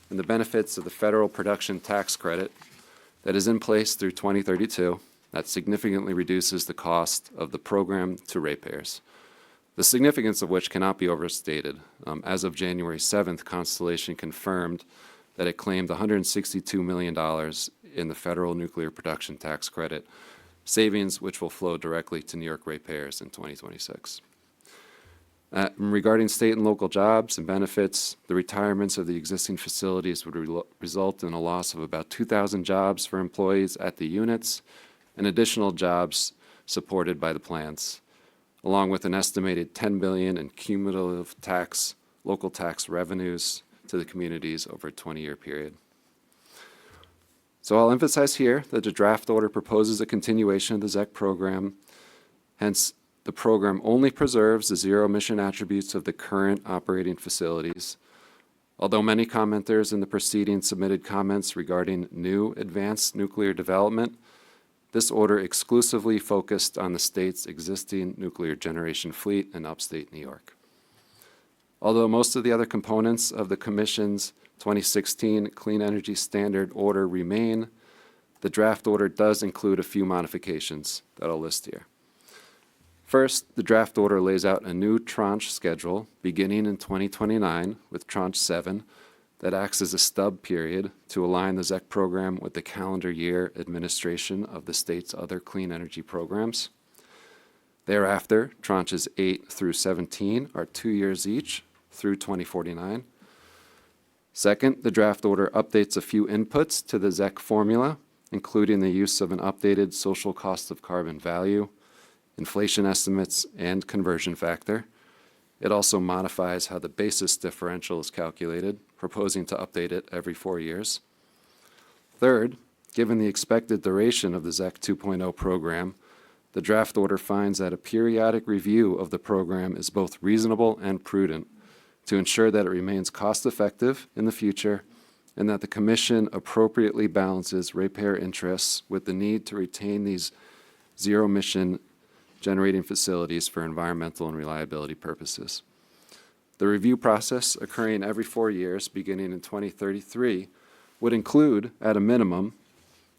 and the benefits of the federal production tax credit that is in place through 2032 that significantly reduces the cost of the program to ratepayers, the significance of which cannot be overstated. As of January 7th, Constellation confirmed that it claimed $162 million in the federal nuclear production tax credit, savings which will flow directly to New York ratepayers in 2026. Regarding state and local jobs and benefits, the retirements of the existing facilities would result in a loss of about 2,000 jobs for employees at the units and additional jobs supported by the plants, along with an estimated $10 billion in cumulative local tax revenues to the communities over a 20-year period. So I'll emphasize here that the draft order proposes a continuation of the ZEC program. Hence, the program only preserves the zero-emission attributes of the current operating facilities. Although many commenters in the proceedings submitted comments regarding new advanced nuclear development, this order exclusively focused on the state's existing nuclear generation fleet in upstate New York. Although most of the other components of the Commission's 2016 Clean Energy Standard Order remain, the draft order does include a few modifications that I'll list here. First, the draft order lays out a new tranche schedule beginning in 2029 with Tranche 7 that acts as a stub period to align the ZEC program with the calendar year administration of the state's other clean energy programs. Thereafter, Tranches 8 through 17 are 2 years each through 2049. Second, the draft order updates a few inputs to the ZEC formula, including the use of an updated social cost of carbon value, inflation estimates, and conversion factor. It also modifies how the basis differential is calculated, proposing to update it every 4 years. Third, given the expected duration of the ZEC 2.0 program, the draft order finds that a periodic review of the program is both reasonable and prudent to ensure that it remains cost-effective in the future and that the Commission appropriately balances ratepayer interests with the need to retain these zero-emission generating facilities for environmental and reliability purposes. The review process, occurring every 4 years beginning in 2033, would include, at a minimum,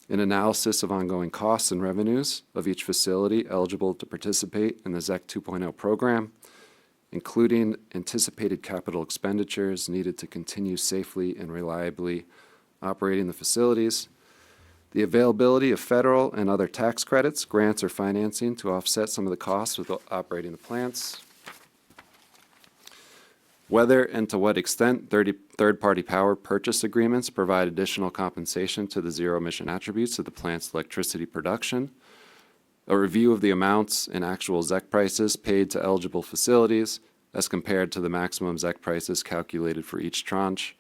an analysis of ongoing costs and revenues of each facility eligible to participate in the ZEC 2.0 program, including anticipated capital expenditures needed to continue safely and reliably operating the facilities, the availability of federal and other tax credits, grants, or financing to offset some of the costs with operating the plants, whether and to what extent third-party power purchase agreements provide additional compensation to the zero-emission attributes of the plant's electricity production, a review of the amounts and actual ZEC prices paid to eligible facilities as compared to the maximum ZEC prices calculated for each tranche,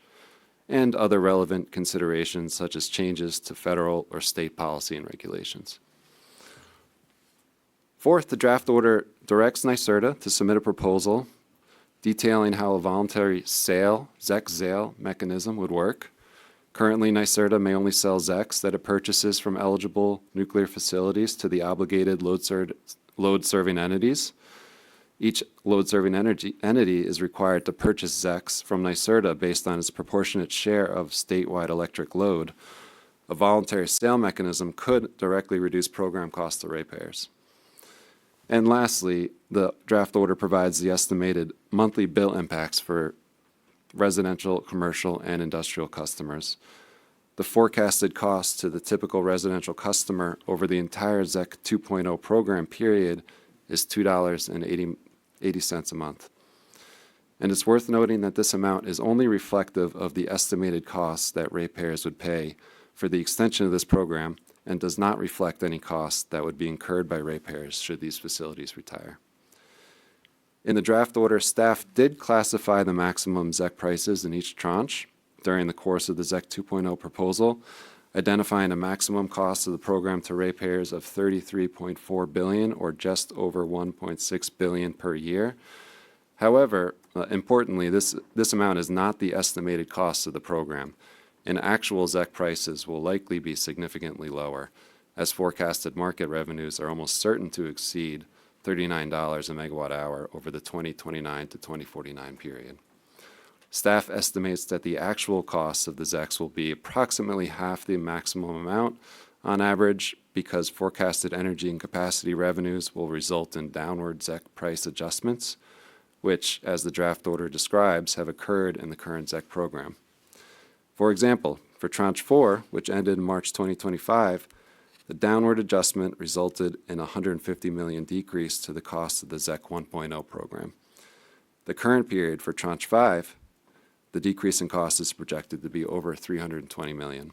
and other relevant considerations such as changes to federal or state policy and regulations. Fourth, the draft order directs NYSERDA to submit a proposal detailing how a voluntary sale, ZEC sale mechanism would work. Currently, NYSERDA may only sell ZECs that it purchases from eligible nuclear facilities to the obligated load-serving entities. Each load-serving entity is required to purchase ZECs from NYSERDA based on its proportionate share of statewide electric load. A voluntary sale mechanism could directly reduce program costs to ratepayers. And lastly, the draft order provides the estimated monthly bill impacts for residential, commercial, and industrial customers. The forecasted cost to the typical residential customer over the entire ZEC 2.0 program period is $2.80 a month. And it's worth noting that this amount is only reflective of the estimated costs that ratepayers would pay for the extension of this program and does not reflect any costs that would be incurred by ratepayers should these facilities retire. In the draft order, staff did classify the maximum ZEC prices in each tranche during the course of the ZEC 2.0 proposal, identifying a maximum cost of the program to ratepayers of $33.4 billion, or just over $1.6 billion per year. However, importantly, this amount is not the estimated cost of the program, and actual ZEC prices will likely be significantly lower, as forecasted market revenues are almost certain to exceed $39 a megawatt hour over the 2029 to 2049 period. Staff estimates that the actual costs of the ZECs will be approximately half the maximum amount on average, because forecasted energy and capacity revenues will result in downward ZEC price adjustments, which, as the draft order describes, have occurred in the current ZEC program. For example, for Tranche 4, which ended in March 2025, the downward adjustment resulted in a $150 million decrease to the cost of the ZEC 1.0 program. The current period for Tranche 5, the decrease in cost is projected to be over $320 million.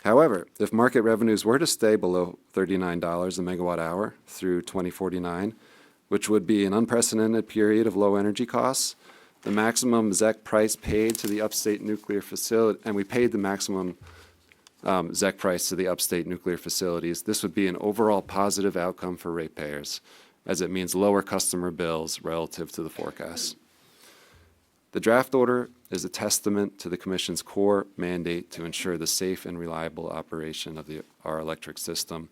However, if market revenues were to stay below $39 a megawatt hour through 2049, which would be an unprecedented period of low energy costs, the maximum ZEC price paid to the upstate nuclear facility, and we paid the maximum ZEC price to the upstate nuclear facilities, this would be an overall positive outcome for ratepayers, as it means lower customer bills relative to the forecast. The draft order is a testament to the Commission's core mandate to ensure the safe and reliable operation of our electric system.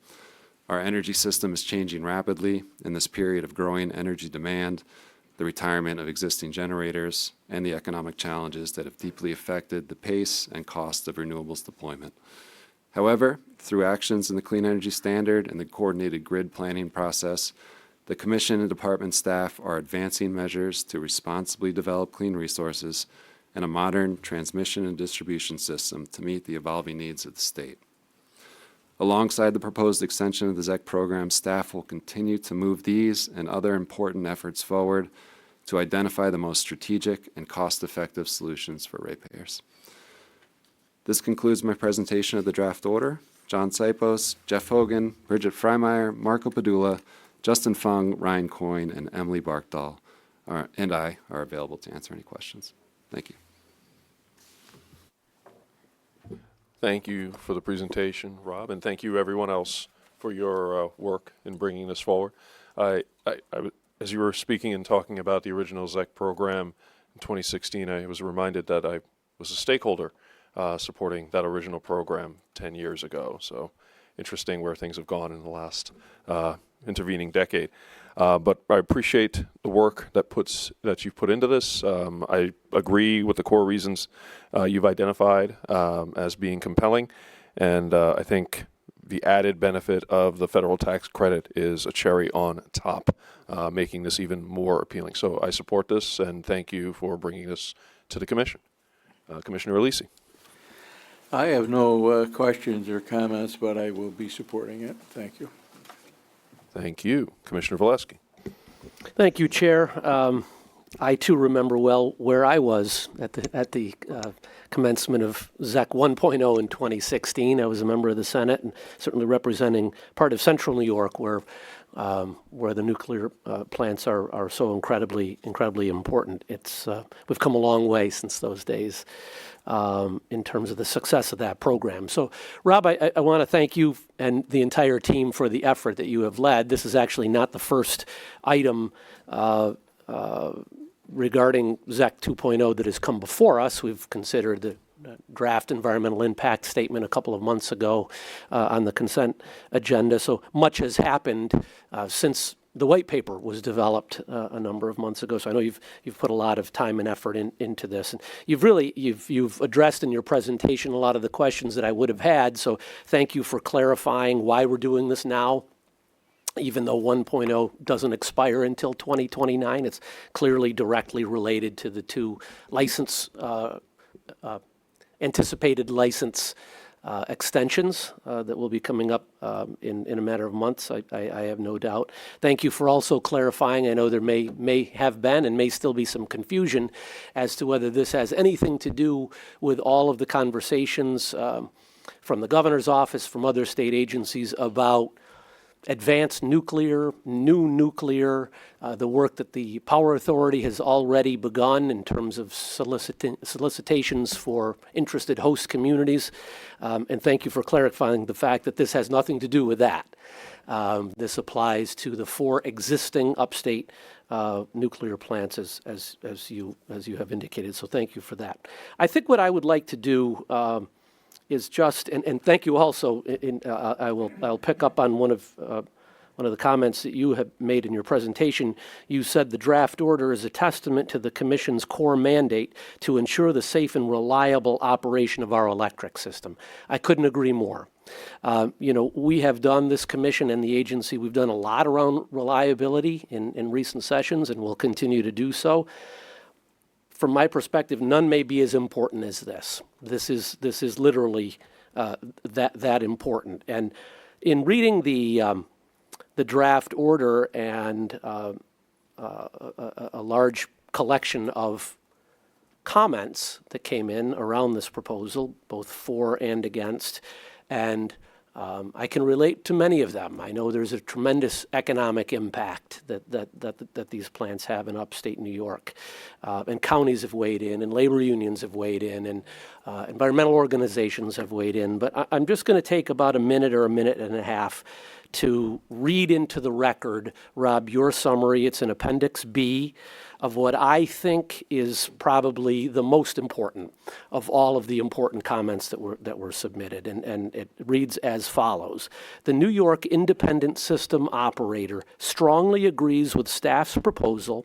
Our energy system is changing rapidly in this period of growing energy demand, the retirement of existing generators, and the economic challenges that have deeply affected the pace and cost of renewables deployment. However, through actions in the Clean Energy Standard and the coordinated grid planning process, the Commission and Department staff are advancing measures to responsibly develop clean resources and a modern transmission and distribution system to meet the evolving needs of the state. Alongside the proposed extension of the ZEC program, staff will continue to move these and other important efforts forward to identify the most strategic and cost-effective solutions for ratepayers. This concludes my presentation of the draft order. John Sipos, Jeff Hogan, Bridget Freimeyer, Marco Padula, Justin Fung, Ryan Coyne, and Emily Barkdahl and I are available to answer any questions. Thank you. Thank you for the presentation, Rob, and thank you everyone else for your work in bringing this forward. As you were speaking and talking about the original ZEC program in 2016, I was reminded that I was a stakeholder supporting that original program 10 years ago. So interesting where things have gone in the last intervening decade. But I appreciate the work that you've put into this. I agree with the core reasons you've identified as being compelling, and I think the added benefit of the federal tax credit is a cherry on top, making this even more appealing. So I support this, and thank you for bringing this to the Commission. Commissioner Alisi. I have no questions or comments, but I will be supporting it. Thank you. Thank you. Commissioner Valesky. Thank you, Chair. I too remember well where I was at the commencement of ZEC 1.0 in 2016. I was a member of the Senate and certainly representing part of Central New York, where the nuclear plants are so incredibly important. We've come a long way since those days in terms of the success of that program. So, Rob, I want to thank you and the entire team for the effort that you have led. This is actually not the first item regarding ZEC 2.0 that has come before us. We've considered the draft environmental impact statement a couple of months ago on the consent agenda. So much has happened since the white paper was developed a number of months ago. So I know you've put a lot of time and effort into this, and you've addressed in your presentation a lot of the questions that I would have had. So thank you for clarifying why we're doing this now. Even though 1.0 doesn't expire until 2029, it's clearly directly related to the two anticipated license extensions that will be coming up in a matter of months, I have no doubt. Thank you for also clarifying. I know there may have been and may still be some confusion as to whether this has anything to do with all of the conversations from the governor's office, from other state agencies about advanced nuclear, new nuclear, the work that the Power Authority has already begun in terms of solicitations for interested host communities. And thank you for clarifying the fact that this has nothing to do with that. This applies to the 4 existing upstate nuclear plants as you have indicated. So thank you for that. I think what I would like to do is just, and thank you also, I'll pick up on one of the comments that you have made in your presentation. You said the draft order is a testament to the Commission's core mandate to ensure the safe and reliable operation of our electric system. I couldn't agree more. We have done, this Commission and the agency, we've done a lot around reliability in recent sessions, and we'll continue to do so. From my perspective, none may be as important as this. This is literally that important. And in reading the draft order and a large collection of comments that came in around this proposal, both for and against, and I can relate to many of them. I know there's a tremendous economic impact that these plants have in upstate New York. And counties have weighed in, and labor unions have weighed in, and environmental organizations have weighed in. But I'm just going to take about a minute or a minute and a half to read into the record, Rob, your summary. It's in Appendix B of what I think is probably the most important of all of the important comments that were submitted. And it reads as follows. The New York Independent System Operator strongly agrees with staff's proposal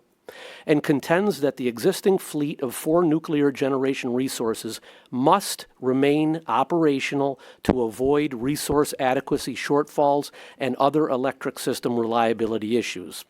and contends that the existing fleet of 4 nuclear generation resources must remain operational to avoid resource adequacy shortfalls and other electric system reliability issues.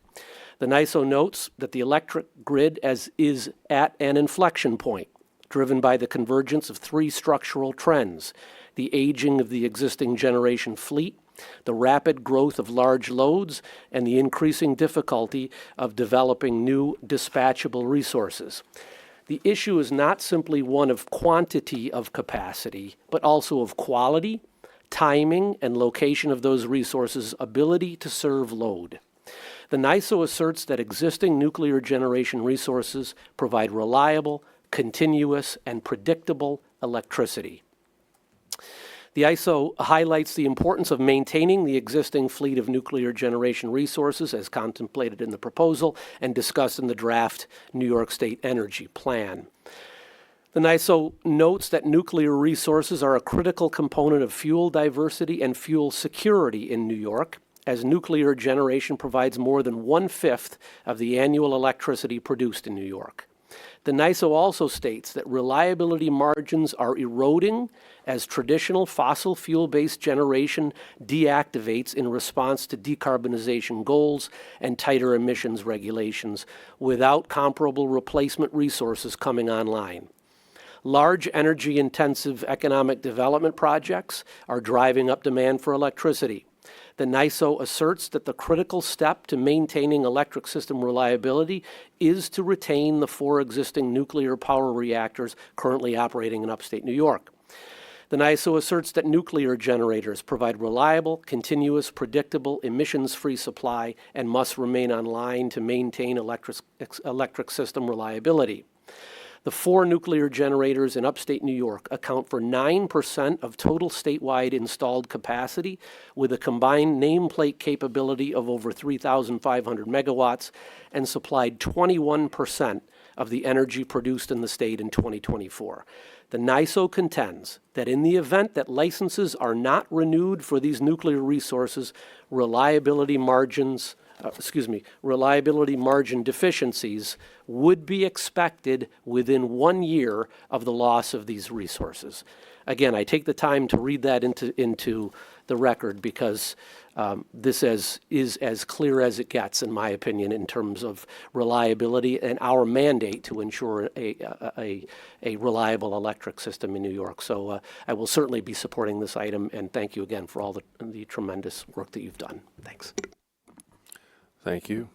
The NYISO notes that the electric grid is at an inflection point, driven by the convergence of 3 structural trends: the aging of the existing generation fleet, the rapid growth of large loads, and the increasing difficulty of developing new dispatchable resources. The issue is not simply one of quantity of capacity, but also of quality, timing, and location of those resources' ability to serve load. The NYISO asserts that existing nuclear generation resources provide reliable, continuous, and predictable electricity. The ISO highlights the importance of maintaining the existing fleet of nuclear generation resources as contemplated in the proposal and discussed in the draft New York State Energy Plan. The NYISO notes that nuclear resources are a critical component of fuel diversity and fuel security in New York, as nuclear generation provides more than 1/5 of the annual electricity produced in New York. The NYISO also states that reliability margins are eroding as traditional fossil fuel-based generation deactivates in response to decarbonization goals and tighter emissions regulations without comparable replacement resources coming online. Large energy-intensive economic development projects are driving up demand for electricity. The NYISO asserts that the critical step to maintaining electric system reliability is to retain the 4 existing nuclear power reactors currently operating in upstate New York. The NYISO asserts that nuclear generators provide reliable, continuous, predictable, emissions-free supply and must remain online to maintain electric system reliability. The 4 nuclear generators in upstate New York account for 9% of total statewide installed capacity, with a combined nameplate capability of over 3,500 megawatts, and supplied 21% of the energy produced in the state in 2024. The NYISO contends that in the event that licenses are not renewed for these nuclear resources, reliability margin deficiencies would be expected within 1 year of the loss of these resources. Again, I take the time to read that into the record because this is as clear as it gets, in my opinion, in terms of reliability and our mandate to ensure a reliable electric system in New York. So I will certainly be supporting this item, and thank you again for all the tremendous work that you've done. Thanks. Thank you.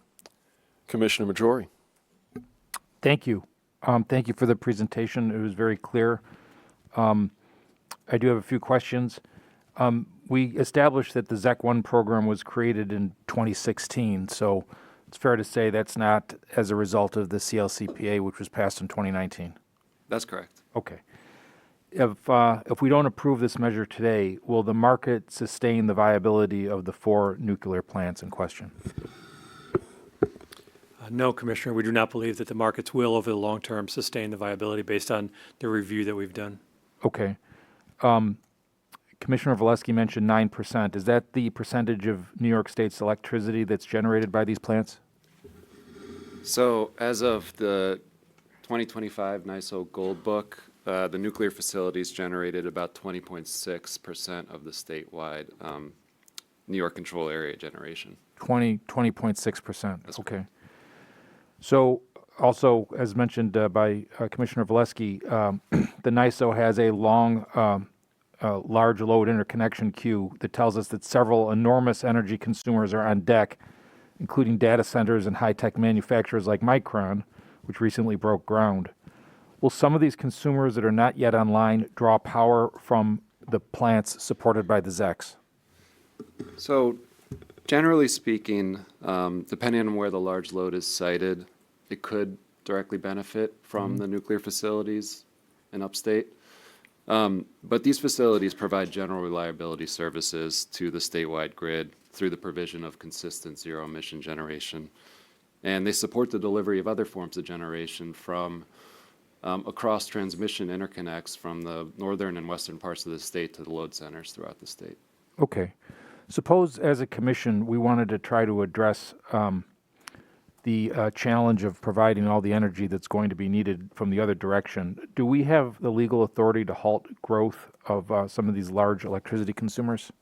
Commissioner Majori. Thank you. Thank you for the presentation. It was very clear. I do have a few questions. We established that the ZEC 1 program was created in 2016, so it's fair to say that's not as a result of the CLCPA, which was passed in 2019. That's correct. Okay. If we don't approve this measure today, will the market sustain the viability of the 4 nuclear plants in question? No, Commissioner, we do not believe that the markets will, over the long term, sustain the viability based on the review that we've done. Okay. Commissioner Valesky mentioned 9%. Is that the percentage of New York State's electricity that's generated by these plants? So as of the 2025 NYISO Gold Book, the nuclear facilities generated about 20.6% of the statewide New York control area generation. 20.6%. Okay. So also, as mentioned by Commissioner Valesky, the NYISO has a large load interconnection queue that tells us that several enormous energy consumers are on deck, including data centers and high-tech manufacturers like Micron, which recently broke ground. Will some of these consumers that are not yet online draw power from the plants supported by the ZECs? So generally speaking, depending on where the large load is sited, it could directly benefit from the nuclear facilities in upstate. But these facilities provide general reliability services to the statewide grid through the provision of consistent zero-emission generation. And they support the delivery of other forms of generation from across transmission interconnects from the northern and western parts of the state to the load centers throughout the state. Okay. Suppose, as a commission, we wanted to try to address the challenge of providing all the energy that's going to be needed from the other direction. Do we have the legal authority to halt growth of some of these large electricity consumers?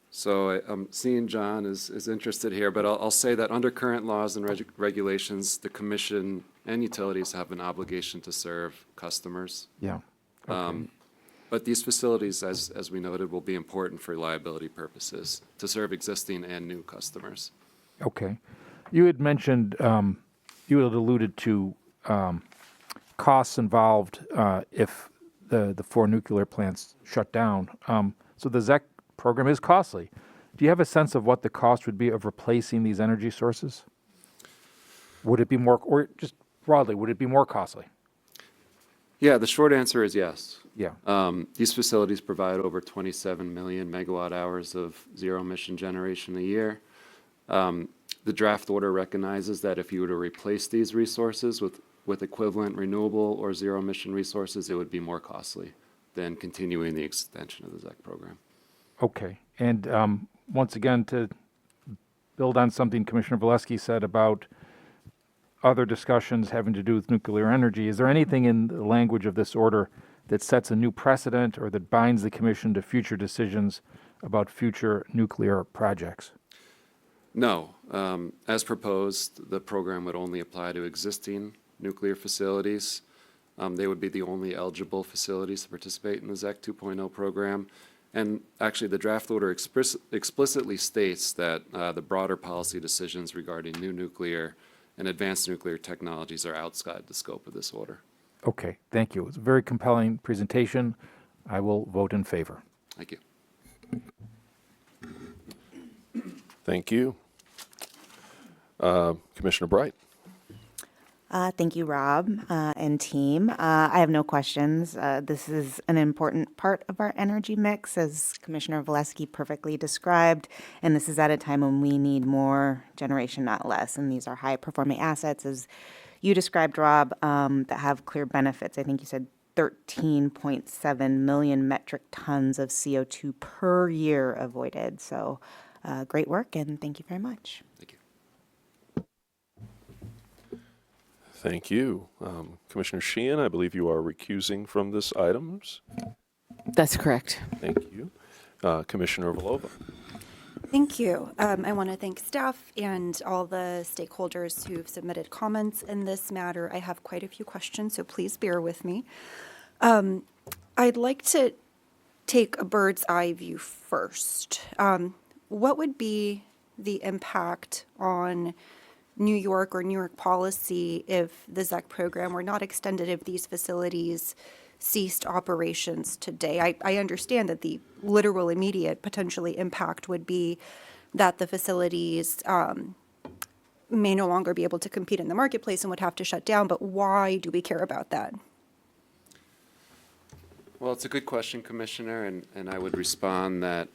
So I'm seeing John is interested here, but I'll say that under current laws and regulations, the commission and utilities have an obligation to serve customers. Yeah. Okay. But these facilities, as we noted, will be important for reliability purposes to serve existing and new customers. Okay. You had mentioned, you had alluded to costs involved if the 4 nuclear plants shut down. So the ZEC program is costly. Do you have a sense of what the cost would be of replacing these energy sources? Would it be more, or just broadly, would it be more costly? Yeah, the short answer is yes. Yeah. These facilities provide over 27 million megawatt hours of zero-emission generation a year. The draft order recognizes that if you were to replace these resources with equivalent renewable or zero-emission resources, it would be more costly than continuing the extension of the ZEC program. Okay. And once again, to build on something Commissioner Valesky said about other discussions having to do with nuclear energy, is there anything in the language of this order that sets a new precedent or that binds the Commission to future decisions about future nuclear projects? No. As proposed, the program would only apply to existing nuclear facilities. They would be the only eligible facilities to participate in the ZEC 2.0 program. And actually, the draft order explicitly states that the broader policy decisions regarding new nuclear and advanced nuclear technologies are outside the scope of this order. Okay, thank you. It's a very compelling presentation. I will vote in favor. Thank you. Thank you. Commissioner Bright. Thank you, Rob and team. I have no questions. This is an important part of our energy mix, as Commissioner Valesky perfectly described, and this is at a time when we need more generation, not less, and these are high-performing assets, as you described, Rob, that have clear benefits. I think you said 13.7 million metric tons of CO2 per year avoided. So great work, and thank you very much. Thank you. Thank you. Commissioner Sheehan, I believe you are recusing from this items. That's correct. Thank you. Commissioner Vlhova. Thank you. I want to thank staff and all the stakeholders who've submitted comments in this matter. I have quite a few questions, so please bear with me. I'd like to take a bird's eye view first. What would be the impact on New York or New York policy if the ZEC program were not extended, if these facilities ceased operations today? I understand that the literal immediate potentially impact would be that the facilities may no longer be able to compete in the marketplace and would have to shut down, but why do we care about that? Well, it's a good question, Commissioner, and I would respond that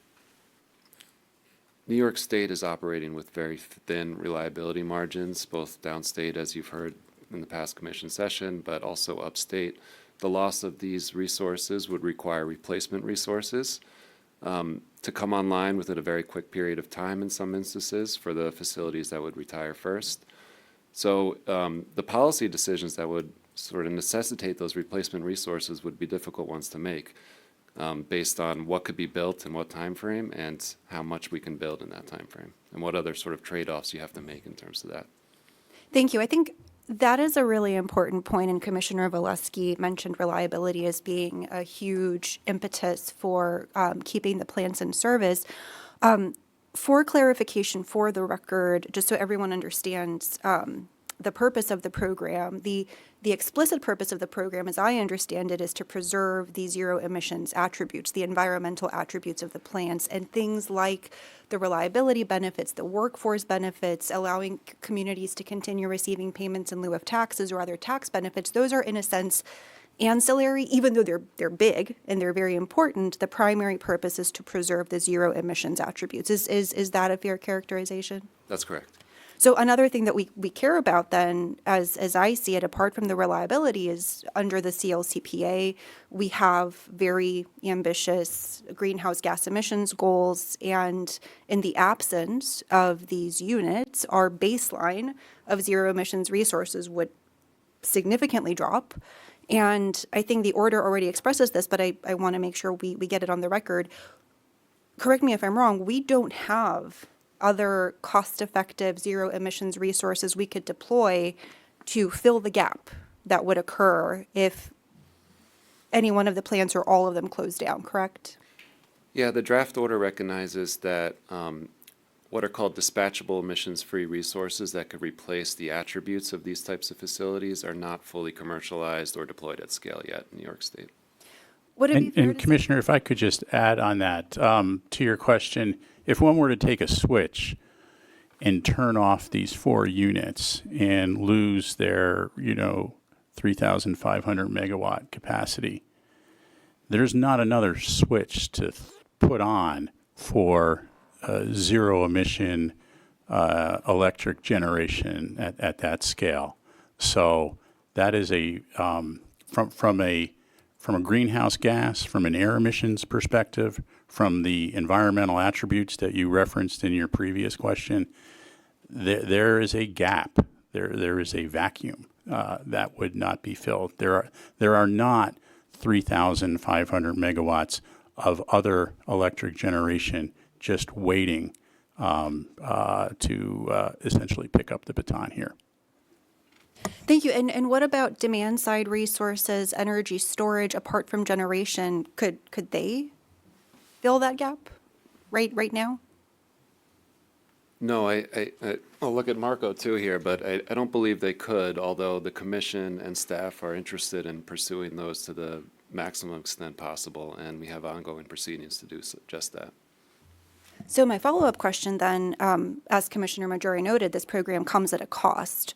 New York State is operating with very thin reliability margins, both downstate, as you've heard in the past commission session, but also upstate. The loss of these resources would require replacement resources to come online within a very quick period of time in some instances for the facilities that would retire first. So the policy decisions that would sort of necessitate those replacement resources would be difficult ones to make. Based on what could be built in what time frame and how much we can build in that time frame and what other sort of trade-offs you have to make in terms of that. Thank you. I think that is a really important point, and Commissioner Valesky mentioned reliability as being a huge impetus for keeping the plants in service. For clarification, for the record, just so everyone understands the purpose of the program, the explicit purpose of the program, as I understand it, is to preserve the zero emissions attributes, the environmental attributes of the plants, and things like the reliability benefits, the workforce benefits, allowing communities to continue receiving payments in lieu of taxes or other tax benefits. Those are, in a sense, ancillary, even though they're big and they're very important. The primary purpose is to preserve the zero emissions attributes. Is that a fair characterization? That's correct. So another thing that we care about then, as I see it, apart from the reliability, is under the CLCPA, we have very ambitious greenhouse gas emissions goals, and in the absence of these units, our baseline of zero emissions resources would significantly drop. And I think the order already expresses this, but I want to make sure we get it on the record. Correct me if I'm wrong, we don't have other cost-effective zero emissions resources we could deploy to fill the gap that would occur if any one of the plants or all of them close down, correct? Yeah, the draft order recognizes that what are called dispatchable emissions-free resources that could replace the attributes of these types of facilities are not fully commercialized or deployed at scale yet in New York State. Would it be fair And Commissioner, if I could just add on that, to your question, if one were to take a switch and turn off these 4 units and lose their, 3,500 megawatt capacity, there's not another switch to put on for zero emission electric generation at that scale. So that is from a greenhouse gas, from an air emissions perspective, from the environmental attributes that you referenced in your previous question, there is a gap. There is a vacuum that would not be filled. There are not 3,500 megawatts of other electric generation just waiting to essentially pick up the baton here. Thank you. And what about demand side resources, energy storage apart from generation? Could they fill that gap right now? No, I'll look at Marco too here, but I don't believe they could, although the commission and staff are interested in pursuing those to the maximum extent possible, and we have ongoing proceedings to do just that. So my follow-up question then, as Commissioner Majori noted, this program comes at a cost.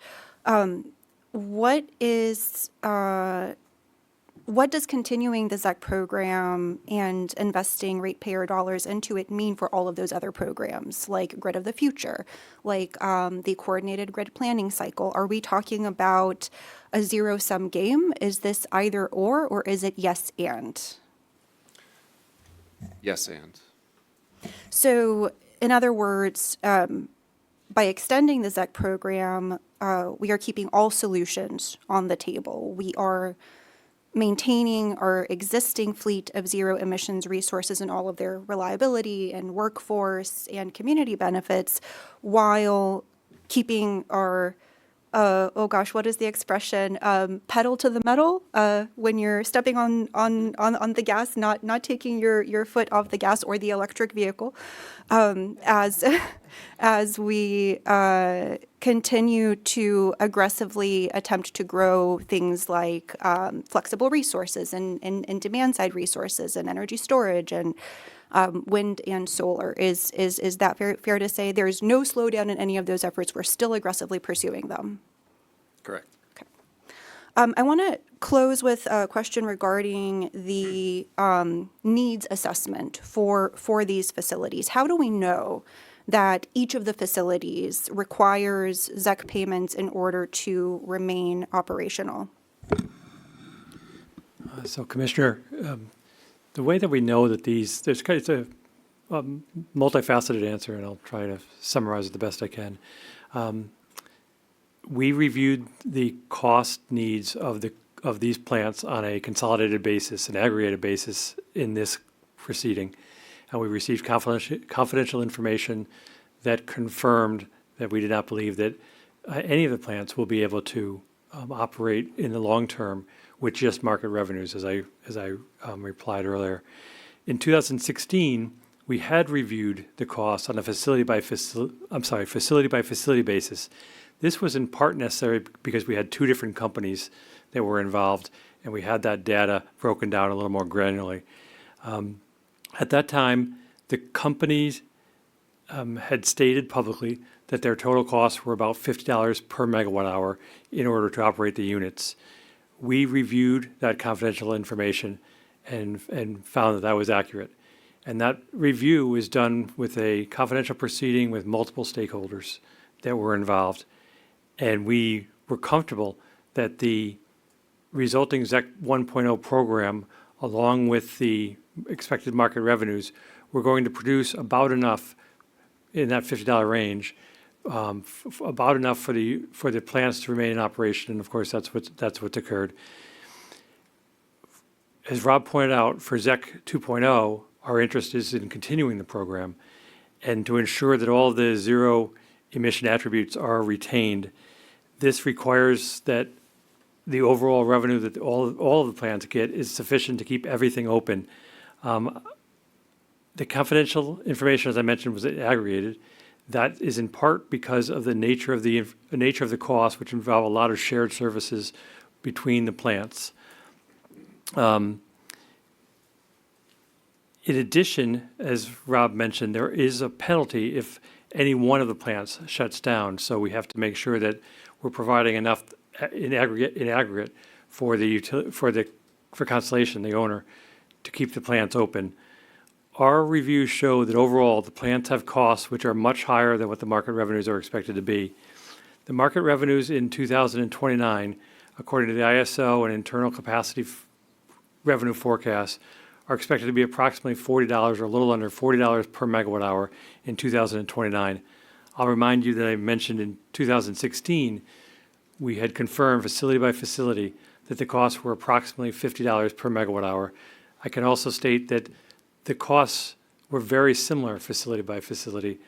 What does continuing the ZEC program and investing ratepayer dollars into it mean for all of those other programs, like Grid of the Future, like the coordinated grid planning cycle? Are we talking about a zero-sum game? Is this either or is it yes and? Yes, and. So, in other words, by extending the ZEC program, we are keeping all solutions on the table. We are maintaining our existing fleet of zero emissions resources and all of their reliability and workforce and community benefits while keeping our, what is the expression? Pedal to the metal when you're stepping on the gas, not taking your foot off the gas or the electric vehicle as we continue to aggressively attempt to grow things like flexible resources and demand side resources and energy storage and wind and solar. Is that fair to say? There's no slowdown in any of those efforts. We're still aggressively pursuing them. Correct. Okay. I want to close with a question regarding the needs assessment for these facilities. How do we know that each of the facilities requires ZEC payments in order to remain operational? So, Commissioner, the way that we know that it's a multifaceted answer, and I'll try to summarize it the best I can. We reviewed the cost needs of these plants on a consolidated basis, an aggregated basis in this proceeding, and we received confidential information that confirmed that we did not believe that any of the plants will be able to operate in the long term with just market revenues, as I replied earlier. In 2016, we had reviewed the costs on a facility by facility basis. This was in part necessary because we had two different companies that were involved, and we had that data broken down a little more granularly. At that time, the companies had stated publicly that their total costs were about $50 per megawatt hour in order to operate the units. We reviewed that confidential information and found that that was accurate. And that review was done with a confidential proceeding with multiple stakeholders that were involved. And we were comfortable that the resulting ZEC 1.0 program, along with the expected market revenues, were going to produce about enough in that $50 range, about enough for the plants to remain in operation. And of course, that's what's occurred. As Rob pointed out, for ZEC 2.0, our interest is in continuing the program and to ensure that all the zero emission attributes are retained. This requires that the overall revenue that all of the plans get is sufficient to keep everything open. The confidential information, as I mentioned, was aggregated. That is in part because of the nature of the cost, which involve a lot of shared services between the plants. In addition, as Rob mentioned, there is a penalty if any one of the plants shuts down. So we have to make sure that we're providing enough in aggregate for Constellation, the owner, to keep the plants open. Our reviews show that overall the plants have costs which are much higher than what the market revenues are expected to be. The market revenues in 2029, according to the ISO and internal capacity revenue forecasts, are expected to be approximately $40 or a little under $40 per megawatt hour in 2029. I'll remind you that I mentioned in 2016, we had confirmed facility by facility that the costs were approximately $50 per megawatt hour. I can also state that the costs were very similar facility by facility.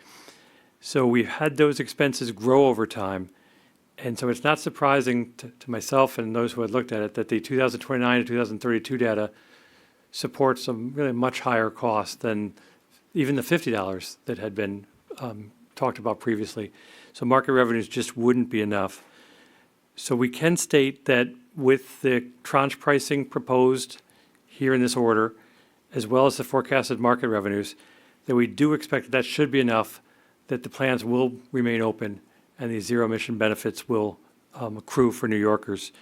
So we've had those expenses grow over time. And so it's not surprising to myself and those who had looked at it that the 2029 to 2032 data supports some really much higher costs than even the $50 that had been talked about previously. So market revenues just wouldn't be enough. So we can state that with the tranche pricing proposed here in this order, as well as the forecasted market revenues, that we do expect that should be enough that the plants will remain open and these zero emission benefits will accrue for New Yorkers.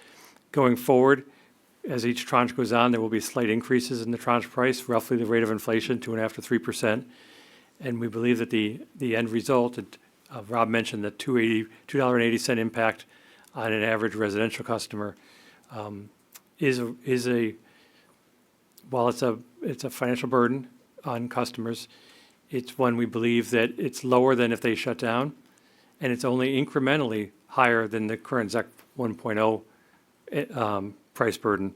Going forward, as each tranche goes on, there will be slight increases in the tranche price, roughly the rate of inflation, 2.5% to 3%. And we believe that the end result, Rob mentioned the $2.80 impact on an average residential customer while it's a financial burden on customers, it's one we believe that it's lower than if they shut down, and it's only incrementally higher than the current ZEC 1.0 price burden.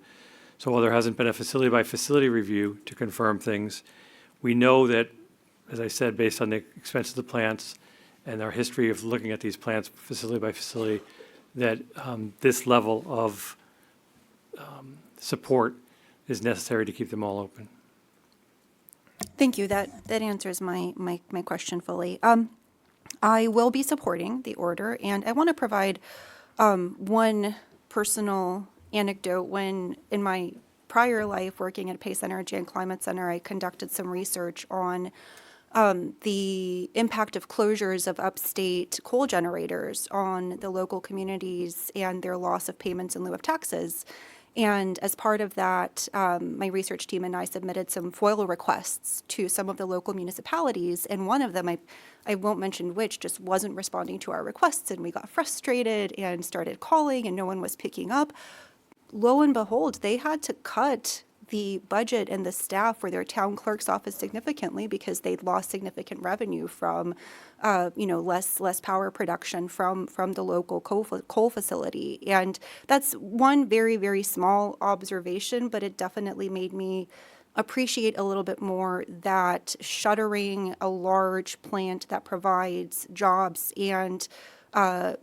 So while there hasn't been a facility by facility review to confirm things, we know that, as I said, based on the expense of the plants and our history of looking at these plants facility by facility, that this level of support is necessary to keep them all open. Thank you. That answers my question fully. I will be supporting the order, and I want to provide one personal anecdote. When in my prior life working at Pace Energy and Climate Center, I conducted some research on the impact of closures of upstate coal generators on the local communities and their loss of payments in lieu of taxes. And as part of that, my research team and I submitted some FOIL requests to some of the local municipalities, and one of them, I won't mention which, just wasn't responding to our requests, and we got frustrated and started calling, and no one was picking up. Lo and behold, they had to cut the budget and the staff for their town clerk's office significantly because they'd lost significant revenue from, less power production from the local coal facility. And that's one very, very small observation, but it definitely made me appreciate a little bit more that shuttering a large plant that provides jobs and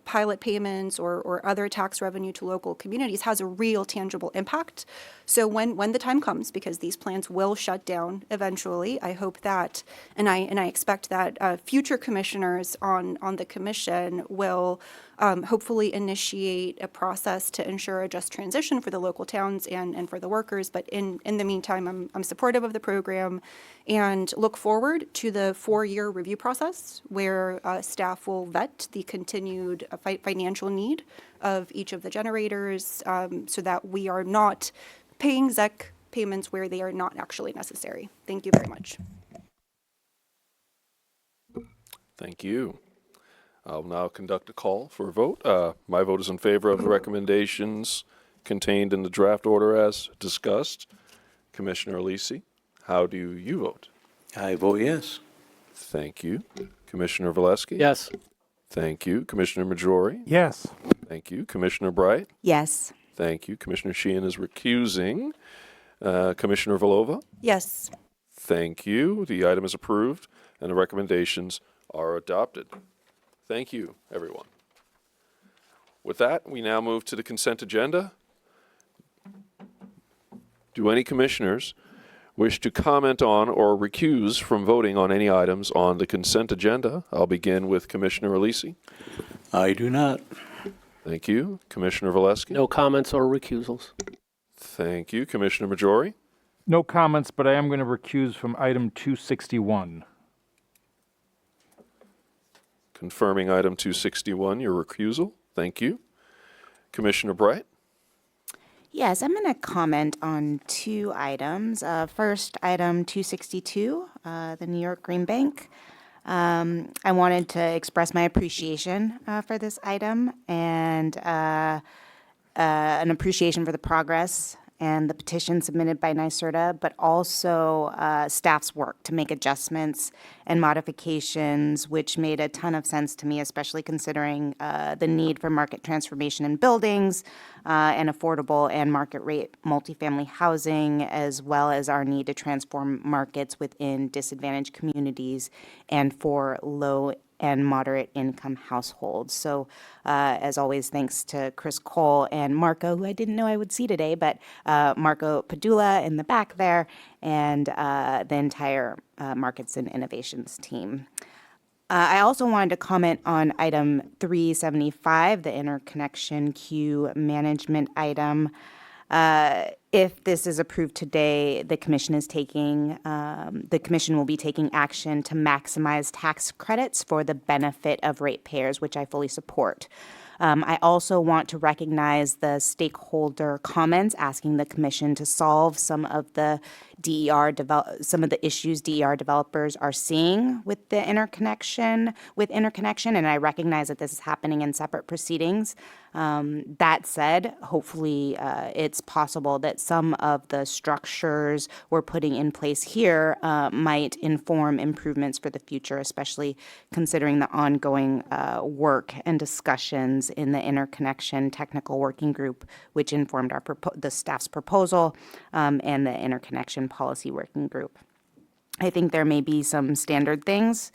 pilot payments or other tax revenue to local communities has a real tangible impact. So when the time comes, because these plants will shut down eventually, I hope that, and I expect that future commissioners on the commission will hopefully initiate a process to ensure a just transition for the local towns and for the workers. But in the meantime, I'm supportive of the program and look forward to the 4-year review process where staff will vet the continued financial need of each of the generators so that we are not paying ZEC payments where they are not actually necessary. Thank you very much. Thank you. I'll now conduct a call for a vote. My vote is in favor of the recommendations contained in the draft order as discussed. Commissioner Alisi, how do you vote? I vote yes. Thank you. Commissioner Valesky? Yes. Thank you. Commissioner Majori? Yes. Thank you. Commissioner Bright? Yes. Thank you. Commissioner Sheehan is recusing. Commissioner Villova? Yes. Thank you. The item is approved and the recommendations are adopted. Thank you, everyone. With that, we now move to the consent agenda. Do any commissioners wish to comment on or recuse from voting on any items on the consent agenda? I'll begin with Commissioner Alisi. I do not. Thank you. Commissioner Valesky? No comments or recusals. Thank you. Commissioner Majori? No comments, but I am going to recuse from item 261. Confirming item 261, your recusal. Thank you. Commissioner Bright? Yes, I'm going to comment on two items. First, item 262, the New York Green Bank. I wanted to express my appreciation for this item and an appreciation for the progress and the petition submitted by NYSERDA, but also staff's work to make adjustments and modifications, which made a ton of sense to me, especially considering the need for market transformation in buildings and affordable and market rate multifamily housing, as well as our need to transform markets within disadvantaged communities and for low and moderate income households. So as always, thanks to Chris Cole and Marco, who I didn't know I would see today, but Marco Padula in the back there, and the entire Markets and Innovations team. I also wanted to comment on item 375, the interconnection queue management item. If this is approved today, the commission will be taking action to maximize tax credits for the benefit of ratepayers, which I fully support. I also want to recognize the stakeholder comments asking the commission to solve some of the issues DER developers are seeing with the interconnection, and I recognize that this is happening in separate proceedings. That said, hopefully it's possible that some of the structures we're putting in place here might inform improvements for the future, especially considering the ongoing work and discussions in the interconnection technical working group, which informed the staff's proposal and the interconnection policy working group. I think there may be some standard things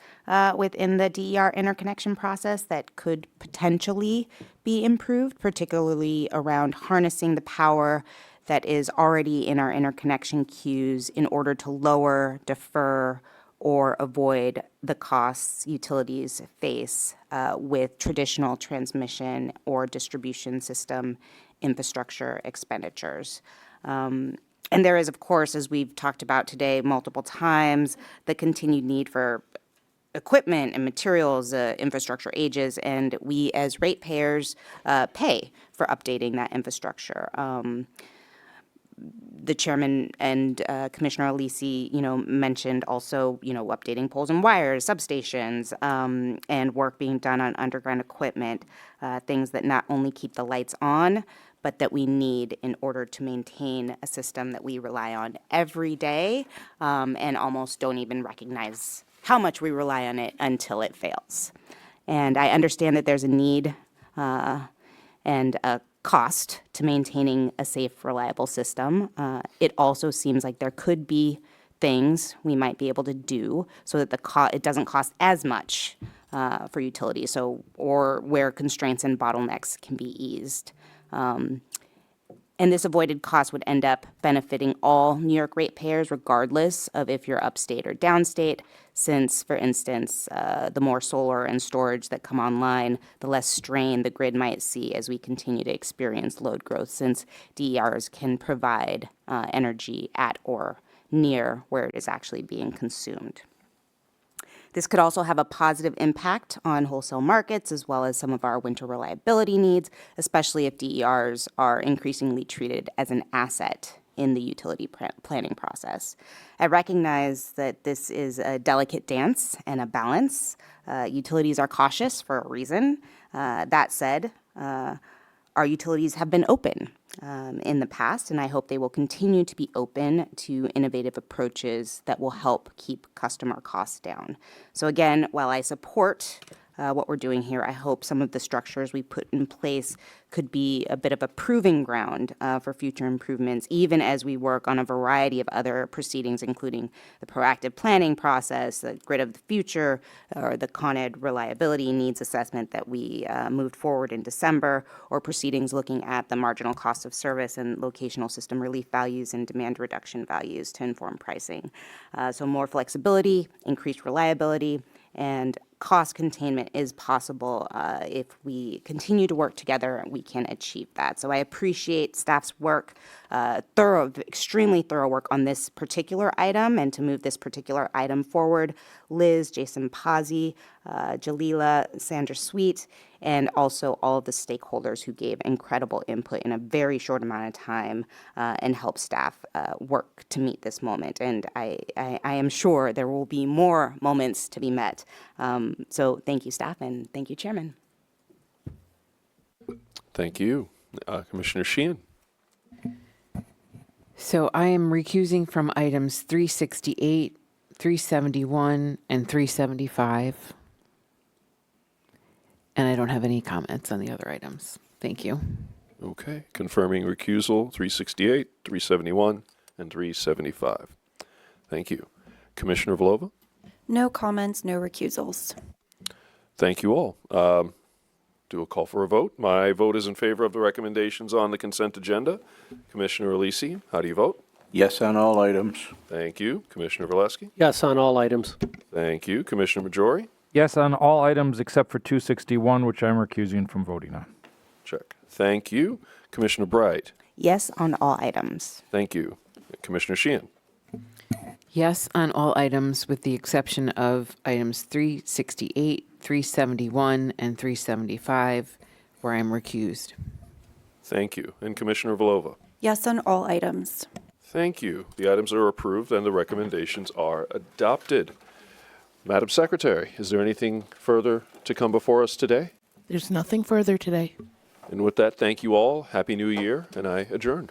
within the DER interconnection process that could potentially be improved, particularly around harnessing the power that is already in our interconnection queues in order to lower, defer, or avoid the costs utilities face with traditional transmission or distribution system infrastructure expenditures. And there is, of course, as we've talked about today multiple times, the continued need for equipment and materials, infrastructure ages, and we as ratepayers pay for updating that infrastructure. The chairman and Commissioner Alisi, mentioned also, updating poles and wires, substations, and work being done on underground equipment, things that not only keep the lights on, but that we need in order to maintain a system that we rely on every day and almost don't even recognize how much we rely on it until it fails. And I understand that there's a need and a cost to maintaining a safe, reliable system. It also seems like there could be things we might be able to do so that it doesn't cost as much for utilities, or where constraints and bottlenecks can be eased. And this avoided cost would end up benefiting all New York ratepayers, regardless of if you're upstate or downstate, since, for instance, the more solar and storage that come online, the less strain the grid might see as we continue to experience load growth, since DERs can provide energy at or near where it is actually being consumed. This could also have a positive impact on wholesale markets as well as some of our winter reliability needs, especially if DERs are increasingly treated as an asset in the utility planning process. I recognize that this is a delicate dance and a balance. Utilities are cautious for a reason. That said, our utilities have been open in the past, and I hope they will continue to be open to innovative approaches that will help keep customer costs down. So again, while I support what we're doing here. I hope some of the structures we put in place could be a bit of a proving ground for future improvements, even as we work on a variety of other proceedings, including the proactive planning process, the grid of the future, or the Con Ed reliability needs assessment that we moved forward in December, or proceedings looking at the marginal cost of service and locational system relief values and demand reduction values to inform pricing. So more flexibility, increased reliability, and cost containment is possible. If we continue to work together, we can achieve that. So I appreciate staff's work, extremely thorough work on this particular item and to move this particular item forward. Liz, Jason Pazzi, Jalila, Sandra Sweet, and also all of the stakeholders who gave incredible input in a very short amount of time and helped staff work to meet this moment. And I am sure there will be more moments to be met. So thank you, staff, and thank you, Chairman. Thank you. Commissioner Sheehan. So I am recusing from items 368, 371, and 375. And I don't have any comments on the other items. Thank you. Okay. Confirming recusal 368, 371, and 375. Thank you. Commissioner Vlova? No comments, no recusals. Thank you all. Do a call for a vote. My vote is in favor of the recommendations on the consent agenda. Commissioner Alisi, how do you vote? Yes on all items. Thank you. Commissioner Valesky? Yes on all items. Thank you. Commissioner Majori? Yes on all items except for 261, which I'm recusing from voting on. Check. Thank you. Commissioner Bright? Yes on all items. Thank you. Commissioner Sheehan? Yes on all items with the exception of items 368, 371, and 375, where I'm recused. Thank you. And Commissioner Vlova? Yes on all items. Thank you. The items are approved and the recommendations are adopted. Madam Secretary, is there anything further to come before us today? There's nothing further today. And with that, thank you all. Happy New Year, and I adjourn.